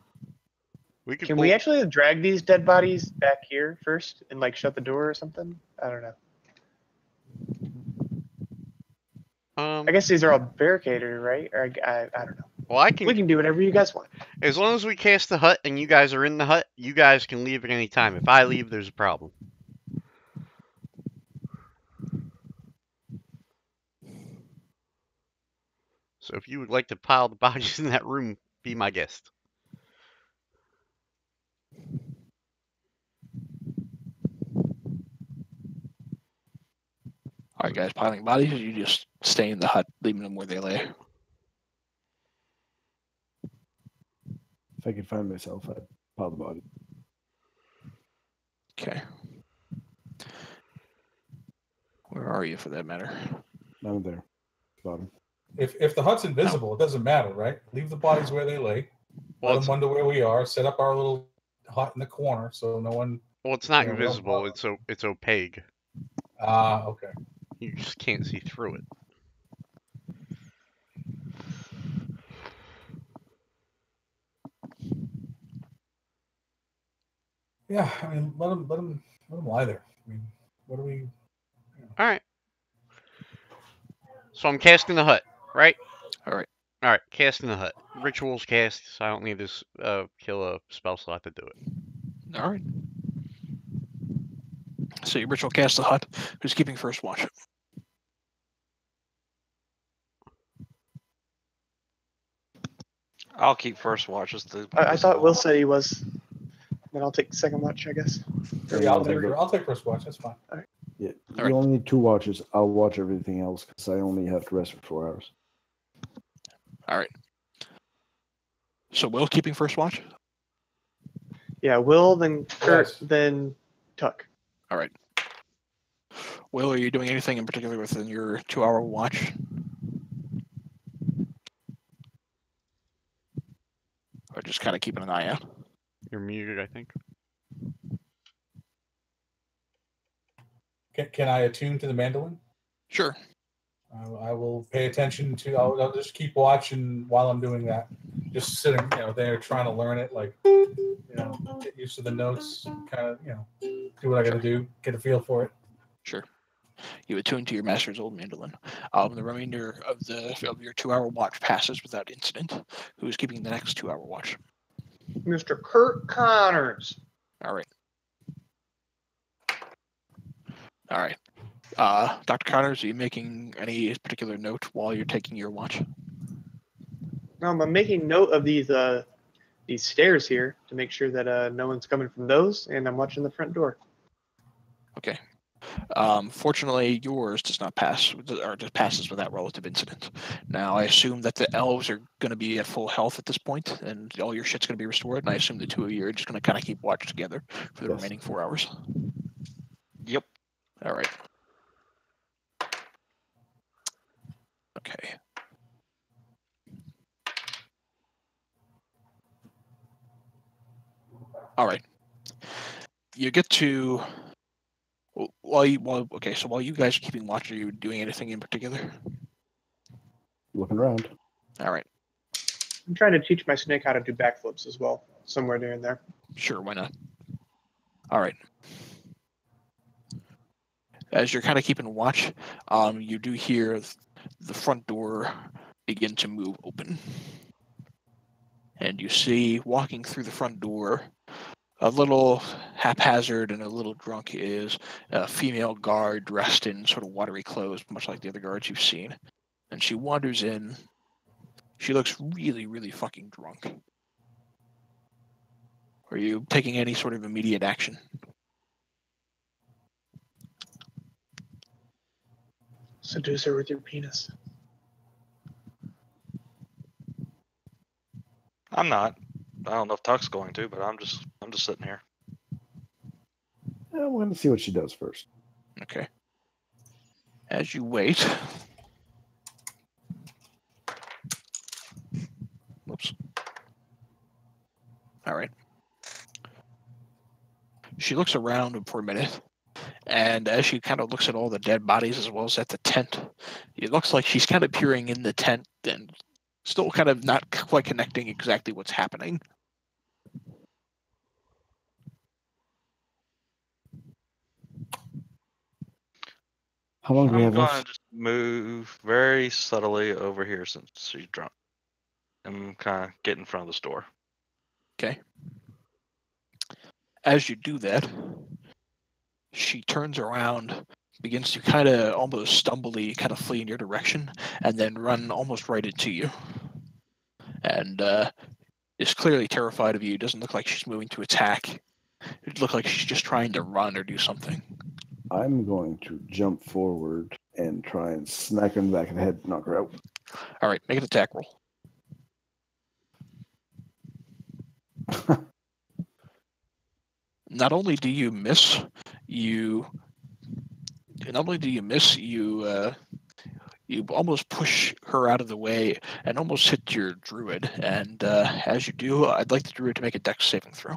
Can we actually drag these dead bodies back here first and like shut the door or something? I don't know. I guess these are all barricaded, right? Or I don't know. Well, We can do whatever you guys want. As long as we cast the hut and you guys are in the hut, you guys can leave at any time. If I leave, there's a problem. So if you would like to pile the bodies in that room, be my guest. All right, guys, piling bodies, or you just stay in the hut, leaving them where they lay? If I could find myself, I'd pile the body. Okay. Where are you, for that matter? Down there, bottom. If the hut's invisible, it doesn't matter, right? Leave the bodies where they lay. Well, Let them wonder where we are. Set up our little hut in the corner so no one. Well, it's not invisible. It's opaque. Okay. You just can't see through it. Yeah, I mean, let them lie there. I mean, what do we? You know. All right. So I'm casting the hut, right? All right. All right, casting the hut. Rituals cast, so I don't need this kill a spell slot to do it. All right. So your ritual cast the hut. Who's keeping first watch? I'll keep first watch. I thought Will said he was. Then I'll take second watch, I guess. Yeah, I'll take first watch. That's fine. All right. Yeah, All you right. only need 2 watches. I'll watch everything else because I only have to rest for 4 hours. All right. So Will keeping first watch? Yeah, Will, then Kurt, Yes. then Tuck. All right. Will, are you doing anything in particular within your 2-hour watch? Or just kind of keeping an eye out? You're muted, I think. Can I attune to the mandolin? Sure. I will pay attention to. I'll just keep watching while I'm doing that. Just sitting, there trying to learn it. Like, get used to the notes. Kind of, do what I got to do. Get a feel for it. Sure. You attune to your master's old mandolin. The remainder of your 2-hour watch passes without incident. Who's keeping the next 2-hour watch? Mr. Kurt Connors. All right. All right. Dr. Connors, are you making any particular note while you're taking your watch? I'm making note of these stairs here to make sure that no one's coming from those, and I'm watching the front door. Okay. Fortunately, yours does not pass, or just passes without relative incident. Now, I assume that the elves are going to be at full health at this point, and all your shit's going to be restored, and I assume the 2 of you are just going to kind of keep watch together for the remaining 4 hours. Yep. All right. Okay. All right. You get to while you guys are keeping watch, are you doing anything in particular? Looking around. All right. I'm trying to teach my snake how to do backflips as well, somewhere near in there. Sure, why not? All right. As you're kind of keeping watch, you do hear the front door begin to move open. And you see, walking through the front door, a little haphazard and a little drunk, is a female guard dressed in sort of watery clothes, much like the other guards you've seen. And she wanders in. She looks really, really fucking drunk. Are you taking any sort of immediate action? Seduce her with your penis. I'm not. I don't know if Tuck's going to, but I'm just sitting here. I want to see what she does first. Okay. As you wait. Whoops. All right. She looks around for a minute, and as she kind of looks at all the dead bodies as well as at the tent, it looks like she's kind of peering in the tent and still kind of not quite connecting exactly what's happening. How long do we I'm have going left? to just move very subtly over here since she's drunk. I'm kind of get in front of the store. Okay. As you do that, she turns around, begins to kind of almost stumbly kind of flee in your direction, and then run almost right into you. And is clearly terrified of you. Doesn't look like she's moving to attack. It looks like she's just trying to run or do something. I'm going to jump forward and try and smack her in the back of the head, knock her out. All right, make an attack roll. Not only do you miss, you almost push her out of the way and almost hit your druid. And as you do, I'd like the druid to make a dex saving throw.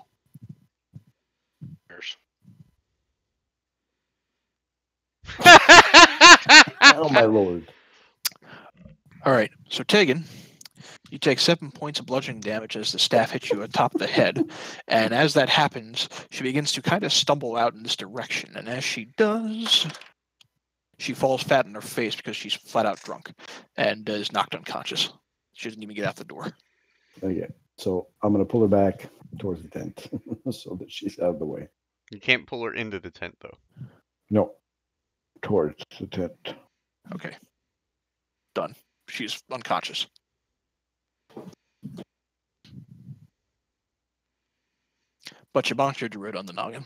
Oh my lord. All right, so Tegan, you take 7 points of bludgeoning damage as the staff hits you atop the head. And as that happens, she begins to kind of stumble out in this direction. And as she does, she falls flat on her face because she's flat out drunk and is knocked unconscious. She doesn't even get out the door. Okay, so I'm going to pull her back towards the tent so that she's out of the way. You can't pull her into the tent, though. No, towards the tent. Okay. Done. She's unconscious. But you bonked your druid on the noggin.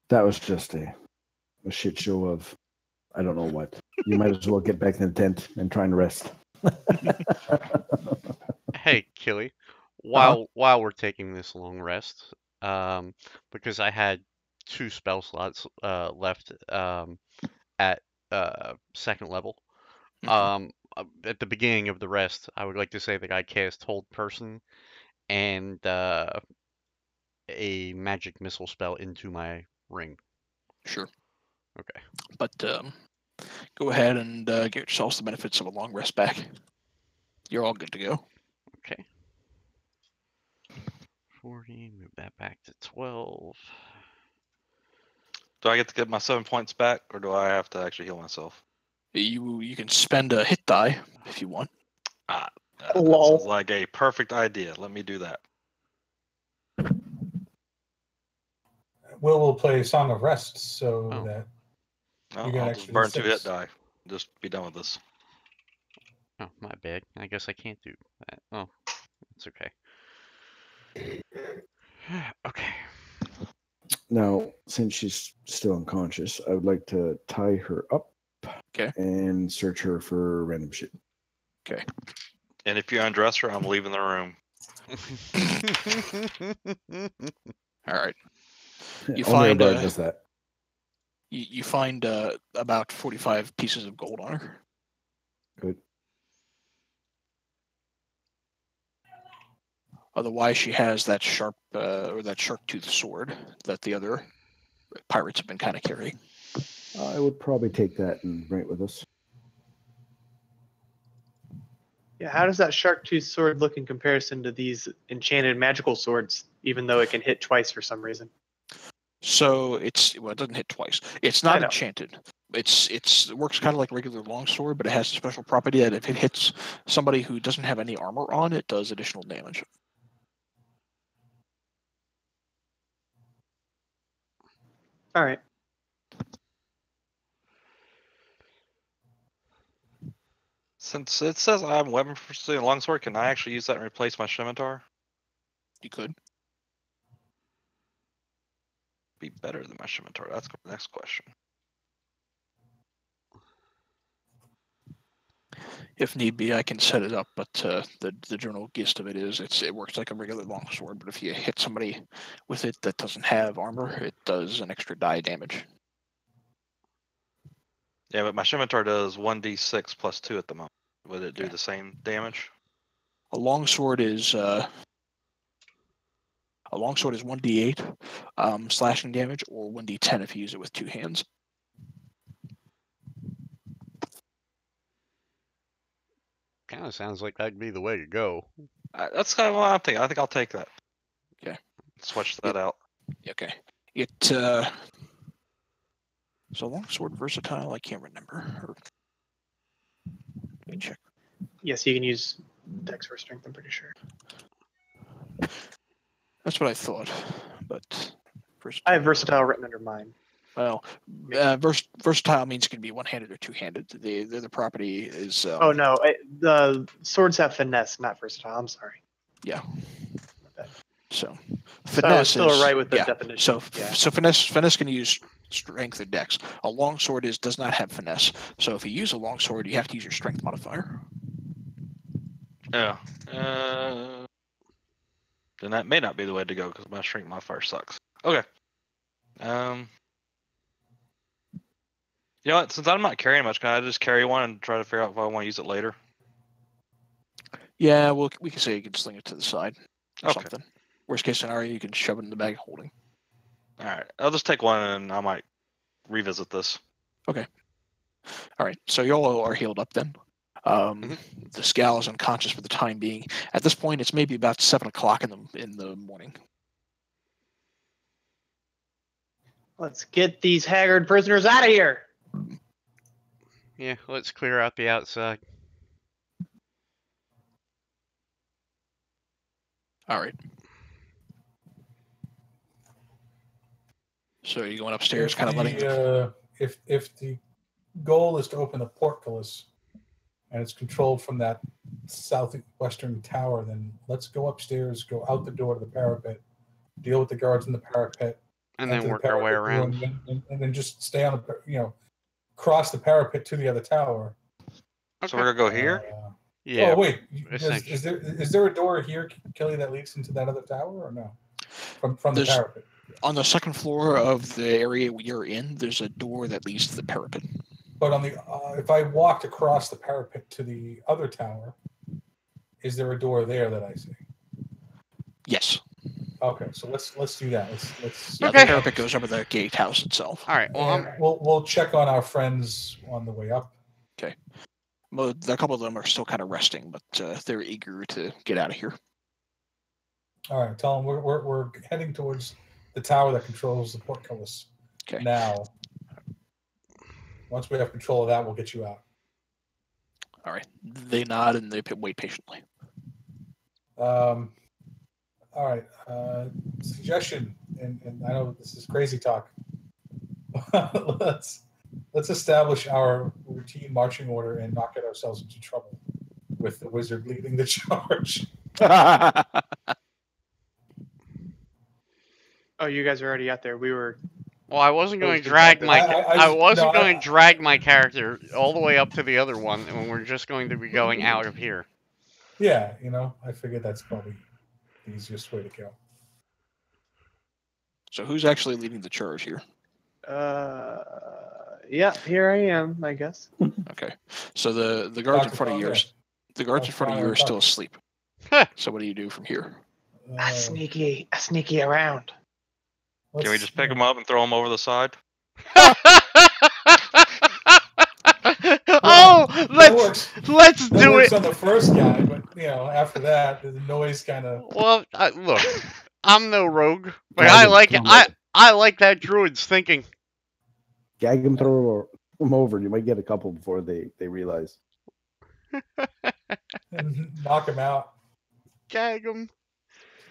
That was just a shit show of I don't know what. You might as well get back in the tent and try and rest. Hey, Killy, while we're taking this long rest, because I had 2 spell slots left at second level. At the beginning of the rest, I would like to say that I cast Hold Person and a magic missile spell into my ring. Sure. Okay. But go ahead and get yourselves the benefits of a long rest back. You're all good to go. Okay. 40, move that back to 12. Do I get to get my 7 points back, or do I have to actually heal myself? You can spend a hit die if you want. That sounds like a perfect idea. Let me do that. Will play Song of Rest so that you can I'll actually just burn 2 6. hit die. Just be done with this. Oh, my bad. I guess I can't do that. Oh, it's okay. Okay. Now, since she's still unconscious, I would like to tie her up and search her for random shit. Okay. And if you undress her, I'm leaving the room. All right. You Only find a bard does that. You find about 45 pieces of gold on her. Good. Otherwise, she has that sharp or that shark tooth sword that the other pirates have been kind of carrying. I would probably take that and bring it with us. Yeah, how does that shark tooth sword look in comparison to these enchanted magical swords, even though it can hit twice for some reason? So it doesn't hit twice. It's not enchanted. It works kind of like a regular longsword, but it has a special property that if it hits somebody who doesn't have any armor on, it does additional damage. All right. Since it says I'm weapon for a longsword, can I actually use that and replace my scimitar? You could. Be better than my scimitar. That's the next question. If need be, I can set it up, but the general gist of it is it works like a regular longsword, but if you hit somebody with it that doesn't have armor, it does an extra die damage. Yeah, but my scimitar does 1d6 plus 2 at the moment. Would it do the same damage? A longsword is 1d8 slashing damage, or 1d10 if you use it with 2 hands. Kind of sounds like that'd be the way to go. That's kind of what I'm thinking. I think I'll take that. Okay. Switch that out. Okay. So longsword versatile, I can't remember. Let me check. Yes, you can use Dex for strength, I'm pretty sure. That's what I thought, but I have versatile written under mine. Well, versatile means it can be one-handed or two-handed. The property is. Oh no, the swords have finesse, not versatile. I'm sorry. Yeah. So finesse I was still right with the definition. So finesse can use strength or dex. A longsword does not have finesse. So if you use a longsword, you have to use your strength modifier. Yeah. Then that may not be the way to go because my strength modifier sucks. Okay. You know what? Since I'm not carrying much, can I just carry one and try to figure out if I want to use it later? Yeah, well, we can say you can sling it to the side or Okay. something. Worst case scenario, you can shove it in the bag of holding. All right. I'll just take one and I might revisit this. Okay. All right. So you all are healed up then. The Scowl is unconscious for the time being. At this point, it's maybe about 7 o'clock in the morning. Let's get these haggard prisoners out of here. Yeah, let's clear out the outside. All right. So you're going upstairs, kind of letting. If the goal is to open a portcullis, and it's controlled from that southwestern tower, then let's go upstairs, go out the door to the parapet, deal with the guards in the parapet, and then work our way around, and then just stay on the, cross the parapet to the other tower. So we're gonna go here. Yeah. Oh wait, is there a door here, Kelly, that leads into that other tower, or no? From the parapet. On the second floor of the area you're in, there's a door that leads to the parapet. But on the if I walked across the parapet to the other tower, is there a door there that I see? Yes. Okay, so let's do that. Let's the parapet goes over the gatehouse itself. All right. Well, we'll check on our friends on the way up. Okay. Well, a couple of them are still kind of resting, but they're eager to get out of here. All right, tell them we're heading towards the tower that controls the portcullis. Okay. Now, once we have control of that, we'll get you out. All right. They nod and they wait patiently. All right. Suggestion, and I know this is crazy talk. let's establish our routine marching order and not get ourselves into trouble with the wizard leading the charge. Oh, you guys are already out there. We were. Well, I wasn't going to drag my. I wasn't going to drag my character all the way up to the other one, and we're just going to be going out of here. Yeah, I figured that's probably the easiest way to go. So who's actually leading the charge here? Yeah, here I am, I guess. Okay. So the guards in front of yours, are still asleep. So what do you do from here? I sneaky around. Can we just pick them up and throw them over the side? Let's do it. On the first guy, but after that, the noise kind of. Well, look, I'm no rogue, but I like it. I like that druid's thinking. Gag him, throw him over. You might get a couple before they realize. And knock him out. Gag him.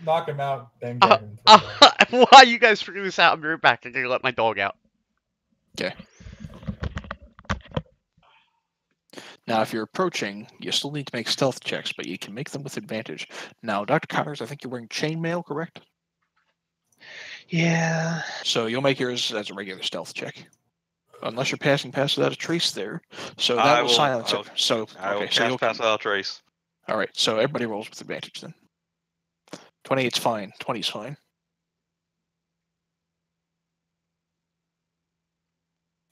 Knock him out, then gag him. While you guys figure this out, I'll be right back. I'm gonna let my dog out. Okay. Now, if you're approaching, you still need to make stealth checks, but you can make them with advantage. Now, Dr. Connors, I think you're wearing chainmail, correct? Yeah. So you'll make yours as a regular stealth check. Unless you're passing past without a trace there. So that will silence it. So, you'll pass without a trace. All right, so everybody rolls with advantage then. 28's fine. 20's fine.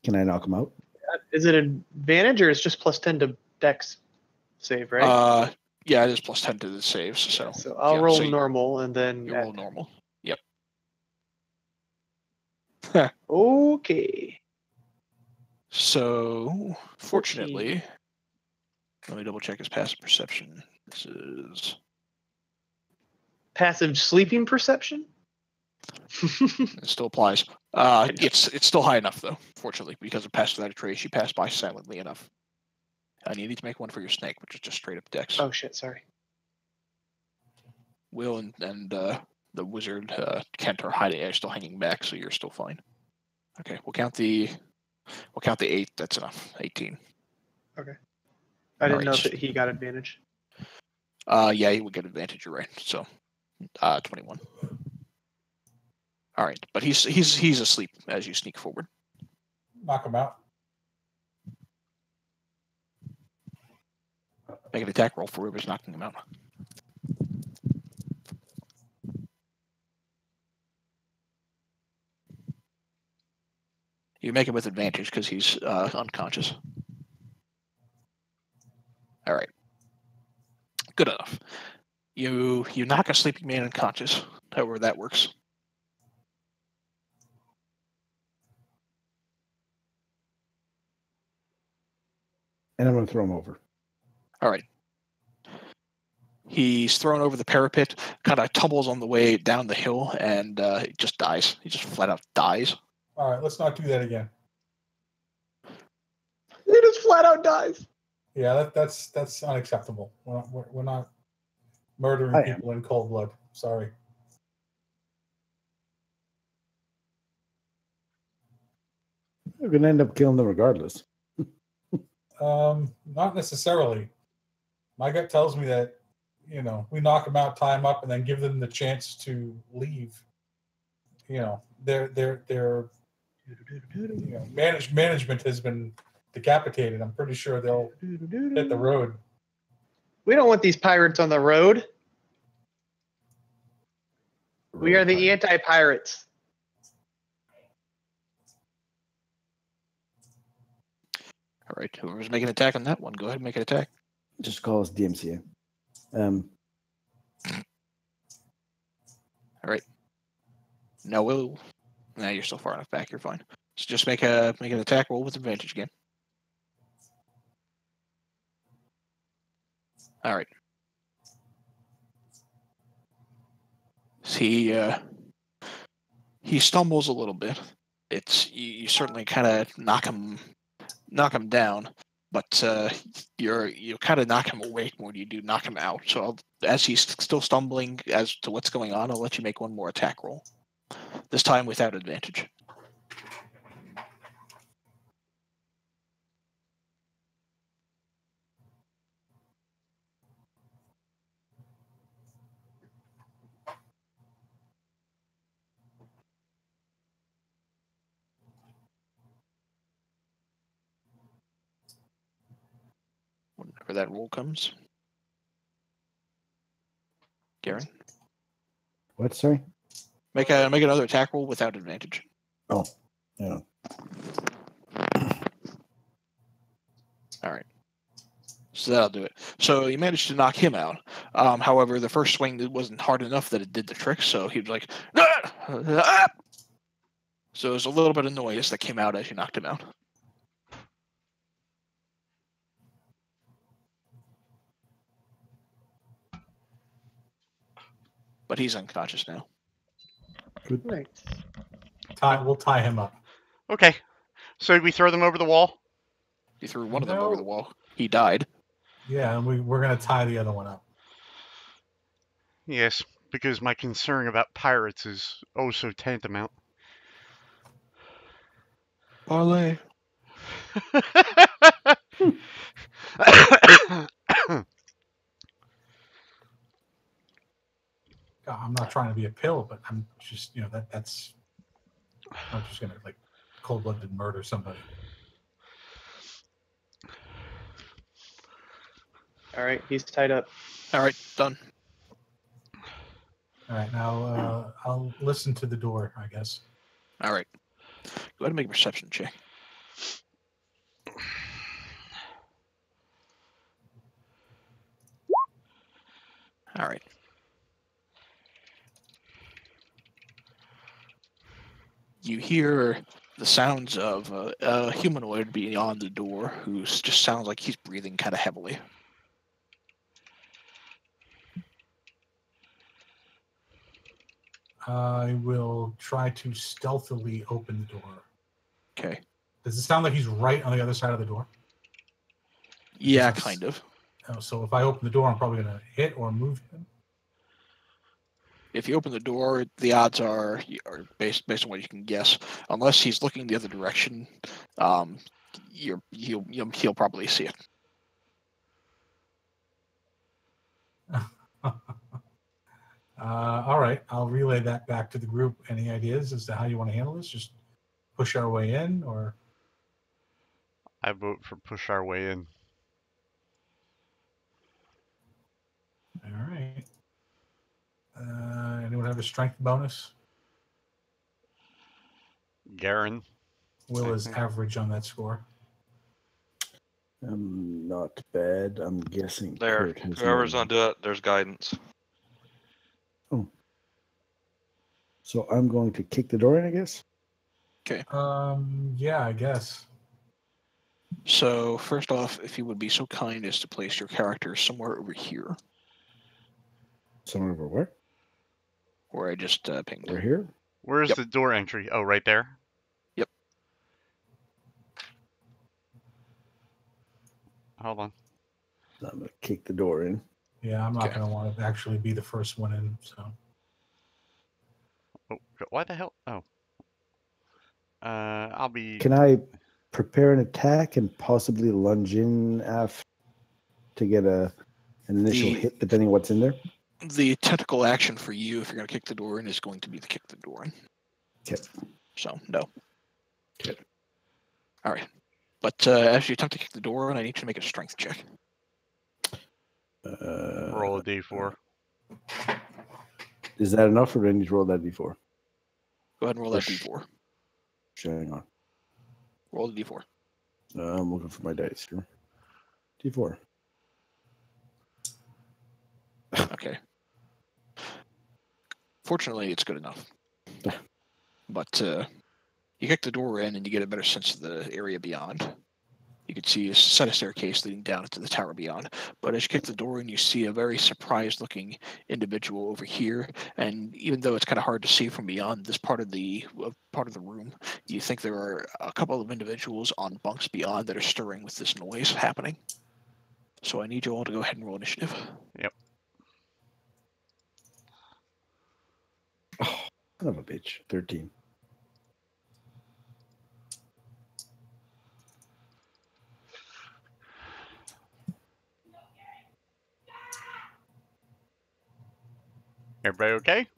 Can I knock him out? Is it an advantage or it's just plus 10 to Dex save, right? Yeah, it is plus 10 to the saves. So I'll roll normal and then. You roll normal. Yep. Okay. So, fortunately, let me double check his passive perception. This is passive sleeping perception. It still applies. It's still high enough though. Fortunately, because of pass without a trace, you pass by silently enough. And you need to make one for your snake, which is just straight up dex. Oh shit! Sorry. Will and the wizard Kent are still hanging back, so you're still fine. Okay, we'll count the 8. That's enough. 18. Okay. I didn't know that he got advantage. Yeah, he would get advantage. You're right. So, 21. All right, but he's asleep as you sneak forward. Knock him out. Make an attack roll for whoever's knocking him out. You make it with advantage because he's unconscious. All right. Good enough. You knock a sleeping man unconscious, however that works. And I'm going to throw him over. All right. He's thrown over the parapet, kind of tumbles on the way down the hill, and he just dies. He just flat out dies. All right, let's not do that again. He just flat out dies. Yeah, that's unacceptable. We're not murdering people in cold blood. Sorry. We're going to end up killing them regardless. Not necessarily. My gut tells me that, we knock them out, tie them up, and then give them the chance to leave. Their management has been decapitated. I'm pretty sure they'll hit the road. We don't want these pirates on the road. We are the anti-pirates. All right, whoever's making an attack on that one, go ahead and make an attack. Just call us DMCA. All right. No, nah, you're still far enough back. You're fine. So just make an attack roll with advantage again. All right. He stumbles a little bit. You certainly kind of knock him down, but you kind of knock him away more than you do knock him out. So as he's still stumbling as to what's going on, I'll let you make one more attack roll. This time without advantage. Whenever that roll comes. Garen? What, sorry? Make another attack roll without advantage. Oh, yeah. All right. So that'll do it. So you managed to knock him out. However, the first swing wasn't hard enough that it did the trick, so he was like, ah! So there's a little bit of noise that came out as you knocked him out. But he's unconscious now. Good. Right. We'll tie him up. Okay. So we throw them over the wall? You threw one of them over the wall. He died. Yeah, and we're going to tie the other one up. Yes, because my concern about pirates is oh so tantamount. Parlay. I'm not trying to be a pill, but I'm just, that's. I'm just going to, cold-blooded murder somebody. All right, he's tied up. All right, done. All right, now I'll listen to the door, I guess. All right. Go ahead and make a perception check. All right. You hear the sounds of a humanoid beyond the door who just sounds like he's breathing kind of heavily. I will try to stealthily open the door. Okay. Does it sound like he's right on the other side of the door? Yeah, kind of. Oh, so if I open the door, I'm probably going to hit or move him? If you open the door, the odds are based on what you can guess. Unless he's looking the other direction, he'll probably see it. All right, I'll relay that back to the group. Any ideas as to how you want to handle this? Just push our way in, or? I vote for push our way in. All right. Anyone have a strength bonus? Garen. Will is average on that score. Not bad. I'm guessing. There, whoever's gonna do it, there's guidance. Oh. So I'm going to kick the door in, I guess? Okay. Yeah, I guess. So, first off, if you would be so kind as to place your character somewhere over here. Somewhere over where? Where I just pinged. Over here? Where's the door entry? Oh, right there? Yep. Hold on. I'm going to kick the door in. Yeah, I'm not going to want to actually be the first one in, so. Oh, why the hell? Oh. I'll be... Can I prepare an attack and possibly lunge in after to get an initial hit, depending on what's in there? The technical action for you, if you're going to kick the door in, is going to be to kick the door in. Okay. So, no. Okay. All right. But as you attempt to kick the door in, I need you to make a strength check. Roll a d4. Is that enough, or do I need to roll that d4? Go ahead and roll that d4. Hang on. Roll the d4. I'm looking for my dice here. d4. Okay. Fortunately, it's good enough. But you kick the door in, and you get a better sense of the area beyond. You can see a set of staircase leading down into the tower beyond. But as you kick the door in, you see a very surprised-looking individual over here. And even though it's kind of hard to see from beyond this part of the room, you think there are a couple of individuals on bunks beyond that are stirring with this noise happening. So I need you all to go ahead and roll initiative. Yep. Oh, son of a bitch. 13. Everybody okay?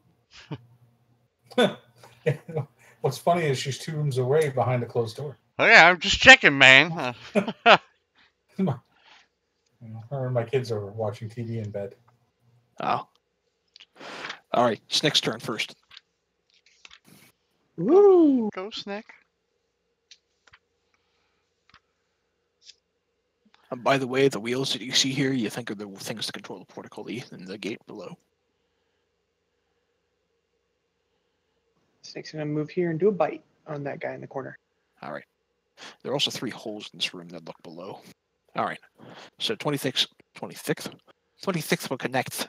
What's funny is she's 2 rooms away behind a closed door. Oh yeah, I'm just checking, man. Her and my kids are watching TV in bed. Oh. All right, Snick's turn first. Woo! Go Snick. By the way, the wheels that you see here, you think are the things to control the portcullis and the gate below. Snake's gonna move here and do a bite on that guy in the corner. All right. There are also 3 holes in this room that look below. All right. So 26th will connect.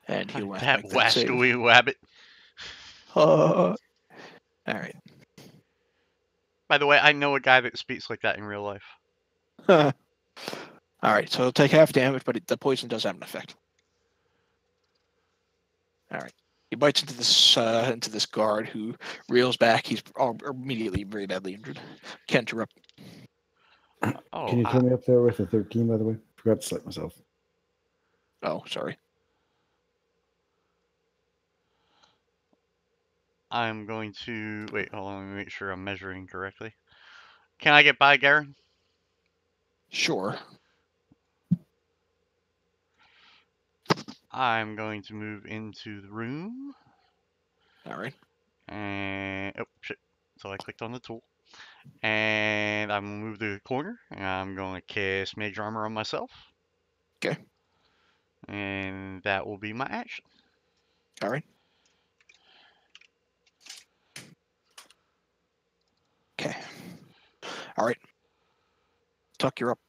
And he'll have to That make that save. wascally rabbit. All right. By the way, I know a guy that speaks like that in real life. All right. So it'll take half damage, but the poison does have an effect. All right. He bites into this guard who reels back. He's immediately very badly injured. Kent, you're up. Oh, can you throw me up there with a 13, by the way? Forgot to select myself. Oh, sorry. I'm going to... Wait, hold on. Let me make sure I'm measuring correctly. Can I get by, Garen? Sure. I'm going to move into the room. All right. And... Oh, shit. So I clicked on the tool. And I'm going to move to the corner. And I'm going to cast Mage Armor on myself. Okay. And that will be my action. All right. Okay. All right. Tuck, you're up.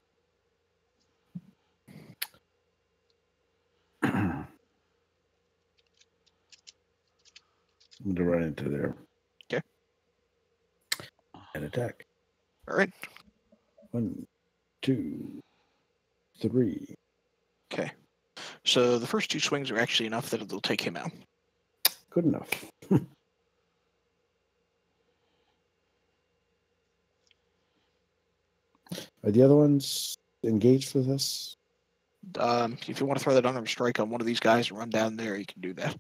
I'm going to run into there. Okay. And attack. All right. 1, 2, 3. Okay. So the first 2 swings are actually enough that it'll take him out. Good enough. Are the other ones engaged with us? If you want to throw that unarmed strike on one of these guys and run down there, you can do that.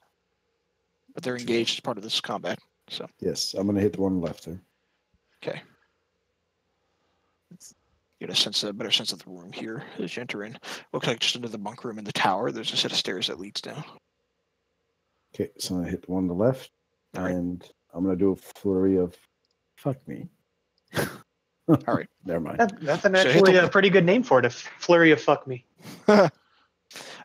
But they're engaged as part of this combat. So yes, I'm going to hit the one left there. Okay. Get a better sense of the room here as you enter in. Looks like just under the bunk room in the tower, there's a set of stairs that leads down. Okay, so I'm going to hit the one on the left, All right. and I'm going to do a flurry of fuck me. All right. Never mind. That's actually a pretty good name for it, a flurry of fuck me.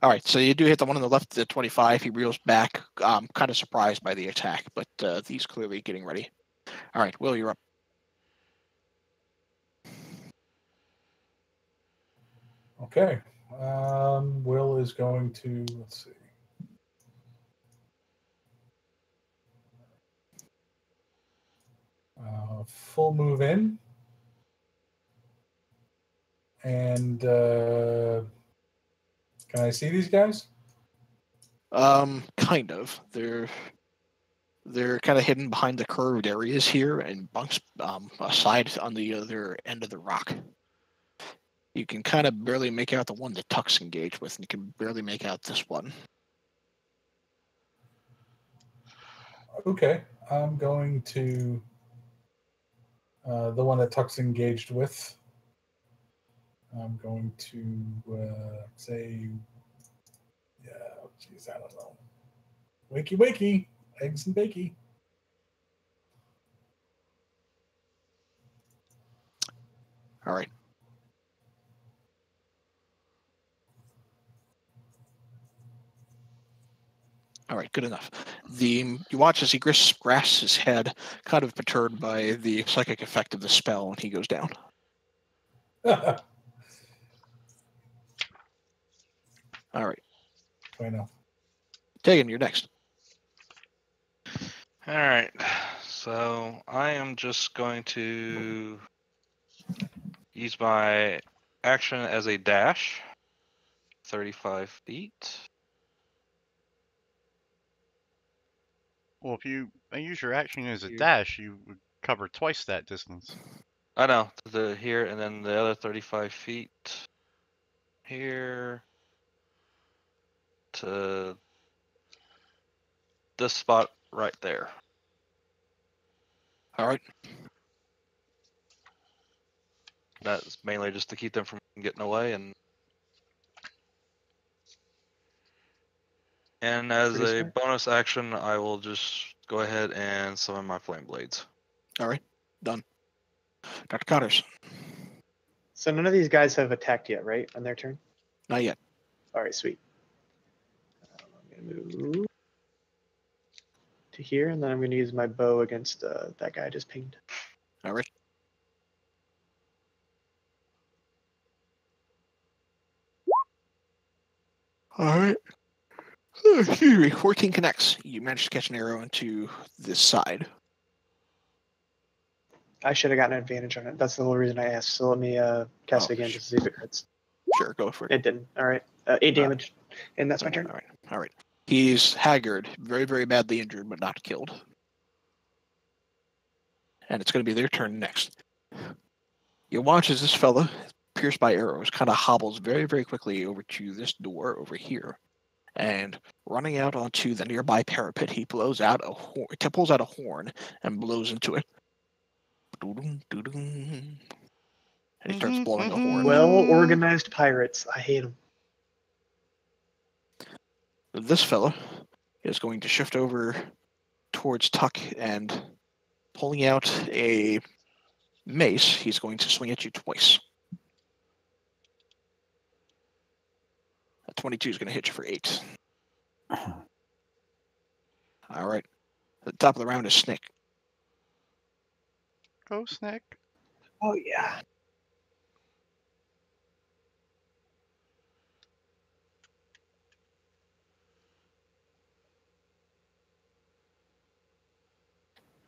All right, so you do hit the one on the left, the 25. He reels back, kind of surprised by the attack, but he's clearly getting ready. All right, Will, you're up. Okay. Will is going to, let's see. Full move in. And can I see these guys? Kind of. They're kind of hidden behind the curved areas here and bunks aside on the other end of the rock. You can kind of barely make out the one that Tuck's engaged with, and you can barely make out this one. Okay, I'm going to the one that Tuck's engaged with. I'm going to say, yeah, geez, I don't know. Wakey, wakey, eggs and bakey. All right. All right, good enough. You watch as he grasps his head, kind of perturbed by the psychic effect of the spell, and he goes down. All right. I know. Tegan, you're next. All right. So I am just going to use my action as a dash. 35 feet. Well, if you use your action as a dash, you would cover twice that distance. I know. Here, and then the other 35 feet. Here. To this spot right there. All right. That's mainly just to keep them from getting away, and as a bonus action, I will just go ahead and summon my flame blades. All right, done. Dr. Cotters. So none of these guys have attacked yet, right? On their turn? Not yet. All right, sweet. I'm gonna move to here, and then I'm gonna use my bow against that guy I just pinged. All right. All right. Excuse me. 14 connects. You managed to catch an arrow into this side. I should have gotten an advantage on it. That's the whole reason I asked. So let me cast it again just to see if it hits. Sure, go for it. It didn't. All right. 8 damage. And that's my turn. All right. All right. He's haggard, very, very badly injured, but not killed. And it's going to be their turn next. You watch as this fella, pierced by arrows, kind of hobbles very, very quickly over to this door over here. And running out onto the nearby parapet, he blows out a horn, pulls out a horn and blows into it. And he starts blowing a horn. Well-organized pirates. I hate them. This fella is going to shift over towards Tuck and pulling out a mace, he's going to swing at you twice. A 22 is going to hit you for 8. All right. The top of the round is Snick. Go, Snick. Oh, yeah.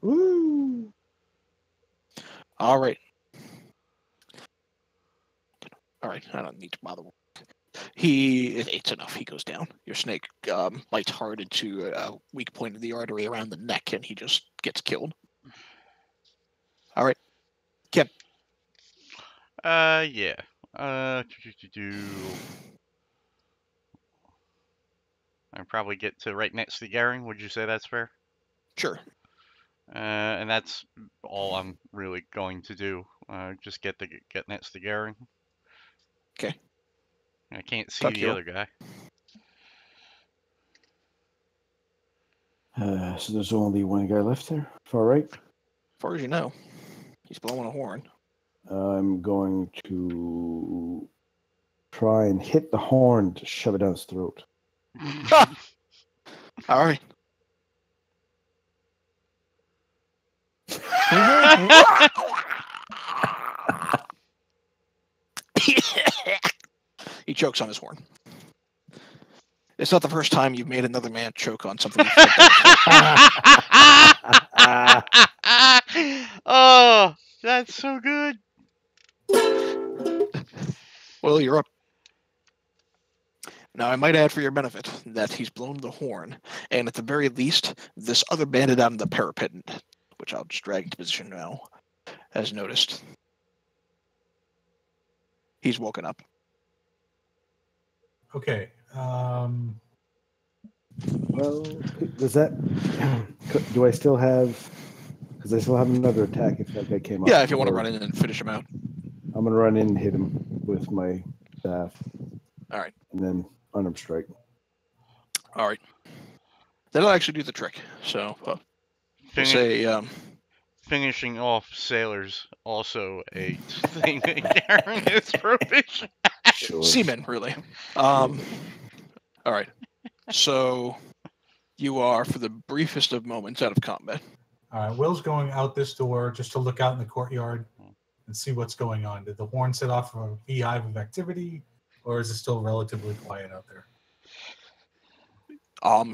Woo! All right. All right. I don't need to bother. It's enough. He goes down. Your snake bites hard into a weak point of the artery around the neck, and he just gets killed. All right. Ken. Yeah. I probably get to right next to Garen. Would you say that's fair? Sure. And that's all I'm really going to do. Just get next to Garen. Okay. I can't see the other guy. So there's only one guy left there. Far right. As far as you know, he's blowing a horn. I'm going to try and hit the horn to shove it down his throat. All right. He chokes on his horn. It's not the first time you've made another man choke on something. Oh, that's so good. Well, you're up. Now, I might add for your benefit that he's blown the horn, and at the very least, this other bandit on the parapet, which I'll just drag into position now, has noticed. He's woken up. Okay. Well, does that? Do I still have? Because I still have another attack if that guy came up. Yeah, if you want to run in and finish him out. I'm gonna run in and hit him with my staff. All right. And then unarmed strike. All right. That'll actually do the trick. So, we'll say finishing off sailors also a thing that Garen is proficient at. Sure. Seamen, really. All right. So, you are, for the briefest of moments, out of combat. All right. Will's going out this door just to look out in the courtyard and see what's going on. Did the horn set off a beehive of activity, or is it still relatively quiet out there?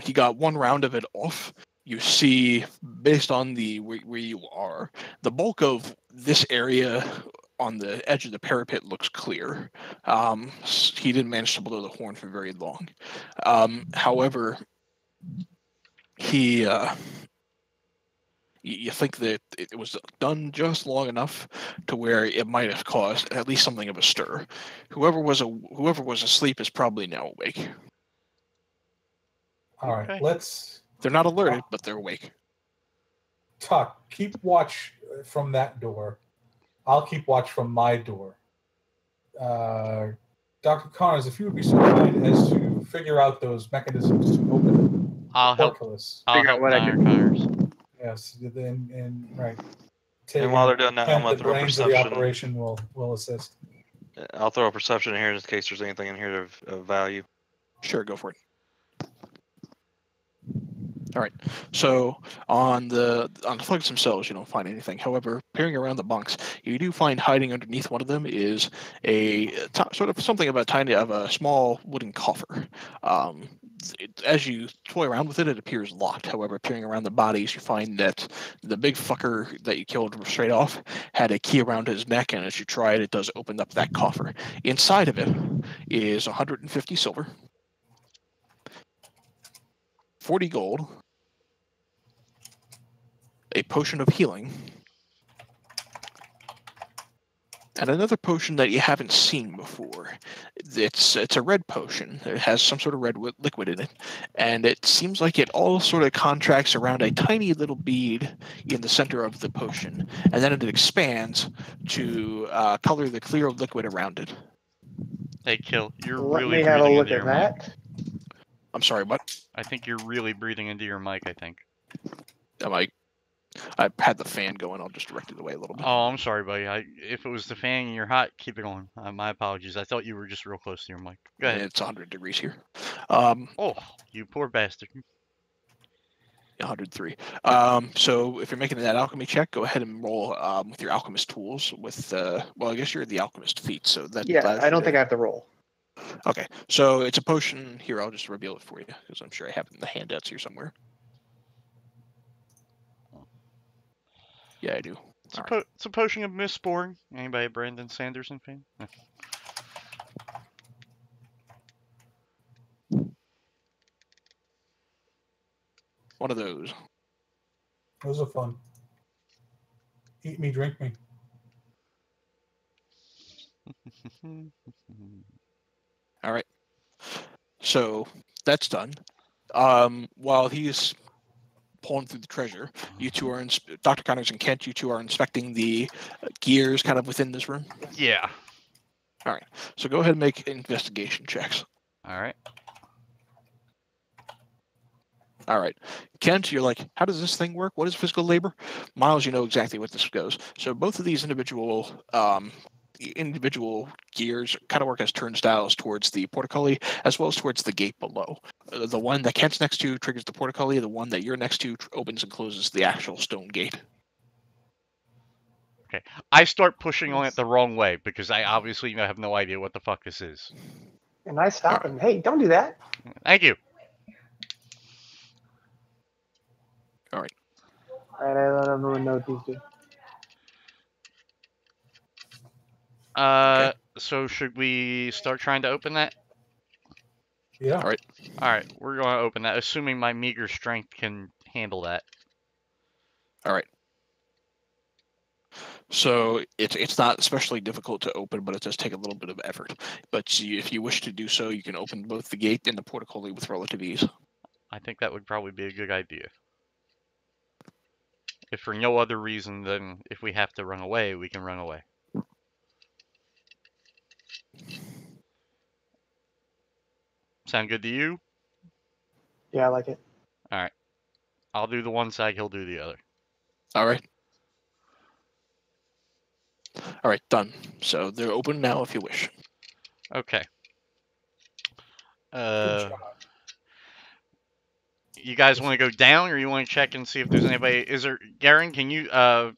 He got one round of it off. You see, based on the where you are, the bulk of this area on the edge of the parapet looks clear. He didn't manage to blow the horn for very long. However, you think that it was done just long enough to where it might have caused at least something of a stir. Whoever was asleep is probably now awake. All right, Okay. They're not alerted, but they're awake. Tuck, keep watch from that door. I'll keep watch from my door. Dr. Connors, if you would be so kind as to figure out those mechanisms to open I'll help. portcullis. I'll help Dr. Connors. Yes, and right. And while they're doing that, I'm the gonna throw brains of the perception. operation will assist. I'll throw a perception in here just in case there's anything in here of value. Sure, go for it. All right. So on the thugs themselves, you don't find anything. However, peering around the bunks, you do find hiding underneath one of them is sort of something of a small wooden coffer. As you toy around with it, it appears locked. However, peering around the bodies, you find that the big fucker that you killed straight off had a key around his neck, and as you try it, it does open up that coffer. Inside of it is 150 silver, 40 gold, a potion of healing, and another potion that you haven't seen before. It's a red potion. It has some sort of red liquid in it, and it seems like it all sort of contracts around a tiny little bead in the center of the potion, and then it expands to color the clear liquid around it. Hey, Kill, you're Let really me have a breathing look into at your mic. that. I'm sorry, what? I think you're really breathing into your mic, I think. I had the fan going. I'll just direct it away a little bit. Oh, I'm sorry, buddy. If it was the fan and you're hot, keep it on. My apologies. I thought you were just real close to your mic. Go ahead. It's 100 degrees here. Oh, you poor bastard. 103. So if you're making that alchemy check, go ahead and roll with your alchemist tools. Well, I guess you're the alchemist feat, so that. Yeah, I don't think I have to roll. Okay, so it's a potion. Here, I'll just reveal it for you because I'm sure I have it in the handouts here somewhere. Yeah, I do. It's a potion of mistborn. Anybody a Brandon Sanderson fan? One of those. Those are fun. Eat me, drink me. All right. So that's done. While he's pulling through the treasure, you two are Dr. Connors and Kent. You two are inspecting the gears kind of within this room. Yeah. All right. So go ahead and make investigation checks. All right. All right. Kent, you're like, how does this thing work? What is physical labor? Miles, you know exactly what this goes. So both of these individual gears kind of work as turnstiles towards the portcullis as well as towards the gate below. The one that Kent's next to triggers the portcullis. The one that you're next to opens and closes the actual stone gate. Okay. I start pushing on it the wrong way because I obviously have no idea what the fuck this is. And I stop him. Hey, don't do that. Thank you. All right. All right, I let everyone know what these do. Okay. So should we start trying to open that? Yeah. All right. All right, we're going to open that, assuming my meager strength can handle that. All right. So it's not especially difficult to open, but it does take a little bit of effort. But if you wish to do so, you can open both the gate and the portcullis with relative ease. I think that would probably be a good idea. If for no other reason than if we have to run away, we can run away. Sound good to you? Yeah, I like it. All right. I'll do the one side, he'll do the other. All right. All right, done. So they're open now if you wish. Okay. Good job. You guys want to go down, or you want to check and see if there's anybody? Is there, Garen? Can you? I'm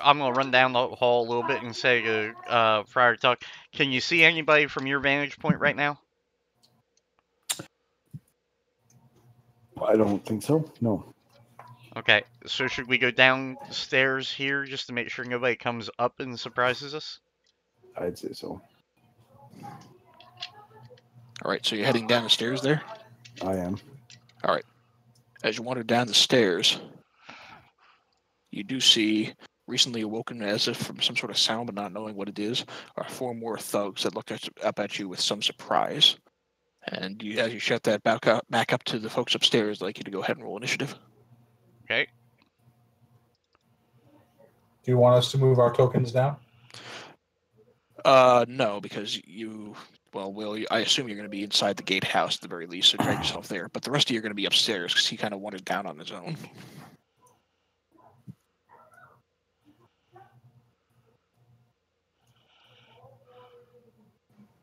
gonna run down the hall a little bit and say to Friar Tuck, can you see anybody from your vantage point right now? I don't think so. No. Okay, so should we go downstairs here just to make sure nobody comes up and surprises us? I'd say so. All right, so you're heading down the stairs there? I am. All right. As you wander down the stairs, you do see, recently awoken as if from some sort of sound but not knowing what it is, are 4 more thugs that look up at you with some surprise. And as you shut that back up to the folks upstairs, I'd like you to go ahead and roll initiative. Okay. Do you want us to move our tokens down? No, because I assume you're going to be inside the gatehouse at the very least, so drag yourself there. But the rest of you are going to be upstairs because he kind of wandered down on his own.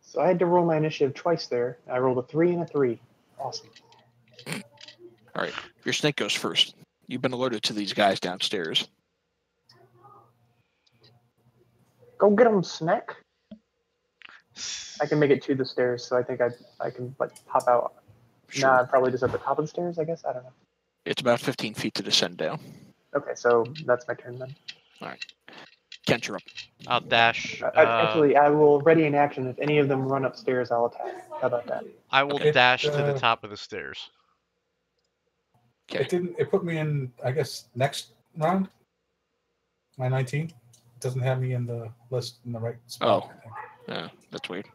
So I had to roll my initiative twice there. I rolled a 3 and a 3. Awesome. All right, your snake goes first. You've been alerted to these guys downstairs. Go get them, Snack. I can make it to the stairs, so I think I can like pop out. Sure. Nah, probably just at the top of the stairs, I guess. I don't know. It's about 15 feet to descend down. Okay, so that's my turn then. All right. Kent, you're up. I'll dash. Actually, I will ready in action. If any of them run upstairs, I'll attack. How about that? I will dash to the top of the stairs. Okay. It put me in, I guess, next round. My 19 doesn't have me in the list in the right spot. Oh, yeah, that's weird.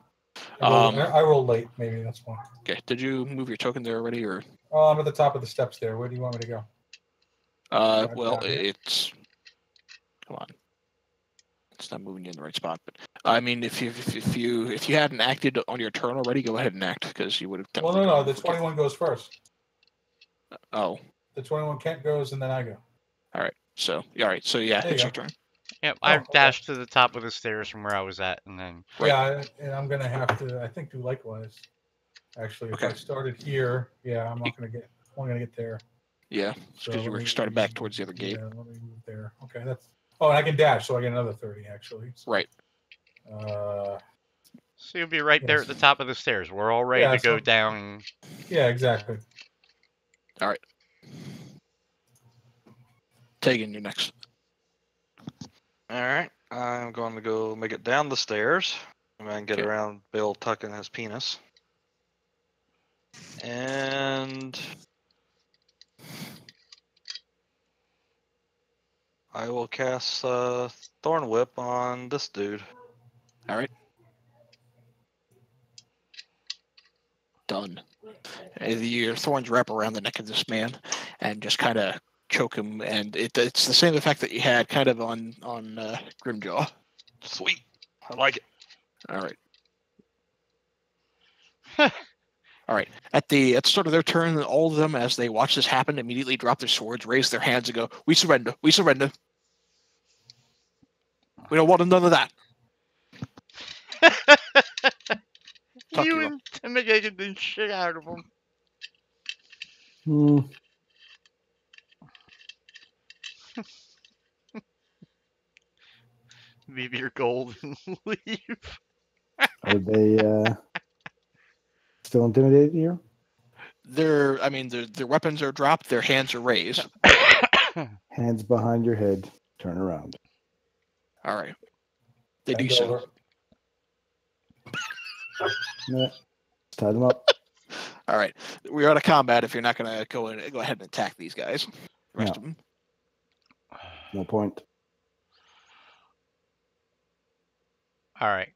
I rolled late. Maybe that's why. Okay. Did you move your token there already, or? Oh, I'm at the top of the steps there. Where do you want me to go? Well, it's. Come on. It's not moving you in the right spot, but I mean, if you hadn't acted on your turn already, go ahead and act because you would have. Well, no. The 21 goes first. Oh. The 21 Kent goes, and then I go. All right. So yeah, it's your turn. Yep, I've dashed to the top of the stairs from where I was at, and then. Yeah, and I'm gonna have to, I think, do likewise. Actually, if I started here, I'm not gonna get. I'm gonna get there. Yeah, because you were started back towards the other gate. Yeah, let me move there. Okay, that's. Oh, and I can dash, so I get another 30 actually. So, right. So you'll be right there at the top of the stairs. We're all ready to go down. Yeah, exactly. All right. Tegan, you're next. All right, I'm going to go make it down the stairs and then get around Bill tucking his penis. And I will cast Thorn Whip on this dude. All right. Done. Your thorns wrap around the neck of this man and just kind of choke him, and it's the same effect that you had kind of on Grimjaw. Sweet. I like it. All right. All right. At the start of their turn, all of them, as they watch this happen, immediately drop their swords, raise their hands, and go, "We surrender. We surrender. We don't want none of that." You intimidated the shit out of them. Leave your gold and leave. Are they still intimidated here? Their weapons are dropped. Their hands are raised. Hands behind your head. Turn around. All right. They do so. Yeah. Tie them up. All right, we're out of combat. If you're not going to go ahead and attack these guys, the rest of them. No point. All right.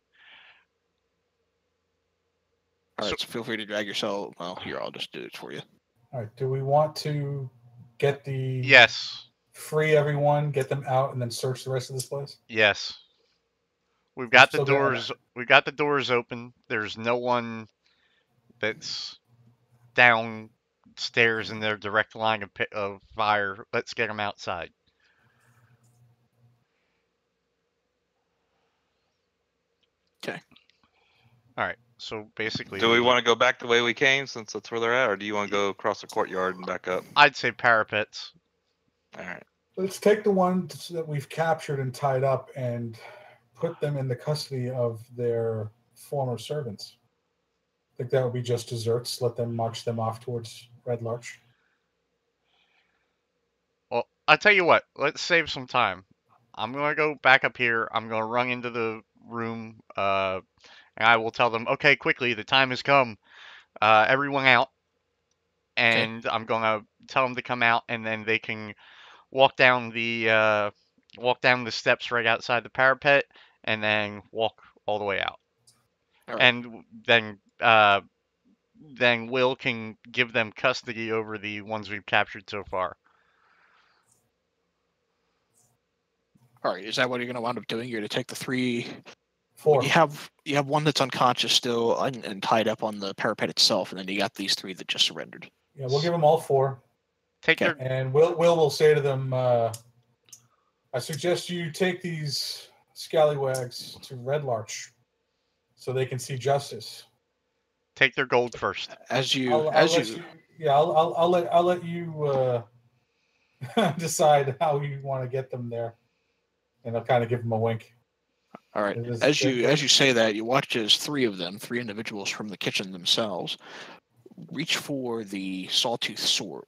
All right, so feel free to drag yourself. Well, here, I'll just do it for you. All right. Do we want to get the Yes. free everyone, get them out, and then search the rest of this place? Yes. We've got the doors. We've got the doors open. There's no one that's downstairs in their direct line of fire. Let's get them outside. Okay. All right. So basically, do we want to go back the way we came since that's where they're at, or do you want to go across the courtyard and back up? I'd say parapets. All right. Let's take the ones that we've captured and tied up and put them in the custody of their former servants. I think that would be just deserts. Let them march them off towards Red Larch. Well, I'll tell you what. Let's save some time. I'm going to go back up here. I'm going to run into the room, and I will tell them, okay, quickly, the time has come. Everyone out. And okay. I'm going to tell them to come out, and then they can walk down the steps right outside the parapet, and then walk all the way out. Right. And then Will can give them custody over the ones we've captured so far. All right, is that what you're going to wind up doing? You're going to take the 4. You have one that's unconscious still and tied up on the parapet itself, and then you got these 3 that just surrendered. Yeah, we'll give them all 4. And Will will say to them, I suggest you take these scallywags to Red Larch so they can see justice. Take their gold first. I'll let you decide how you want to get them there, and I'll kind of give them a wink. All right. As you say that, you watch as 3 individuals from the kitchen themselves, reach for the sawtooth sword.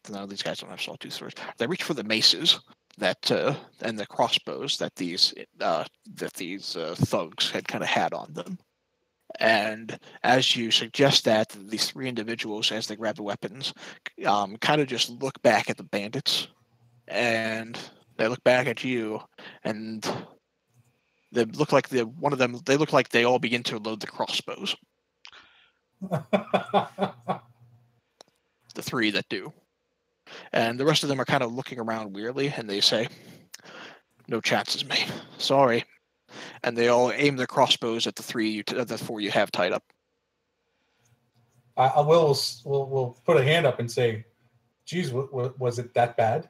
No, these guys don't have sawtooth swords. They reach for the maces and the crossbows that these thugs had kind of had on them. And as you suggest that, these 3 individuals, as they grab the weapons, kind of just look back at the bandits, and they look back at you, and they look like they look like they all begin to load the crossbows. The 3 that do. And the rest of them are kind of looking around weirdly, and they say, "No chances, mate. Sorry." And they all aim their crossbows at the 4 you have tied up. I will put a hand up and say, "Geez, was it that bad?"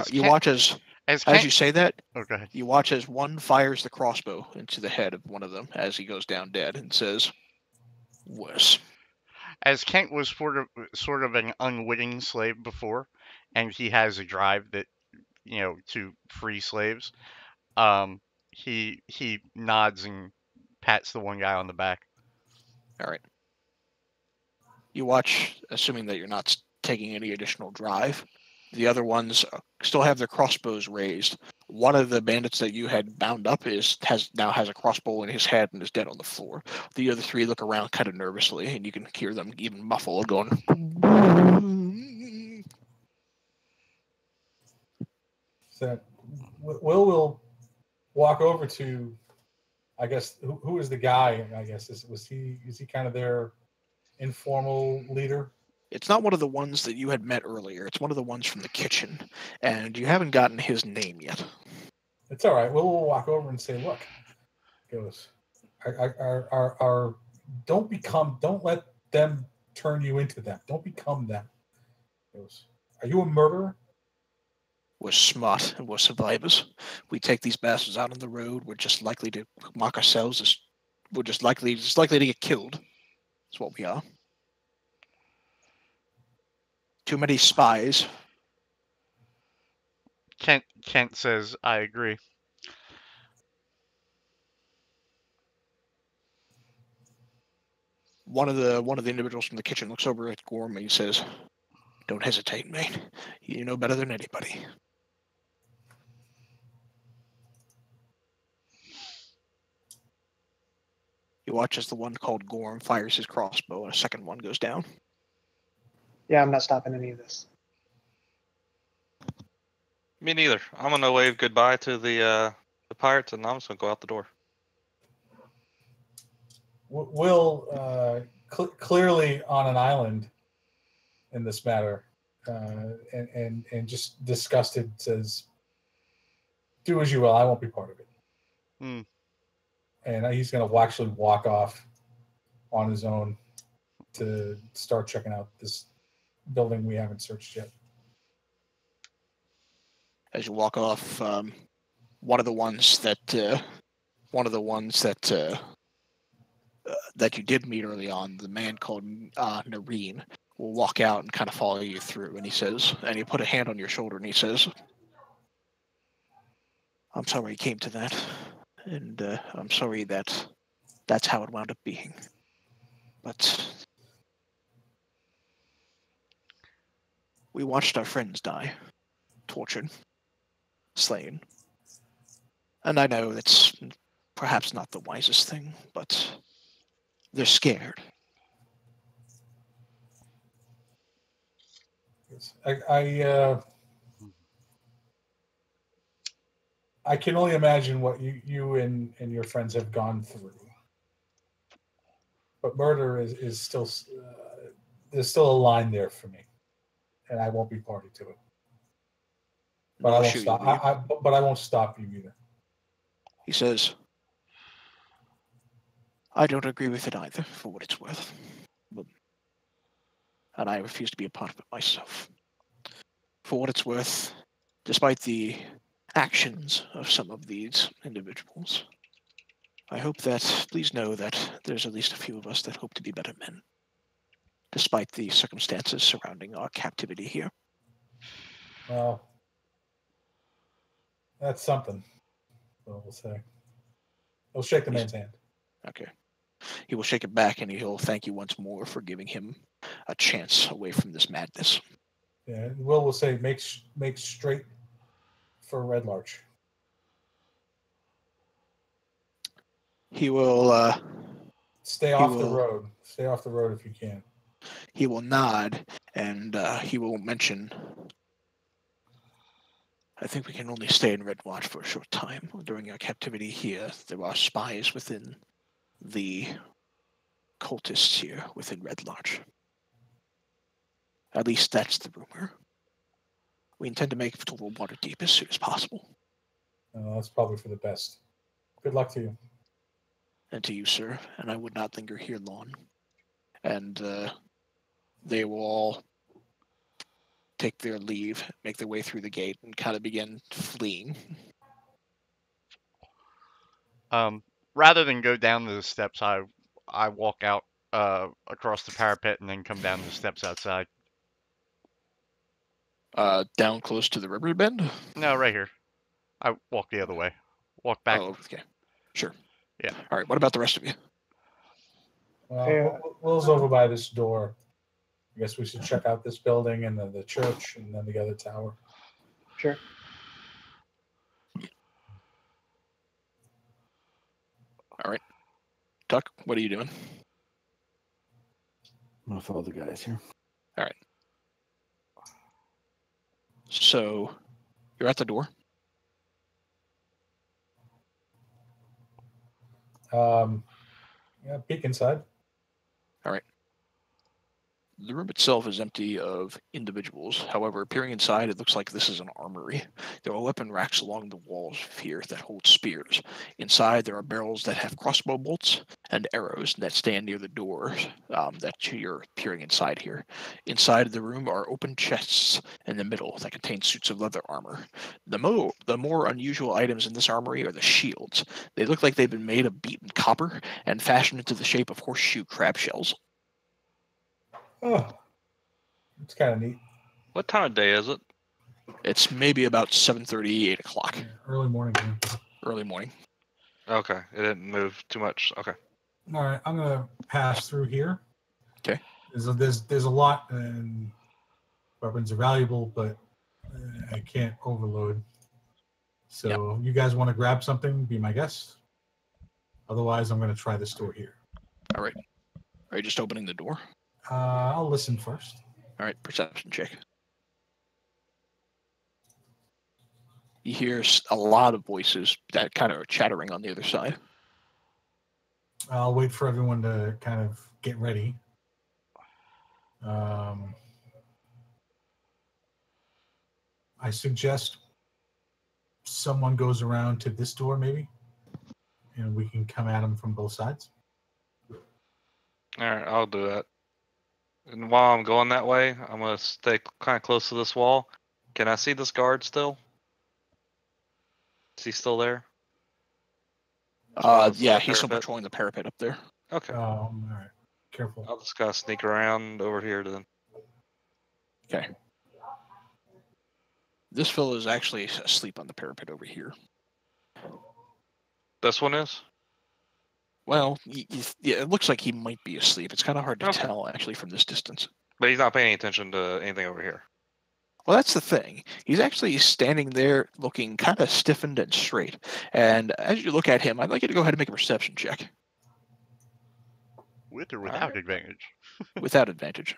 You watch as you say that. Oh, go ahead. You watch as one fires the crossbow into the head of one of them as he goes down dead, and says, "Worse." As Kent was sort of an unwitting slave before, and he has a drive that, to free slaves. He nods and pats the one guy on the back. All right. You watch, assuming that you're not taking any additional drive. The other ones still have their crossbows raised. One of the bandits that you had bound up now has a crossbow in his head and is dead on the floor. The other 3 look around kind of nervously, and you can hear them even muffle, going. So Will walk over to, I guess, who is the guy? I guess is he kind of their informal leader? It's not one of the ones that you had met earlier. It's one of the ones from the kitchen, and you haven't gotten his name yet. It's all right. Will walk over and say, "Look," goes, don't let them turn you into them. Don't become them." Goes, "Are you a murderer?" We're smart and we're survivors. We take these bastards out on the road. We're just likely to mark ourselves as we're just likely to get killed. That's what we are. Too many spies. Kent says, "I agree." One of the individuals from the kitchen looks over at Gorm and he says, "Don't hesitate, mate. You know better than anybody." You watch as the one called Gorm fires his crossbow, and a second one goes down. Yeah, I'm not stopping any of this. Me neither. I'm gonna wave goodbye to the pirates, and I'm just gonna go out the door. Will clearly on an island in this matter, and just disgusted says, "Do as you will. I won't be part of it." And he's going to actually walk off on his own to start checking out this building we haven't searched yet. As you walk off, one of the ones that you did meet early on, the man called Nareen, will walk out and kind of follow you through. And he says, and he put a hand on your shoulder and he says, "I'm sorry it came to that, and I'm sorry that's how it wound up being. But we watched our friends die, tortured, slain. And I know that's perhaps not the wisest thing, but they're scared." I can only imagine what you and your friends have gone through. But murder is still there's still a line there for me, and I won't be party to it. But I won't stop. But I won't stop you either. He says, "I don't agree with it either, for what it's worth. And I refuse to be a part of it myself. For what it's worth, despite the actions of some of these individuals, I hope that, please know that there's at least a few of us that hope to be better men, despite the circumstances surrounding our captivity here." Well, that's something. So we'll say. He'll shake the man's hand. Okay. He will shake it back, and he'll thank you once more for giving him a chance away from this madness. Yeah, will say, make straight for Red Larch. He will stay off the road. Stay off the road if you can. He will nod, and he will mention, "I think we can only stay in Red Watch for a short time. During our captivity here, there are spies within the cultists here within Red Lodge. At least that's the rumor. We intend to make it to Waterdeep as soon as possible." That's probably for the best. Good luck to you. "And to you, sir. And I would not linger here long." And they will all take their leave, make their way through the gate, and kind of begin fleeing. Rather than go down the steps, I walk out across the parapet and then come down the steps outside. Down close to the river bend? No, right here. I walk the other way. Walk back. Oh, okay. Sure. Yeah. All right. What about the rest of you? Well, Will's over by this door. I guess we should check out this building and then the church and then the other tower. Sure. All right. Tuck, what are you doing? I'm gonna follow the guys here. All right. So you're at the door. Yeah, peek inside. All right. The room itself is empty of individuals. However, peering inside, it looks like this is an armory. There are weapon racks along the walls here that hold spears. Inside, there are barrels that have crossbow bolts and arrows that stand near the doors that you're peering inside here. Inside of the room are open chests in the middle that contain suits of leather armor. The more unusual items in this armory are the shields. They look like they've been made of beaten copper and fashioned into the shape of horseshoe crab shells. Oh, it's kind of neat. What time of day is it? It's maybe about 7:30, 8 o'clock. Yeah, early morning. Yeah. Early morning. Okay, it didn't move too much. Okay. All right, I'm gonna pass through here. Okay. There's a lot, and weapons are valuable, but I can't overload. So You guys want to grab something? Be my guest. Otherwise, I'm gonna try this door here. All right. Are you just opening the door? I'll listen first. All right, perception check. You hear a lot of voices that kind of are chattering on the other side. I'll wait for everyone to kind of get ready. I suggest someone goes around to this door, maybe, and we can come at them from both sides. All right, I'll do that. And while I'm going that way, I'm gonna stay kind of close to this wall. Can I see this guard still? Is he still there? Yeah, he's still patrolling the parapet up there. Okay. All right. Careful. I'll just gotta sneak around over here then. Okay. This fellow is actually asleep on the parapet over here. This one is? Well, yeah, it looks like he might be asleep. It's kind of hard to tell, actually, from this distance. But he's not paying attention to anything over here. Well, that's the thing. He's actually standing there looking kind of stiffened and straight. And as you look at him, I'd like you to go ahead and make a perception check. With or without advantage? Without advantage.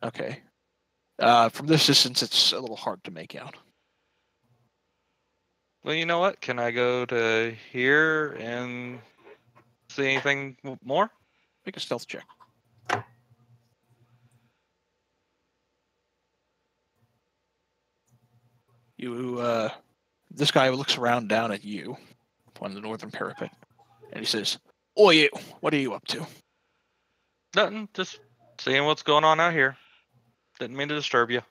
Okay. From this distance, it's a little hard to make out. Well, you know what? Can I go to here and see anything more? Make a stealth check. This guy looks around down at you on the northern parapet, and he says, "Oi, you! What are you up to?" Nothing. Just seeing what's going on out here. Didn't mean to disturb you.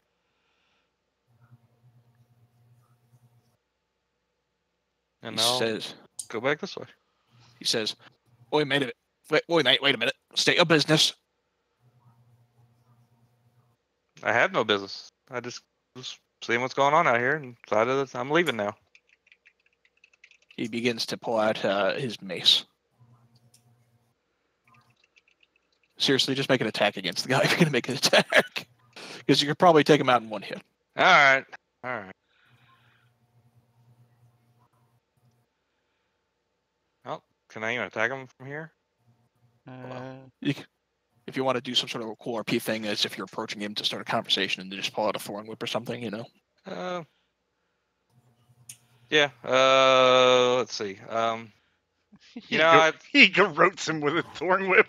And he says, "Go back this way." He says, "Oi, mate! Wait a minute! State your business." I have no business. I just was seeing what's going on out here and decided that I'm leaving now. He begins to pull out his mace. Seriously, just make an attack against the guy if you're going to make an attack. Because you could probably take him out in one hit. All right. Oh, can I even attack him from here? If you want to do some sort of a cool RP thing, as if you're approaching him to start a conversation and just pull out a thorn whip or something, you know? Yeah. Let's see. He garrotes him with a thorn whip.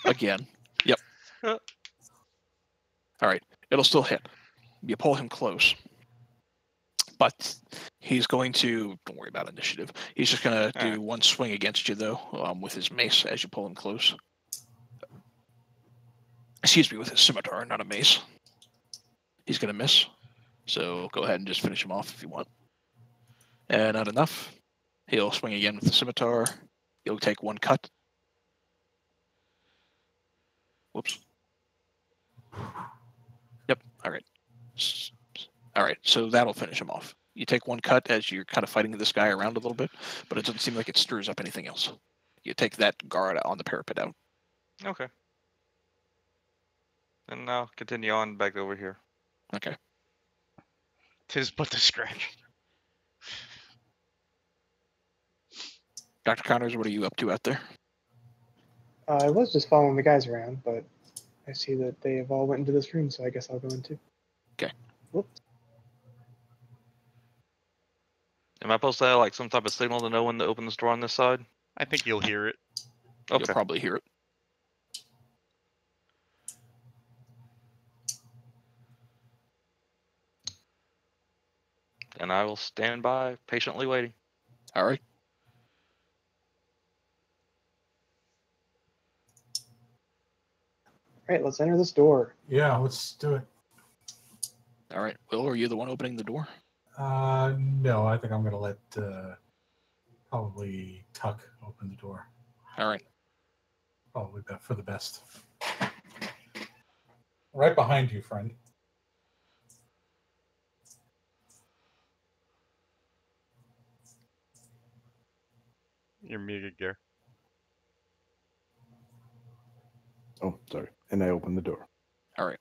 Again. Yep. All right. It'll still hit. You pull him close. But he's going to... Don't worry about initiative. He's just going to do one swing against you, though, with his mace as you pull him close. Excuse me, with his scimitar, not a mace. He's going to miss. So go ahead and just finish him off if you want. And not enough. He'll swing again with the scimitar. He'll take one cut. Whoops. Yep. All right. All right. So that'll finish him off. You take one cut as you're kind of fighting this guy around a little bit, but it doesn't seem like it stirs up anything else. You take that guard on the parapet out. Okay. And I'll continue on back over here. Okay. 'Tis but a scratch. Dr. Connors, what are you up to out there? I was just following the guys around, but I see that they have all went into this room, so I guess I'll go in too. Okay. Whoops. Am I supposed to have like some type of signal to know when to open this door on this side? I think you'll hear it. Okay. You'll probably hear it. And I will stand by, patiently waiting. All right. All right, let's enter this door. Yeah, let's do it. All right. Will, are you the one opening the door? No, I think I'm going to let probably Tuck open the door. All right. Probably for the best. Right behind you, friend. You're muted, Gare. Oh, sorry. And I open the door. All right.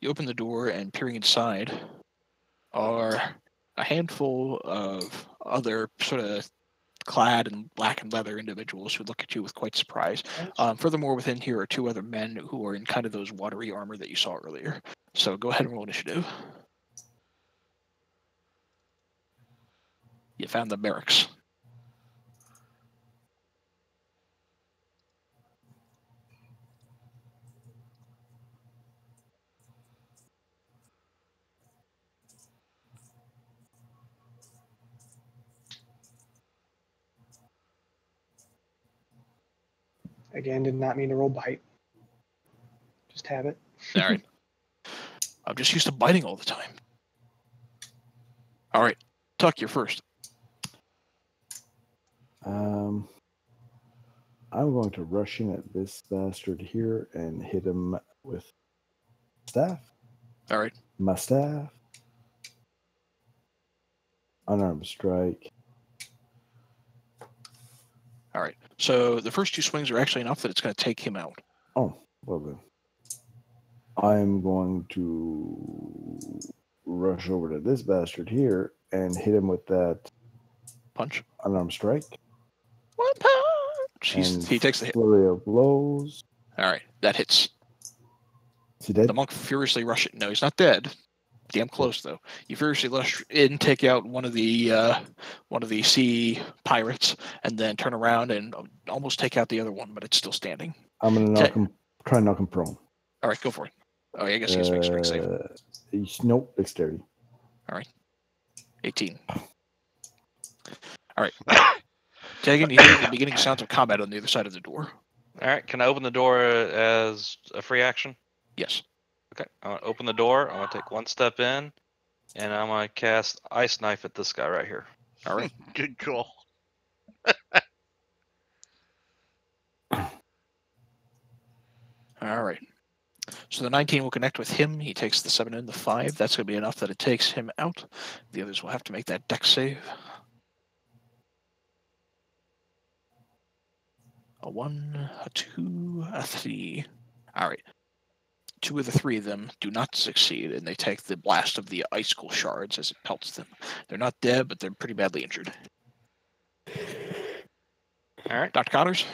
You open the door, and peering inside are a handful of other sort of clad in black and leather individuals who look at you with quite surprise. Furthermore, within here are 2 other men who are in kind of those watery armor that you saw earlier. So go ahead and roll initiative. You found the barracks. Again, did not mean to roll bite. Just have it. All right. I'm just used to biting all the time. All right. Tuck, you're first. I'm going to rush in at this bastard here and hit him with staff. All right. My staff. Unarmed strike. All right. So the first 2 swings are actually enough that it's going to take him out. Oh, well then. I'm going to rush over to this bastard here and hit him with that punch. Unarmed strike. 1 punch. He takes the hit. Flurry of blows. All right. That hits. Is he dead? The monk furiously rushes. No, he's not dead. Damn close though. You furiously rush in, take out one of the sea pirates, and then turn around and almost take out the other one, but it's still standing. I'm gonna try and knock him prone. All right, go for it. Oh, I guess he has to make strength save. Nope, dexterity. All right, 18. All right, Tegan, you hear the beginning sounds of combat on the other side of the door. All right, can I open the door as a free action? Yes. Okay, I'm going to open the door. I'm going to take 1 step in, and I'm going to cast Ice Knife at this guy right here. All right. Good call. All right. So the 19 will connect with him. He takes the 7 and the 5. That's going to be enough that it takes him out. The others will have to make that dex save. A 1, a 2, a 3. All right. 2 of the 3 of them do not succeed, and they take the blast of the icicle shards as it pelts them. They're not dead, but they're pretty badly injured. All right, Dr. Connors.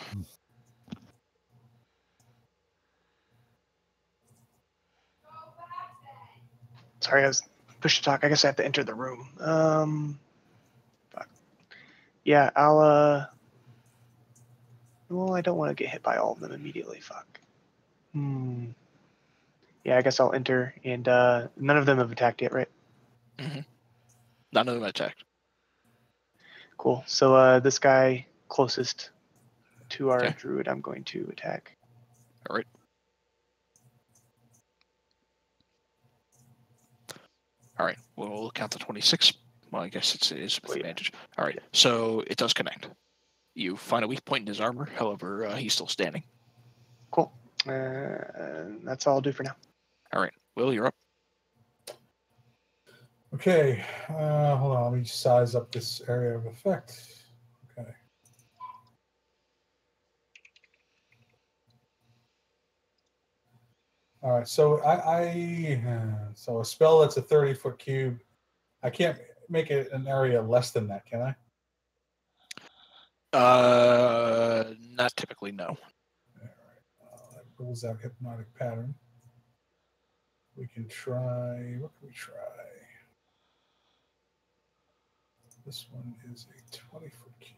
Sorry, I was push to talk. I guess I have to enter the room. Fuck. Yeah, I'll. Well, I don't want to get hit by all of them immediately. Fuck. Yeah, I guess I'll enter, and none of them have attacked yet, right? Mm-hmm. None of them attacked. Cool. So this guy closest to our druid, I'm going to attack. All right. All right. We'll count to 26. Well, I guess it is with advantage. All right. So it does connect. You find a weak point in his armor. However, he's still standing. Cool. That's all I'll do for now. All right. Will, you're up. Okay. Hold on. Let me size up this area of effect. Okay. All right. So so a spell that's a 30-foot cube. I can't make it an area less than that, can I? Not typically, no. All right. That rules out hypnotic pattern. We can try. What can we try? This one is a 20-foot cube.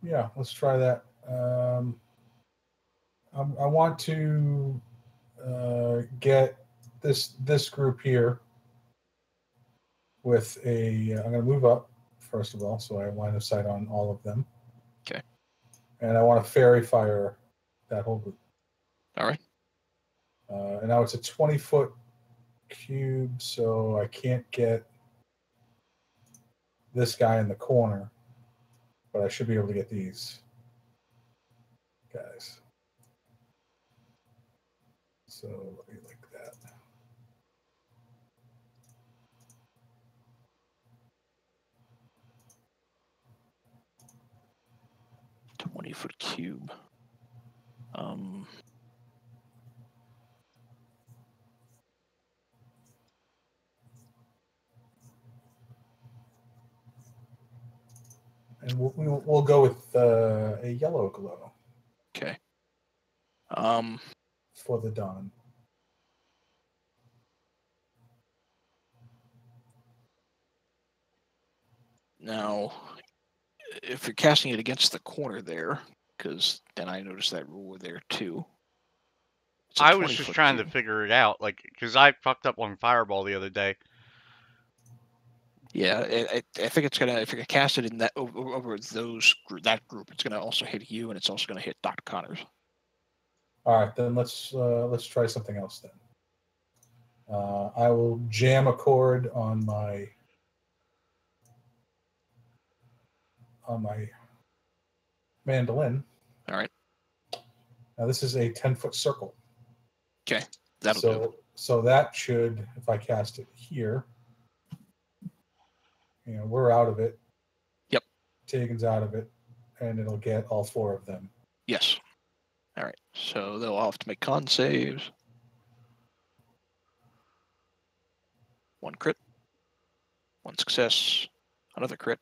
Yeah, let's try that. I want to get this group here with a. I'm going to move up first of all, so I have line of sight on all of them. Okay. And I want to fairy fire that whole group. All right. And now it's a 20-foot cube, so I can't get this guy in the corner, but I should be able to get these guys. So let me like that. A 20-foot cube. And we'll go with a yellow glow. Okay. For the dawn. Now, if you're casting it against the corner there, because then I noticed that rule there too. I was just trying to figure it out, like, because I fucked up on Fireball the other day. Yeah, I think it's gonna, if you're gonna cast it in that over that group, it's gonna also hit you, and it's also gonna hit Dr. Connors. All right, then let's try something else then. I will jam a chord on my mandolin. All right. Now this is a 10-foot circle. Okay, that'll do. So that should, if I cast it here, we're out of it. Yep. Tegan's out of it, and it'll get all 4 of them. Yes. All right. So they'll all have to make con saves. 1 crit, 1 success, another crit,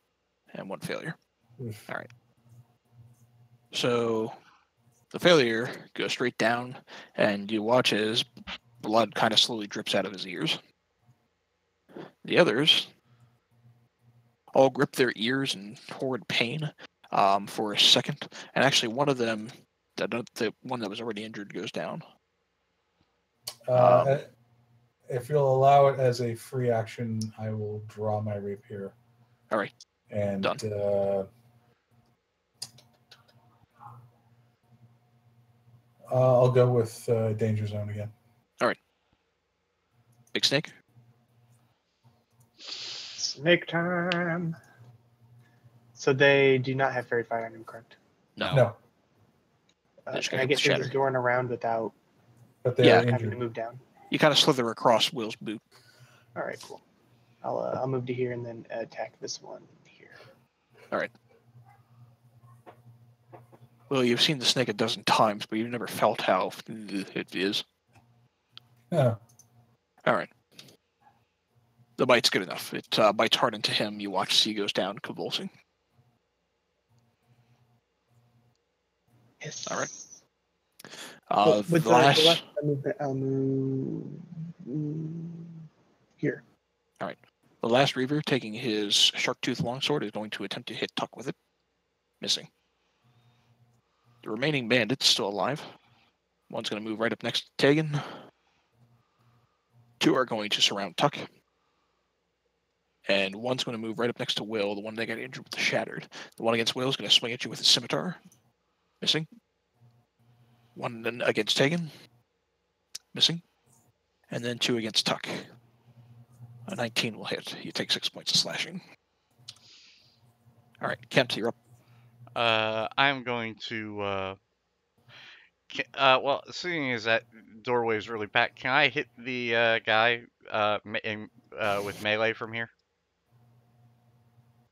and 1 failure. Oof. All right. So the failure goes straight down, and you watch as blood kind of slowly drips out of his ears. The others all grip their ears in horrid pain for a second, and actually one of them, the one that was already injured, goes down. If you'll allow it as a free action, I will draw my rapier. All right. And done. I'll go with Danger Zone again. All right. Big Snake. Snake time. So they do not have fairy fire on them, correct? No. Can I get through this door and around without having to move down? You kind of slither across Will's boot. All right, cool. I'll move to here and then attack this one here. All right. Well, you've seen the snake a dozen times, but you've never felt how it is. Yeah. All right. The bite's good enough. It bites hard into him. You watch as he goes down, convulsing. Yes. All right. With the last... I'll move here. All right. The last Reaver, taking his shark tooth longsword, is going to attempt to hit Tuck with it. Missing. The remaining bandit's still alive. One's going to move right up next to Tegan. 2 are going to surround Tuck. And one's going to move right up next to Will, the one that got injured with the shattered. The one against Will is going to swing at you with a scimitar. Missing. 1 then against Tegan. Missing. And then 2 against Tuck. A 19 will hit. You take 6 points of slashing. All right, Kent, you're up. I'm going to. Well, seeing as that doorway is really packed, can I hit the guy with melee from here?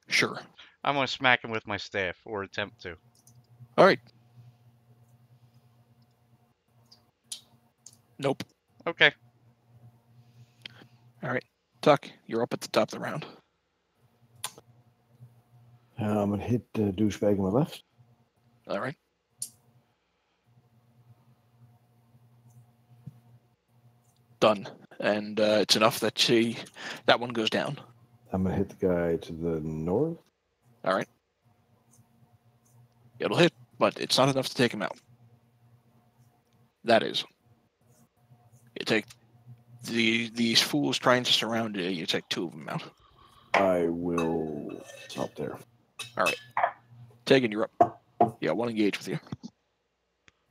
Sure. I'm going to smack him with my staff, or attempt to. All right. Nope. Okay. All right. Tuck, you're up at the top of the round. I'm going to hit the douchebag on my left. All right. Done. And it's enough that that one goes down. I'm going to hit the guy to the north. All right. It'll hit, but it's not enough to take him out. That is. You take these fools trying to surround you. You take 2 of them out. I will stop there. All right. Tegan, you're up. Yeah, 1 engage with you.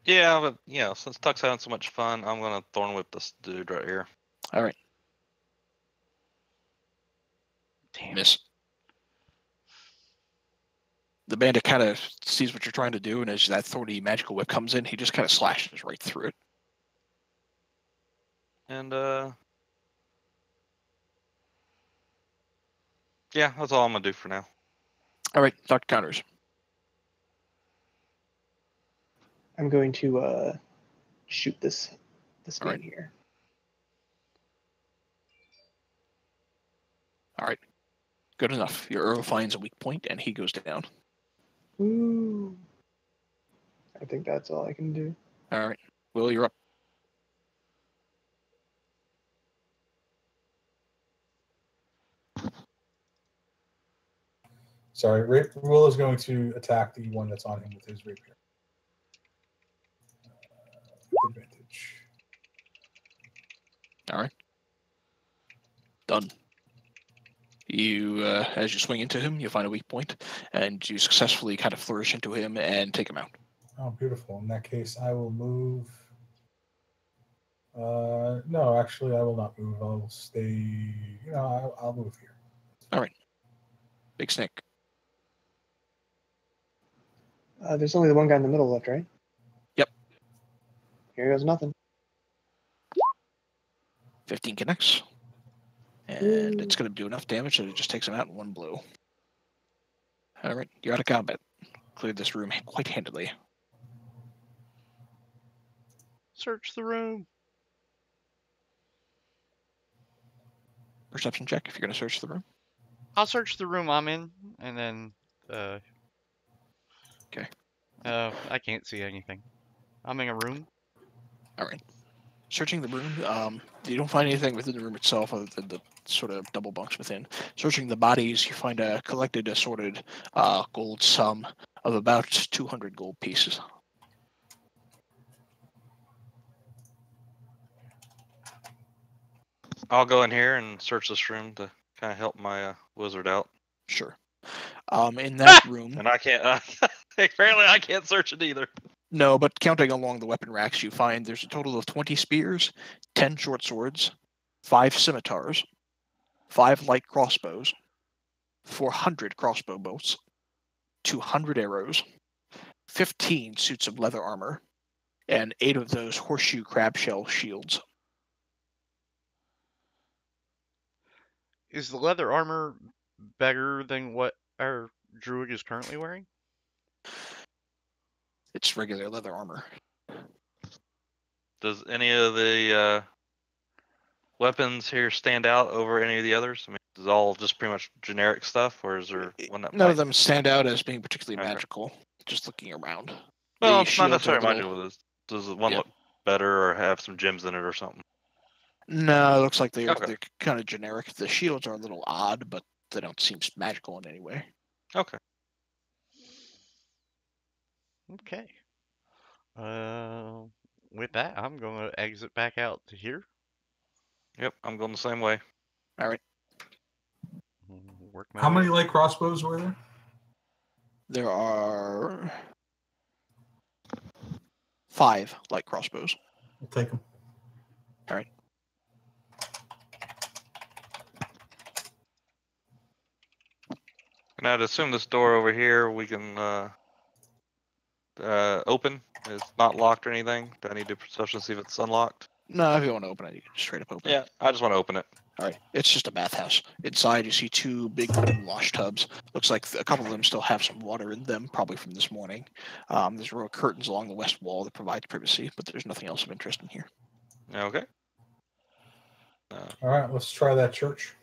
Yeah, but since Tuck's having so much fun, I'm gonna thorn whip this dude right here. All right. Damn. Miss. The bandit kind of sees what you're trying to do, and as that thorny magical whip comes in, he just kind of slashes right through it. And yeah, that's all I'm gonna do for now. All right, Dr. Connors. I'm going to shoot this guy right. here. All right. Good enough. Your arrow finds a weak point, and he goes down. Ooh. I think that's all I can do. All right. Will, you're up. Sorry, Will is going to attack the one that's on him with his rapier. Advantage. All right. Done. You, as you swing into him, you find a weak point, and you successfully kind of flourish into him and take him out. Oh, beautiful. In that case, I will move. No, actually, I will not move. I'll stay. I'll move here. All right. Big Snake. There's only the one guy in the middle left, right? Yep. Here goes nothing. 15 connects. And it's going to do enough damage that it just takes him out in one blow. All right. You're out of combat. Cleared this room quite handily. Search the room. Perception check if you're going to search the room. I'll search the room I'm in, and then. Okay. I can't see anything. I'm in a room. All right. Searching the room, you don't find anything within the room itself other than the sort of double bunks within. Searching the bodies, you find a collected, assorted gold sum of about 200 gold pieces. I'll go in here and search this room to kind of help my wizard out. Sure. In that room... And I can't... apparently I can't search it either. No, but counting along the weapon racks, you find there's a total of 20 spears, 10 short swords, 5 scimitars, 5 light crossbows, 400 crossbow bolts, 200 arrows, 15 suits of leather armor, and 8 of those horseshoe crab shell shields. Is the leather armor better than what our druid is currently wearing? It's regular leather armor. Does any of the weapons here stand out over any of the others? I mean, is it all just pretty much generic stuff, or is there one that None of them stand out as being particularly magical, just looking around. Well, it's not necessarily magical. Does one look better or have some gems in it or something? No, it looks like they're kind of generic. The shields are a little odd, but they don't seem magical in any way. Okay. Okay. With that, I'm going to exit back out to here. Yep, I'm going the same way. All right. How many light crossbows were there? There are 5 light crossbows. I'll take them. All right. And I'd assume this door over here we can open. It's not locked or anything. Do I need to perception to see if it's unlocked? No, if you want to open it, you can straight up open it. Yeah, I just want to open it. All right. It's just a bathhouse. Inside, you see 2 big wooden wash tubs. Looks like a couple of them still have some water in them, probably from this morning. There's a row of curtains along the west wall that provide privacy, but there's nothing else of interest in here. Okay. All right, let's try that church.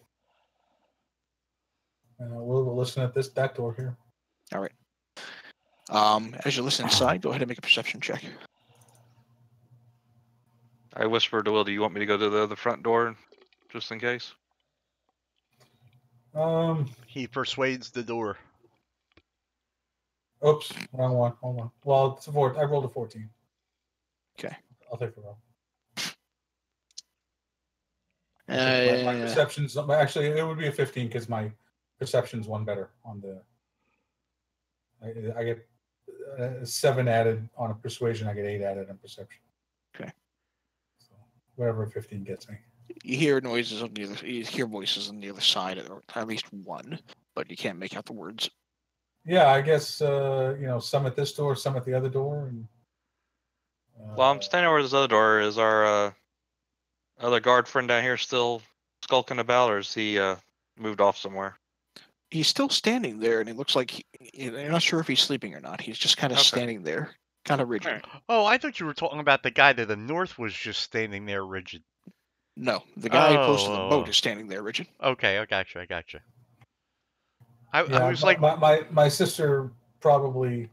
We'll listen at that door here. All right. As you listen inside, go ahead and make a perception check. I whispered to Will, do you want me to go to the front door just in case? He persuades the door. Oops, wrong one. Hold on. Well, it's I rolled a 14. Okay. I'll take the roll. My perception's actually it would be a 15 because my perception's one better on the. I get 7 added on a persuasion. I get 8 added on perception. Okay. So whatever 15 gets me. You hear noises on the other. You hear voices on the other side, or at least one, but you can't make out the words. Yeah, I guess some at this door, some at the other door. And, well, I'm standing over this other door. Is our other guard friend down here still skulking about, or is he moved off somewhere? He's still standing there, and it looks like you're not sure if he's sleeping or not. He's just kind of standing there, kind of rigid. Oh, I thought you were talking about the guy to the north was just standing there rigid. No, the guy close to the boat is standing there rigid. Okay, I gotcha. I was my sister probably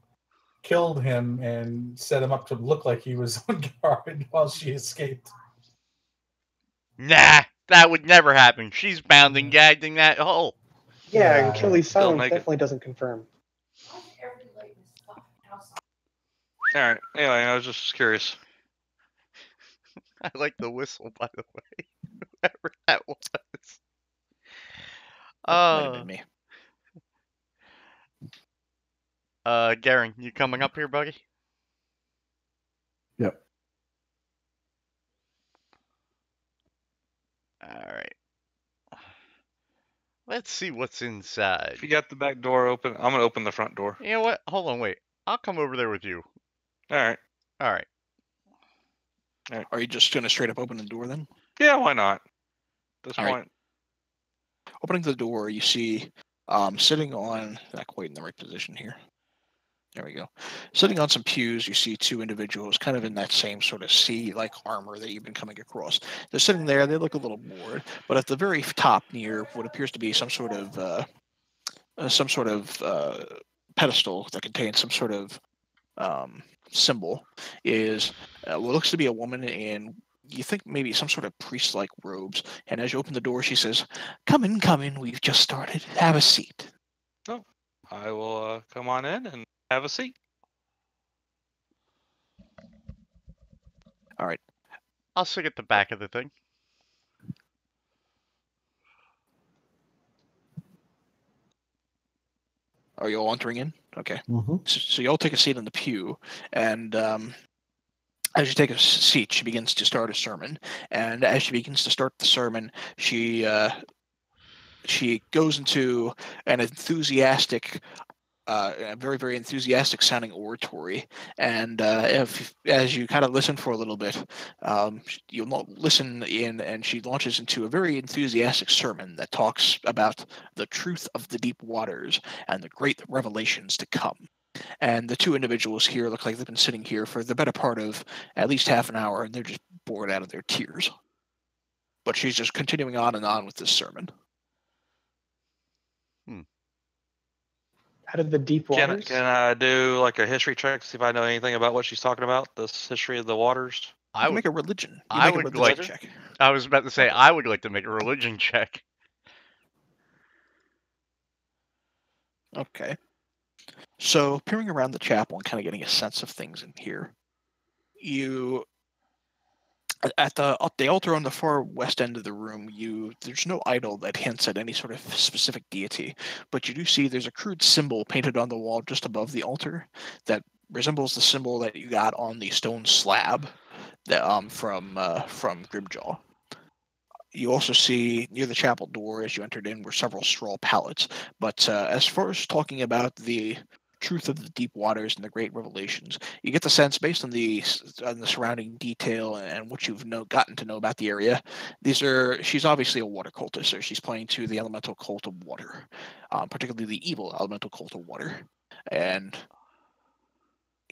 killed him and set him up to look like he was on guard while she escaped. Nah, that would never happen. She's bound and gagged in that hole. Yeah, and Kelly's Still silence make it. definitely doesn't confirm. Alright, anyway, I was just curious. I like the whistle, by the way. Whoever that was. Might have been me. Garen, you coming up here, buddy? Yep. Alright. Let's see what's inside. If you got the back door open, I'm gonna open the front door. You know what? Hold on, wait. I'll come over there with you. Alright. Alright. Are you just gonna straight up open the door then? Yeah, why not? At this All point. right. Opening the door, you see sitting on, not quite in the right position here. There we go. Sitting on some pews, you see two individuals kind of in that same sort of sea-like armor that you've been coming across. They're sitting there, they look a little bored, but at the very top near what appears to be some sort of pedestal that contains some sort of symbol is what looks to be a woman in, you think maybe some sort of priest-like robes. And as you open the door, she says, come in, we've just started. Have a seat. Oh, I will come on in and have a seat. All right. I'll sit at the back of the thing. Are you all entering in? Okay. Mm-hmm. So you all take a seat in the pew, and as you take a seat, she begins to start a sermon. And as she begins to start the sermon, she goes into an enthusiastic, a very, very enthusiastic sounding oratory. And as you kind of listen for a little bit, you'll listen in, and she launches into a very enthusiastic sermon that talks about the truth of the deep waters and the great revelations to come. And the two individuals here look like they've been sitting here for the better part of at least half an hour, and they're just bored out of their tears. But she's just continuing on and on with this sermon. Out of the deep waters? Can I do like a history check to see if I know anything about what she's talking about? This history of the waters? I would make a religion. I would like check. I was about to say I would like to make a religion check. Okay. So, peering around the chapel and kind of getting a sense of things in here, you at the altar on the far west end of the room, there's no idol that hints at any sort of specific deity, but you do see there's a crude symbol painted on the wall just above the altar that resembles the symbol that you got on the stone slab that from Grimjaw. You also see near the chapel door as you entered in were several straw pallets. But as far as talking about the truth of the deep waters and the great revelations, you get the sense based on the surrounding detail and what you've gotten to know about the area. She's obviously a water cultist, so she's playing to the elemental cult of water, particularly the evil elemental cult of water. And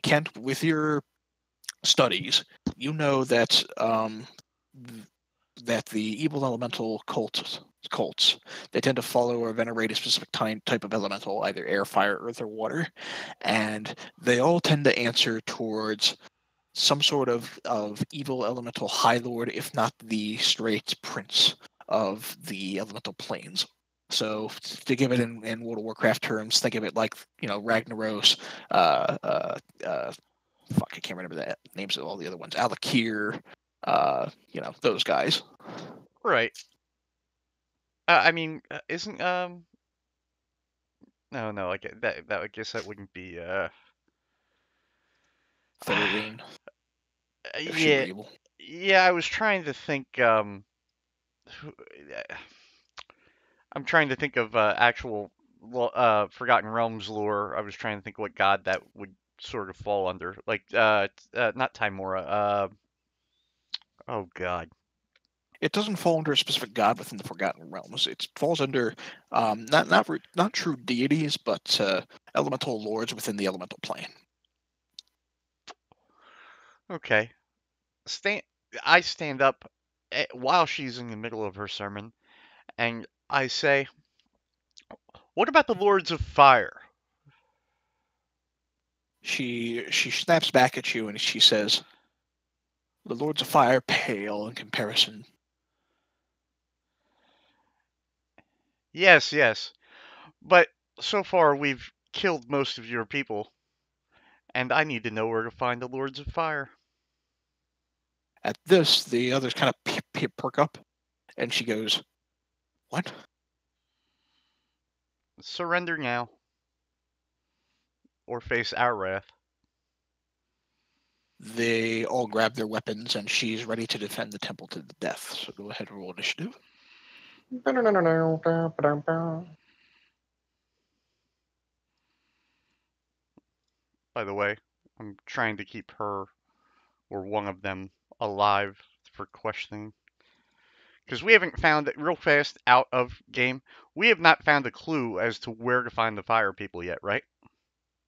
Kent, with your studies, you know that that the evil elemental cults, they tend to follow or venerate a specific type of elemental, either air, fire, earth, or water, and they all tend to answer towards some sort of evil elemental high lord, if not the straight prince of the elemental planes. So to give it in World of Warcraft terms, think of it like, Ragnaros, fuck, I can't remember the names of all the other ones, Alakir, those guys. Right. I mean, isn't no, I guess I guess that wouldn't be Thorine. Yeah. Yeah, I was trying to think I'm trying to think of actual Forgotten Realms lore. I was trying to think what god that would sort of fall under. Like not Timora. Oh god. It doesn't fall under a specific god within the Forgotten Realms. It falls under not true deities, but elemental lords within the elemental plane. Okay. I stand up while she's in the middle of her sermon, and I say, "What about the Lords of Fire?" She snaps back at you and she says, "The Lords of Fire pale in comparison." Yes, yes. But so far we've killed most of your people, and I need to know where to find the Lords of Fire. At this, the others kind of perk up, and she goes, "What?" Surrender now, or face our wrath. They all grab their weapons, and she's ready to defend the temple to the death. So go ahead and roll initiative. By the way, I'm trying to keep her or one of them alive for questioning. Because we haven't found it real fast out of game. We have not found a clue as to where to find the fire people yet, right?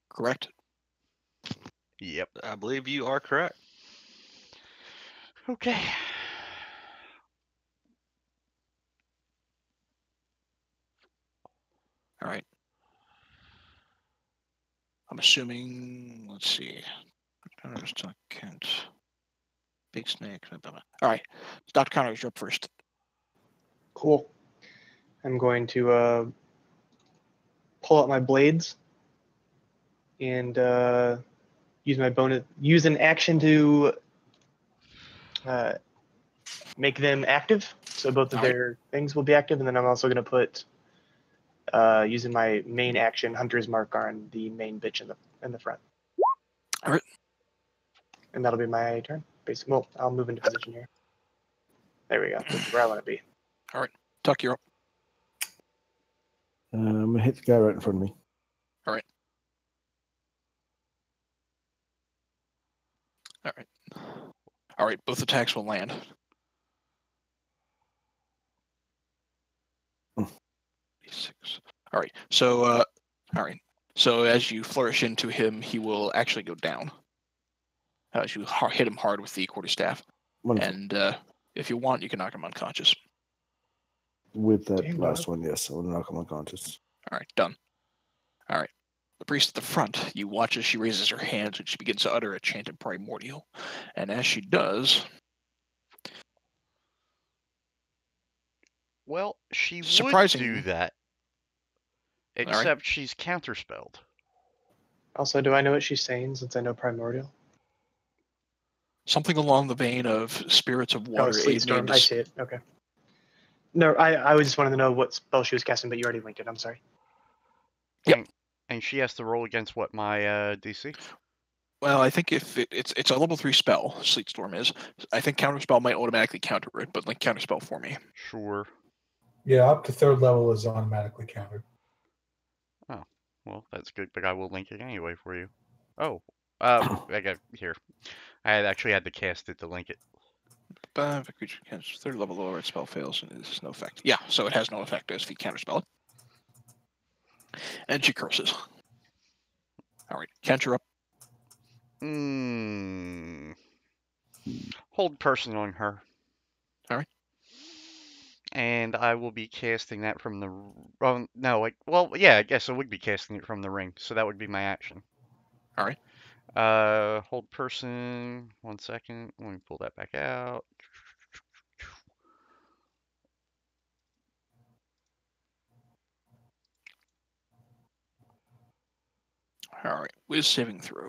Correct. Yep. I believe you are correct. Okay. All right. I'm assuming, let's see. Kent. Big Snake. All right. Dr. Connors, you're up first. Cool. I'm going to pull out my blades and use an action to make them active. So both of their things will be active, and then I'm also going to put using my main action, Hunter's Mark, on the main bitch in the front. All right. And that'll be my turn. Basically, well, I'll move into position here. There we go. That's where I want to be. All right. Tuck, you're up. I'm gonna hit the guy right in front of me. All right. All right. All right. Both attacks will land. Mm. 6. All right. So, all right. So as you flourish into him, he will actually go down. As you hit him hard with the quarterstaff. Wonderful. And if you want, you can knock him unconscious. With that last one, yes, I will knock him unconscious. All right, done. All right. The priest at the front, you watch as she raises her hands and she begins to utter a chant of primordial. And as she does... Well, she would do that. Except she's counterspelled. Also, do I know what she's saying since I know primordial? Something along the vein of spirits of water. Sleet Storm. I see it. Okay. No, I just wanted to know what spell she was casting, but you already linked it. I'm sorry. Yep. And she has to roll against what, my DC? Well, I think if it's a level 3 spell, Sleet Storm is. I think Counterspell might automatically counter it, but link Counterspell for me. Sure. Yeah, up to 3rd level is automatically countered. Oh, well, that's good, but I will link it anyway for you. Oh, I got here. I actually had to cast it to link it. If a creature casts 3rd level lower, its spell fails and it has no effect. Yeah, so it has no effect as if you counterspell it. And she curses. All right, Kent, you're up. Hold person on her. All right. And I will be casting that from the... Oh, no, well, yeah, I guess I would be casting it from the ring, so that would be my action. All right. Hold person. 1 second. Let me pull that back out. All right. Wiz saving throw.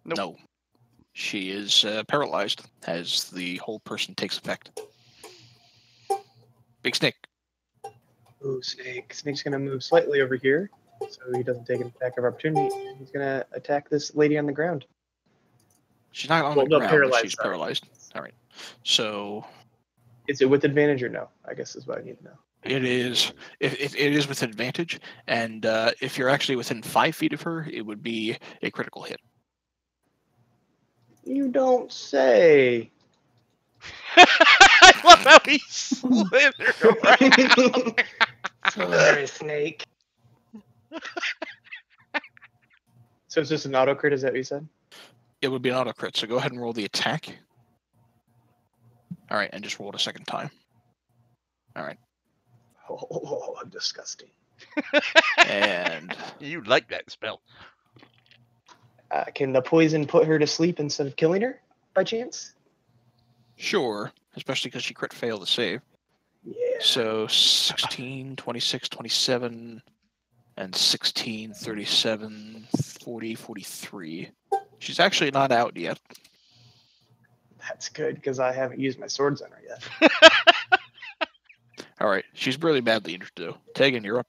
Nope. No. She is paralyzed as the whole person takes effect. Big Snake. Ooh, Snake. Snake's going to move slightly over here so he doesn't take an attack of opportunity. He's going to attack this lady on the ground. She's not on the ground, but she's paralyzed. All right. So... Is it with advantage or no? I guess is what I need to know. It is. It is with advantage, and if you're actually within 5 feet of her, it would be a critical hit. You don't say. I love how he slithered around. Sorry, Snake. So it's just an auto crit, is that what you said? It would be an auto crit, so go ahead and roll the attack. All right, and just roll it a second time. All right. Oh, disgusting. And you like that spell. Can the poison put her to sleep instead of killing her, by chance? Sure, especially because she crit failed to save. Yeah. So 16, 26, 27, and 16, 37, 40, 43. She's actually not out yet. That's good, because I haven't used my swords on her yet. All right, she's really badly injured, though. Tegan, you're up.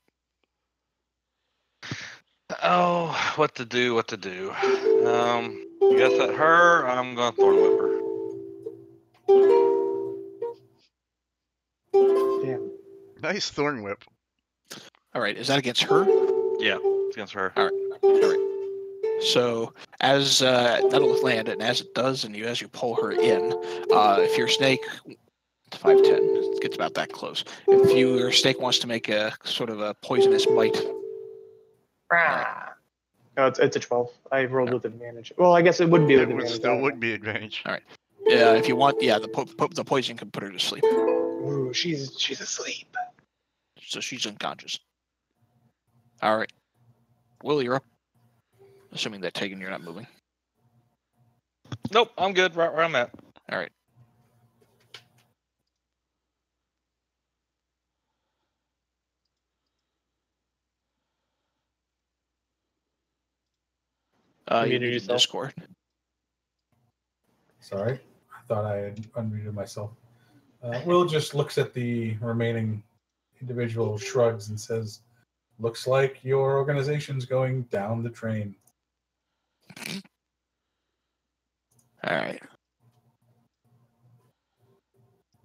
Oh, what to do? What to do? I guess at her, I'm gonna thorn whip her. Damn. Nice thorn whip. All right, is that against her? Yeah, it's against her. All right. So as that'll land, and as it does, and as you pull her in, if your snake, 5'10", gets about that close. If your snake wants to make a sort of a poisonous bite. No, it's a 12. I rolled with advantage. Well, I guess it would be with advantage. It still would be advantage. All right. Yeah, if you want, the poison can put her to sleep. Ooh, she's asleep. So she's unconscious. All right. Will, you're up. Assuming that Tegan, you're not moving. Nope, I'm good right where I'm at. All right. You need Discord. Sorry, I thought I had unmuted myself. Will just looks at the remaining individual, shrugs, and says, "Looks like your organization's going down the train." All right.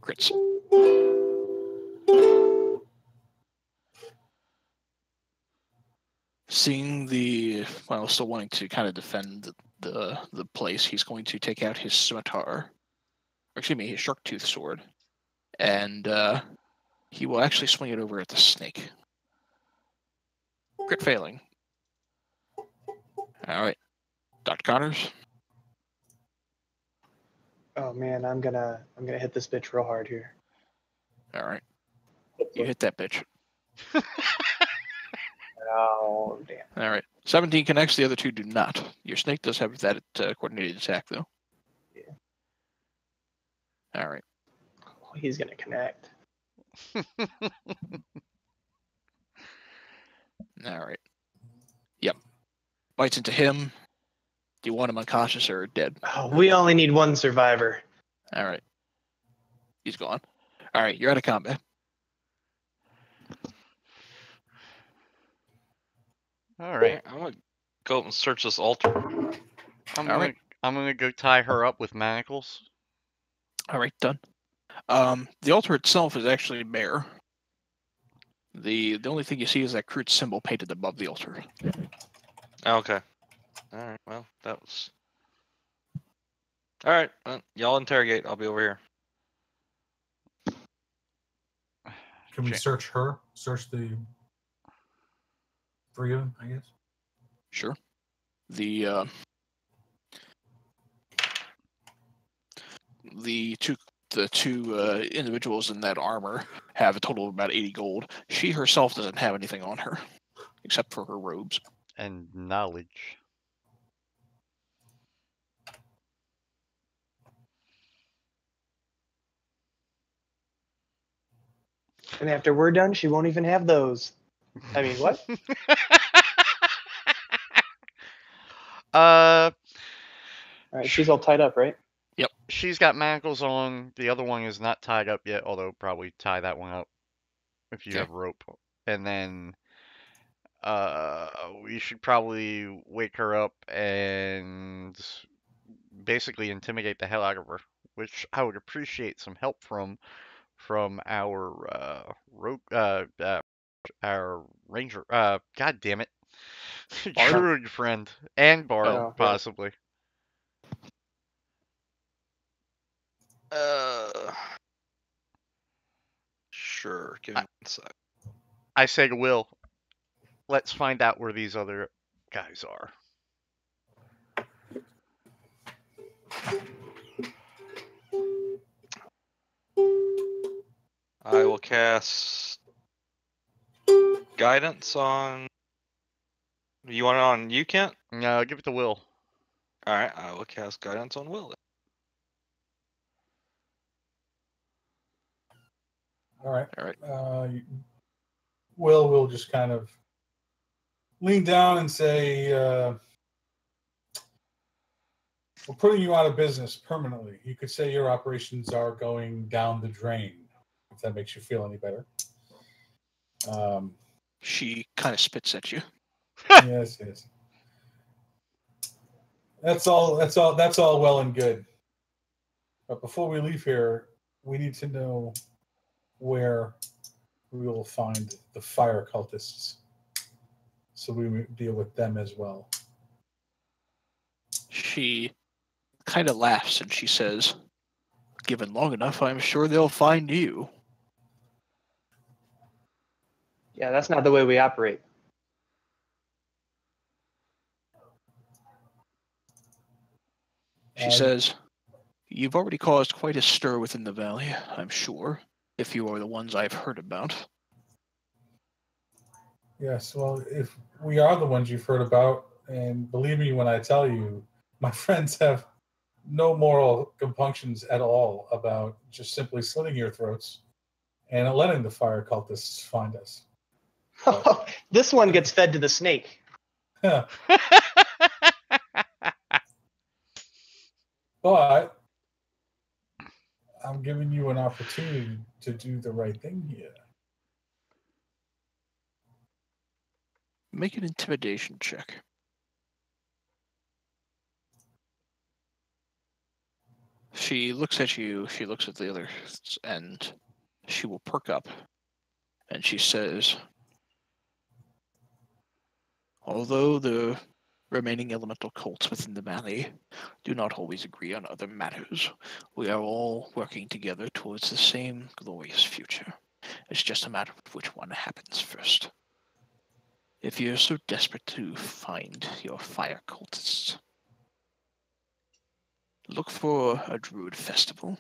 Crits. Seeing still wanting to kind of defend the place, he's going to take out his scimitar, his shark tooth sword, and he will actually swing it over at the snake. Crit failing. All right, Dr. Connors. Oh man, I'm gonna hit this bitch real hard here. All right, you hit that bitch. Oh damn! All right, 17 connects. The other two do not. Your snake does have that coordinated attack, though. Yeah. All right. Oh, he's gonna connect. All right. Yep. Bites into him. Do you want him unconscious or dead? Oh, we only need one survivor. All right. He's gone. All right, you're out of combat. All right. I'm gonna go and search this altar. I'm gonna go tie her up with manacles. All right, done. The altar itself is actually bare. The only thing you see is that crude symbol painted above the altar. Okay. All right. Well, that was. All right. Well, y'all interrogate. I'll be over here. Can we search her? Search the three of them, I guess. Sure. The two individuals in that armor have a total of about 80 gold. She herself doesn't have anything on her, except for her robes. And knowledge. And after we're done, she won't even have those. I mean, what? All right, she's all tied up, right? Yep. She's got manacles on. The other one is not tied up yet, although probably tie that one up if you have rope. And then we should probably wake her up and basically intimidate the hell out of her, which I would appreciate some help from our our ranger. God damn it, druid friend and bard possibly. Sure. Give me 1 sec. I say to Will, let's find out where these other guys are. I will cast guidance on. You want it on you, Kent? No, give it to Will. All right, I will cast guidance on Will. All right. All right. Will will just kind of lean down and say, we're putting you out of business permanently. You could say your operations are going down the drain, if that makes you feel any better. She kind of spits at you. Yes. That's all well and good. But before we leave here, we need to know where we will find the fire cultists, so we deal with them as well. She kind of laughs and she says, "Given long enough, I'm sure they'll find you." Yeah, that's not the way we operate. She says, "You've already caused quite a stir within the valley, I'm sure, if you are the ones I've heard about." Yes, well, if we are the ones you've heard about, and believe me when I tell you, my friends have no moral compunctions at all about just simply slitting your throats and letting the fire cultists find us. This one gets fed to the snake. But I'm giving you an opportunity to do the right thing here. Make an intimidation check. She looks at you, she looks at the others, and she will perk up. And she says, "Although the remaining elemental cults within the valley do not always agree on other matters, we are all working together towards the same glorious future. It's just a matter of which one happens first. If you're so desperate to find your fire cultists, look for a druid festival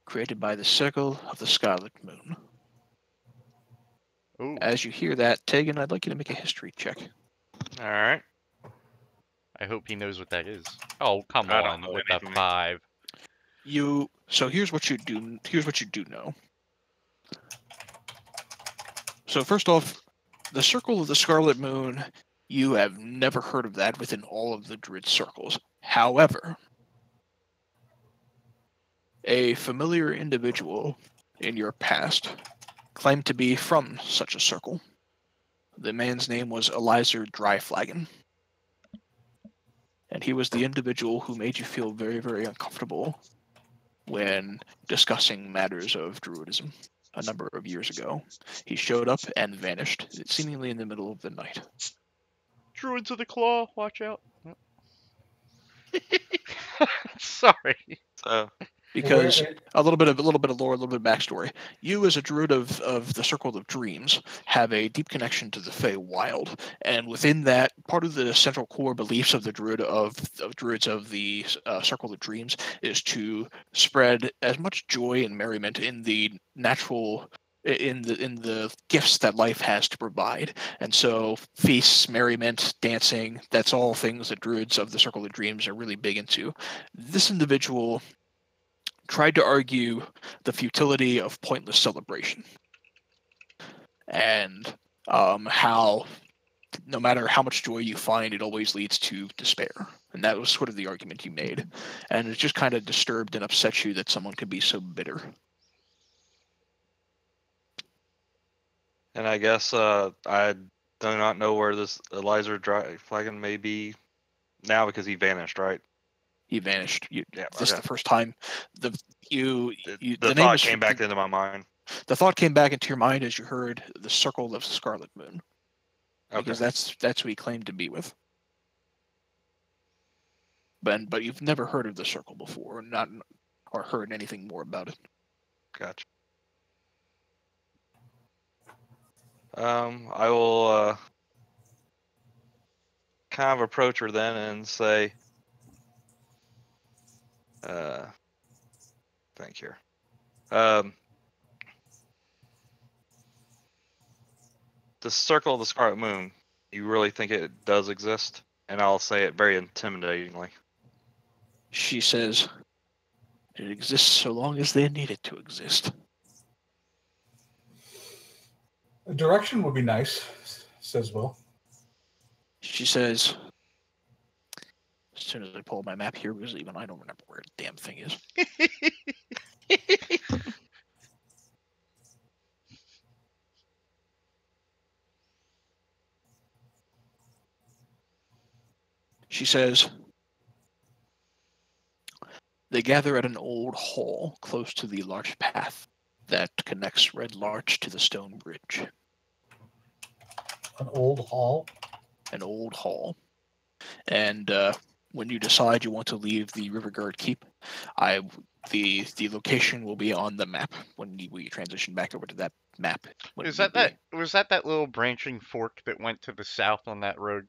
created by the Circle of the Scarlet Moon." Ooh. As you hear that, Tegan, I'd like you to make a history check. All right. I hope he knows what that is. Oh, come I don't on, know with the anything. 5. So here's what you do. Here's what you do know. So first off, the Circle of the Scarlet Moon, you have never heard of that within all of the Druid circles. However, a familiar individual in your past claimed to be from such a circle. The man's name was Elizur Dryflagon. And he was the individual who made you feel very, very uncomfortable when discussing matters of Druidism a number of years ago. He showed up and vanished, seemingly in the middle of the night. Druids of the Claw, watch out. Sorry. Because a little bit of lore, a little bit of backstory. You, as a druid of the Circle of Dreams, have a deep connection to the Feywild, and within that, part of the central core beliefs of the druids of the Circle of Dreams is to spread as much joy and merriment in the natural. In the gifts that life has to provide. And so feasts, merriment, dancing, that's all things that druids of the Circle of Dreams are really big into. This individual tried to argue the futility of pointless celebration and how no matter how much joy you find, it always leads to despair. And that was sort of the argument he made. And it just kind of disturbed and upset you that someone could be so bitter. And I guess I do not know where this Elizur Dryflagon may be now because he vanished, right? He vanished. This is okay. the first time the thought came back into my mind. The thought came back into your mind as you heard the Circle of the Scarlet Moon. Because that's who he claimed to be with. But you've never heard of the Circle before, or heard anything more about it. Gotcha. I will kind of approach her then and say, thank you. The Circle of the Scarlet Moon, you really think it does exist? And I'll say it very intimidatingly. She says, "It exists so long as they need it to exist." A direction would be nice, says Will. She says, as soon as I pull my map here, because even I don't remember where the damn thing is. She says, they gather at an old hall close to the large path that connects Red Larch to the stone bridge. An old hall? An old hall. And when you decide you want to leave the Riverguard Keep, the location will be on the map when we transition back over to that map. Was that little branching fork that went to the south on that road?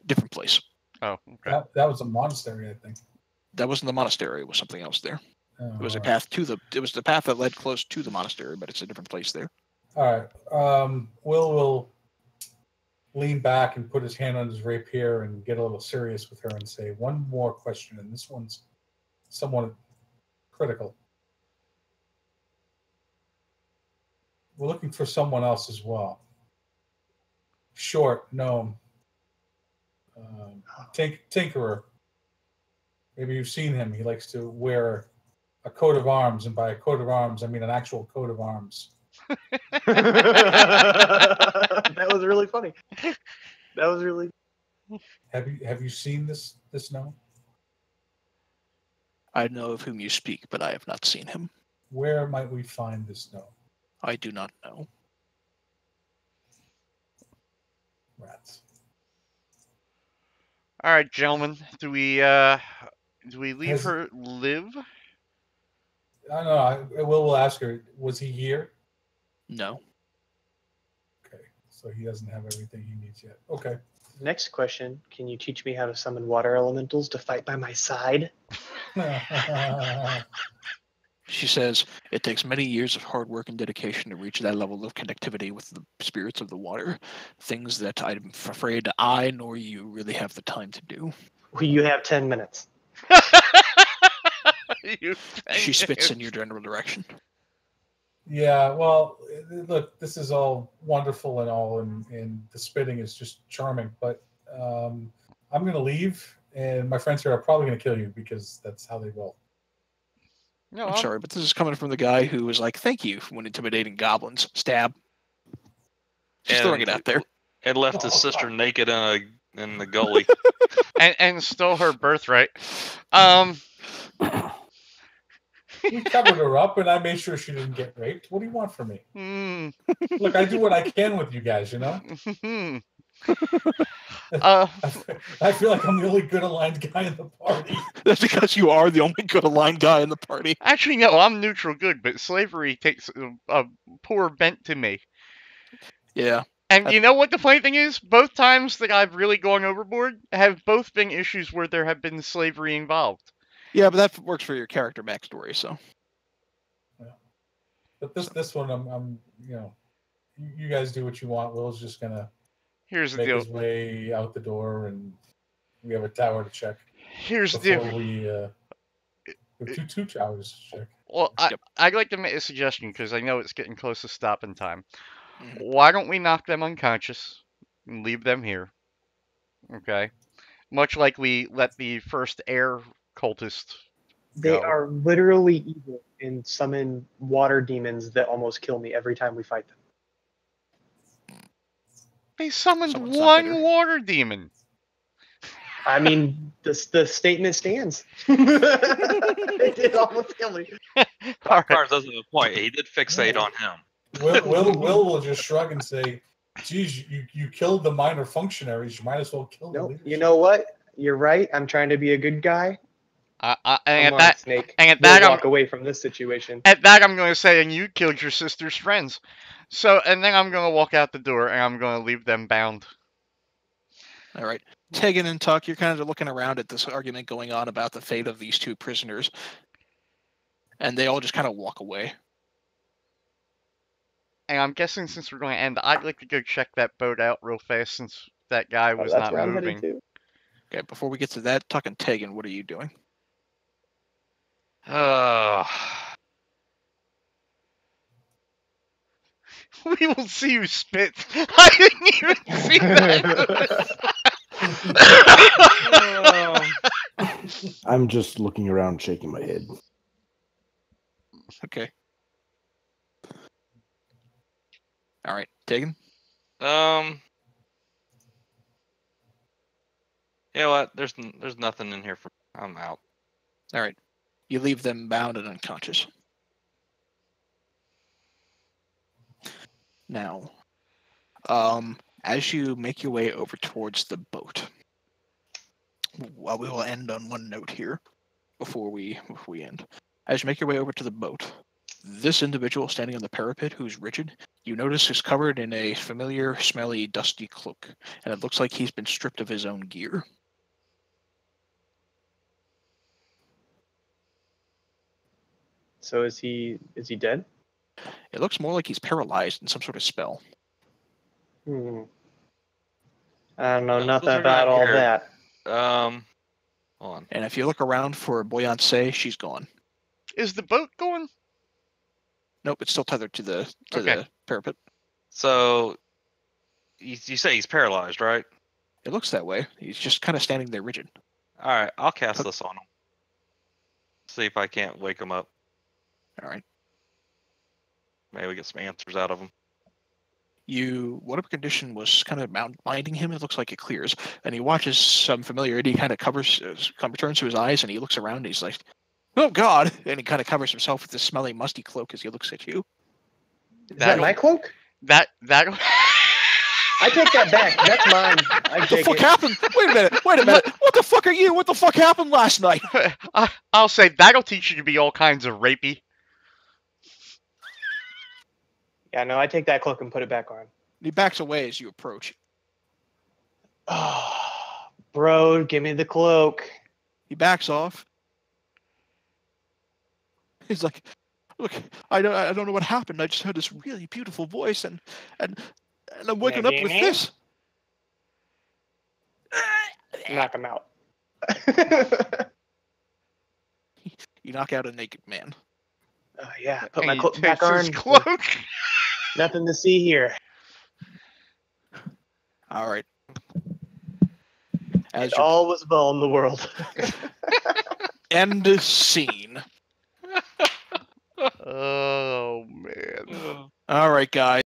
Different place. Oh, okay. That was a monastery, I think. That wasn't the monastery. It was something else there. Oh, it was a path to the. It was the path that led close to the monastery, but it's a different place there. All right. Will lean back and put his hand on his rapier and get a little serious with her and say, one more question, and this one's somewhat critical. We're looking for someone else as well. Short, gnome, tinkerer. Maybe you've seen him. He likes to wear a coat of arms, and by a coat of arms, I mean an actual coat of arms. That was really funny. That was really. Have you seen this gnome? I know of whom you speak, but I have not seen him. Where might we find this gnome? I do not know. Rats. All right, gentlemen. Do we leave her live? I don't know. We'll ask her. Was he here? No. Okay, so he doesn't have everything he needs yet. Okay. Next question: can you teach me how to summon water elementals to fight by my side? She says, it takes many years of hard work and dedication to reach that level of connectivity with the spirits of the water. Things that I'm afraid I nor you really have the time to do. Well, you have 10 minutes. She spits in your general direction. Yeah, well, look, this is all wonderful and all, and the spitting is just charming, but I'm going to leave, and my friends here are probably going to kill you because that's how they roll. No, I'm sorry, but this is coming from the guy who was like, thank you when intimidating goblins. Stab. Just throwing it out there. And left his sister naked in the gully. and stole her birthright. We covered her up, and I made sure she didn't get raped. What do you want from me? Look, I do what I can with you guys, you know? I feel like I'm the only good aligned guy in the party. That's because you are the only good aligned guy in the party. Actually, no, I'm neutral good, but slavery takes a poor bent to me. Yeah. And you know what the funny thing is? Both times that I've really gone overboard have both been issues where there have been slavery involved. Yeah, but that works for your character backstory, so. Yeah. But this one, I'm you guys do what you want. Will's just gonna make his way out the door, and we have a tower to check. Here's the deal. We have two towers to check. Well, I'd like to make a suggestion because I know it's getting close to stopping time. Why don't we knock them unconscious and leave them here? Okay. Much like we let the first air cultist They are literally evil and summon water demons that almost kill me every time we fight them. They summoned one water demon. I mean, the statement stands. They did almost kill me. Cards doesn't have a point. He did fixate on him. Will will just shrug and say, geez, you killed the minor functionaries. You might as well kill them. You know what? You're right. I'm trying to be a good guy. Snake. And at we'll that, walk away from this situation. At that, I'm going to say, and you killed your sister's friends. So, and then I'm going to walk out the door, and I'm going to leave them bound. All right. Tegan and Tuck, you're kind of looking around at this argument going on about the fate of these two prisoners. And they all just kind of walk away. And I'm guessing since we're going to end, I'd like to go check that boat out real fast since that guy was not moving. Okay, before we get to that, Tuck and Tegan, what are you doing? We will see you spit. I didn't even see that. I'm just looking around, shaking my head. Okay. All right, Tegan. You know what? There's nothing in here for. I'm out. All right. You leave them bound and unconscious. Now, as you make your way over towards the boat, we will end on one note here before we end. As you make your way over to the boat, this individual standing on the parapet, who's rigid, you notice is covered in a familiar, smelly, dusty cloak, and it looks like he's been stripped of his own gear. So is he dead? It looks more like he's paralyzed in some sort of spell. I don't know No, nothing those are about not all here. that. Hold on. And if you look around for Boyance, she's gone. Is the boat going? Nope, it's still tethered to the parapet. So, you say he's paralyzed, right? It looks that way. He's just kind of standing there rigid. All right, I'll cast this on him. See if I can't wake him up. All right. Maybe we get some answers out of him. Whatever condition was kind of blinding him, it looks like it clears. And he watches some familiarity kind of returns to his eyes, and he looks around and he's like, oh God! And he kind of covers himself with this smelly, musty cloak as he looks at you. Is that my cloak? That I take that back. That's mine. What the fuck happened? Wait a minute. What the fuck are you? What the fuck happened last night? I'll say that'll teach you to be all kinds of rapey. Yeah, no, I take that cloak and put it back on. He backs away as you approach. Oh, bro, give me the cloak. He backs off. He's like, look, I don't know what happened. I just heard this really beautiful voice, and I'm waking up with this. Knock him out. You knock out a naked man. Oh yeah, put my cloak back on. Cloak. Nothing to see here. All right. All was well in the world. End scene. Oh man. All right, guys.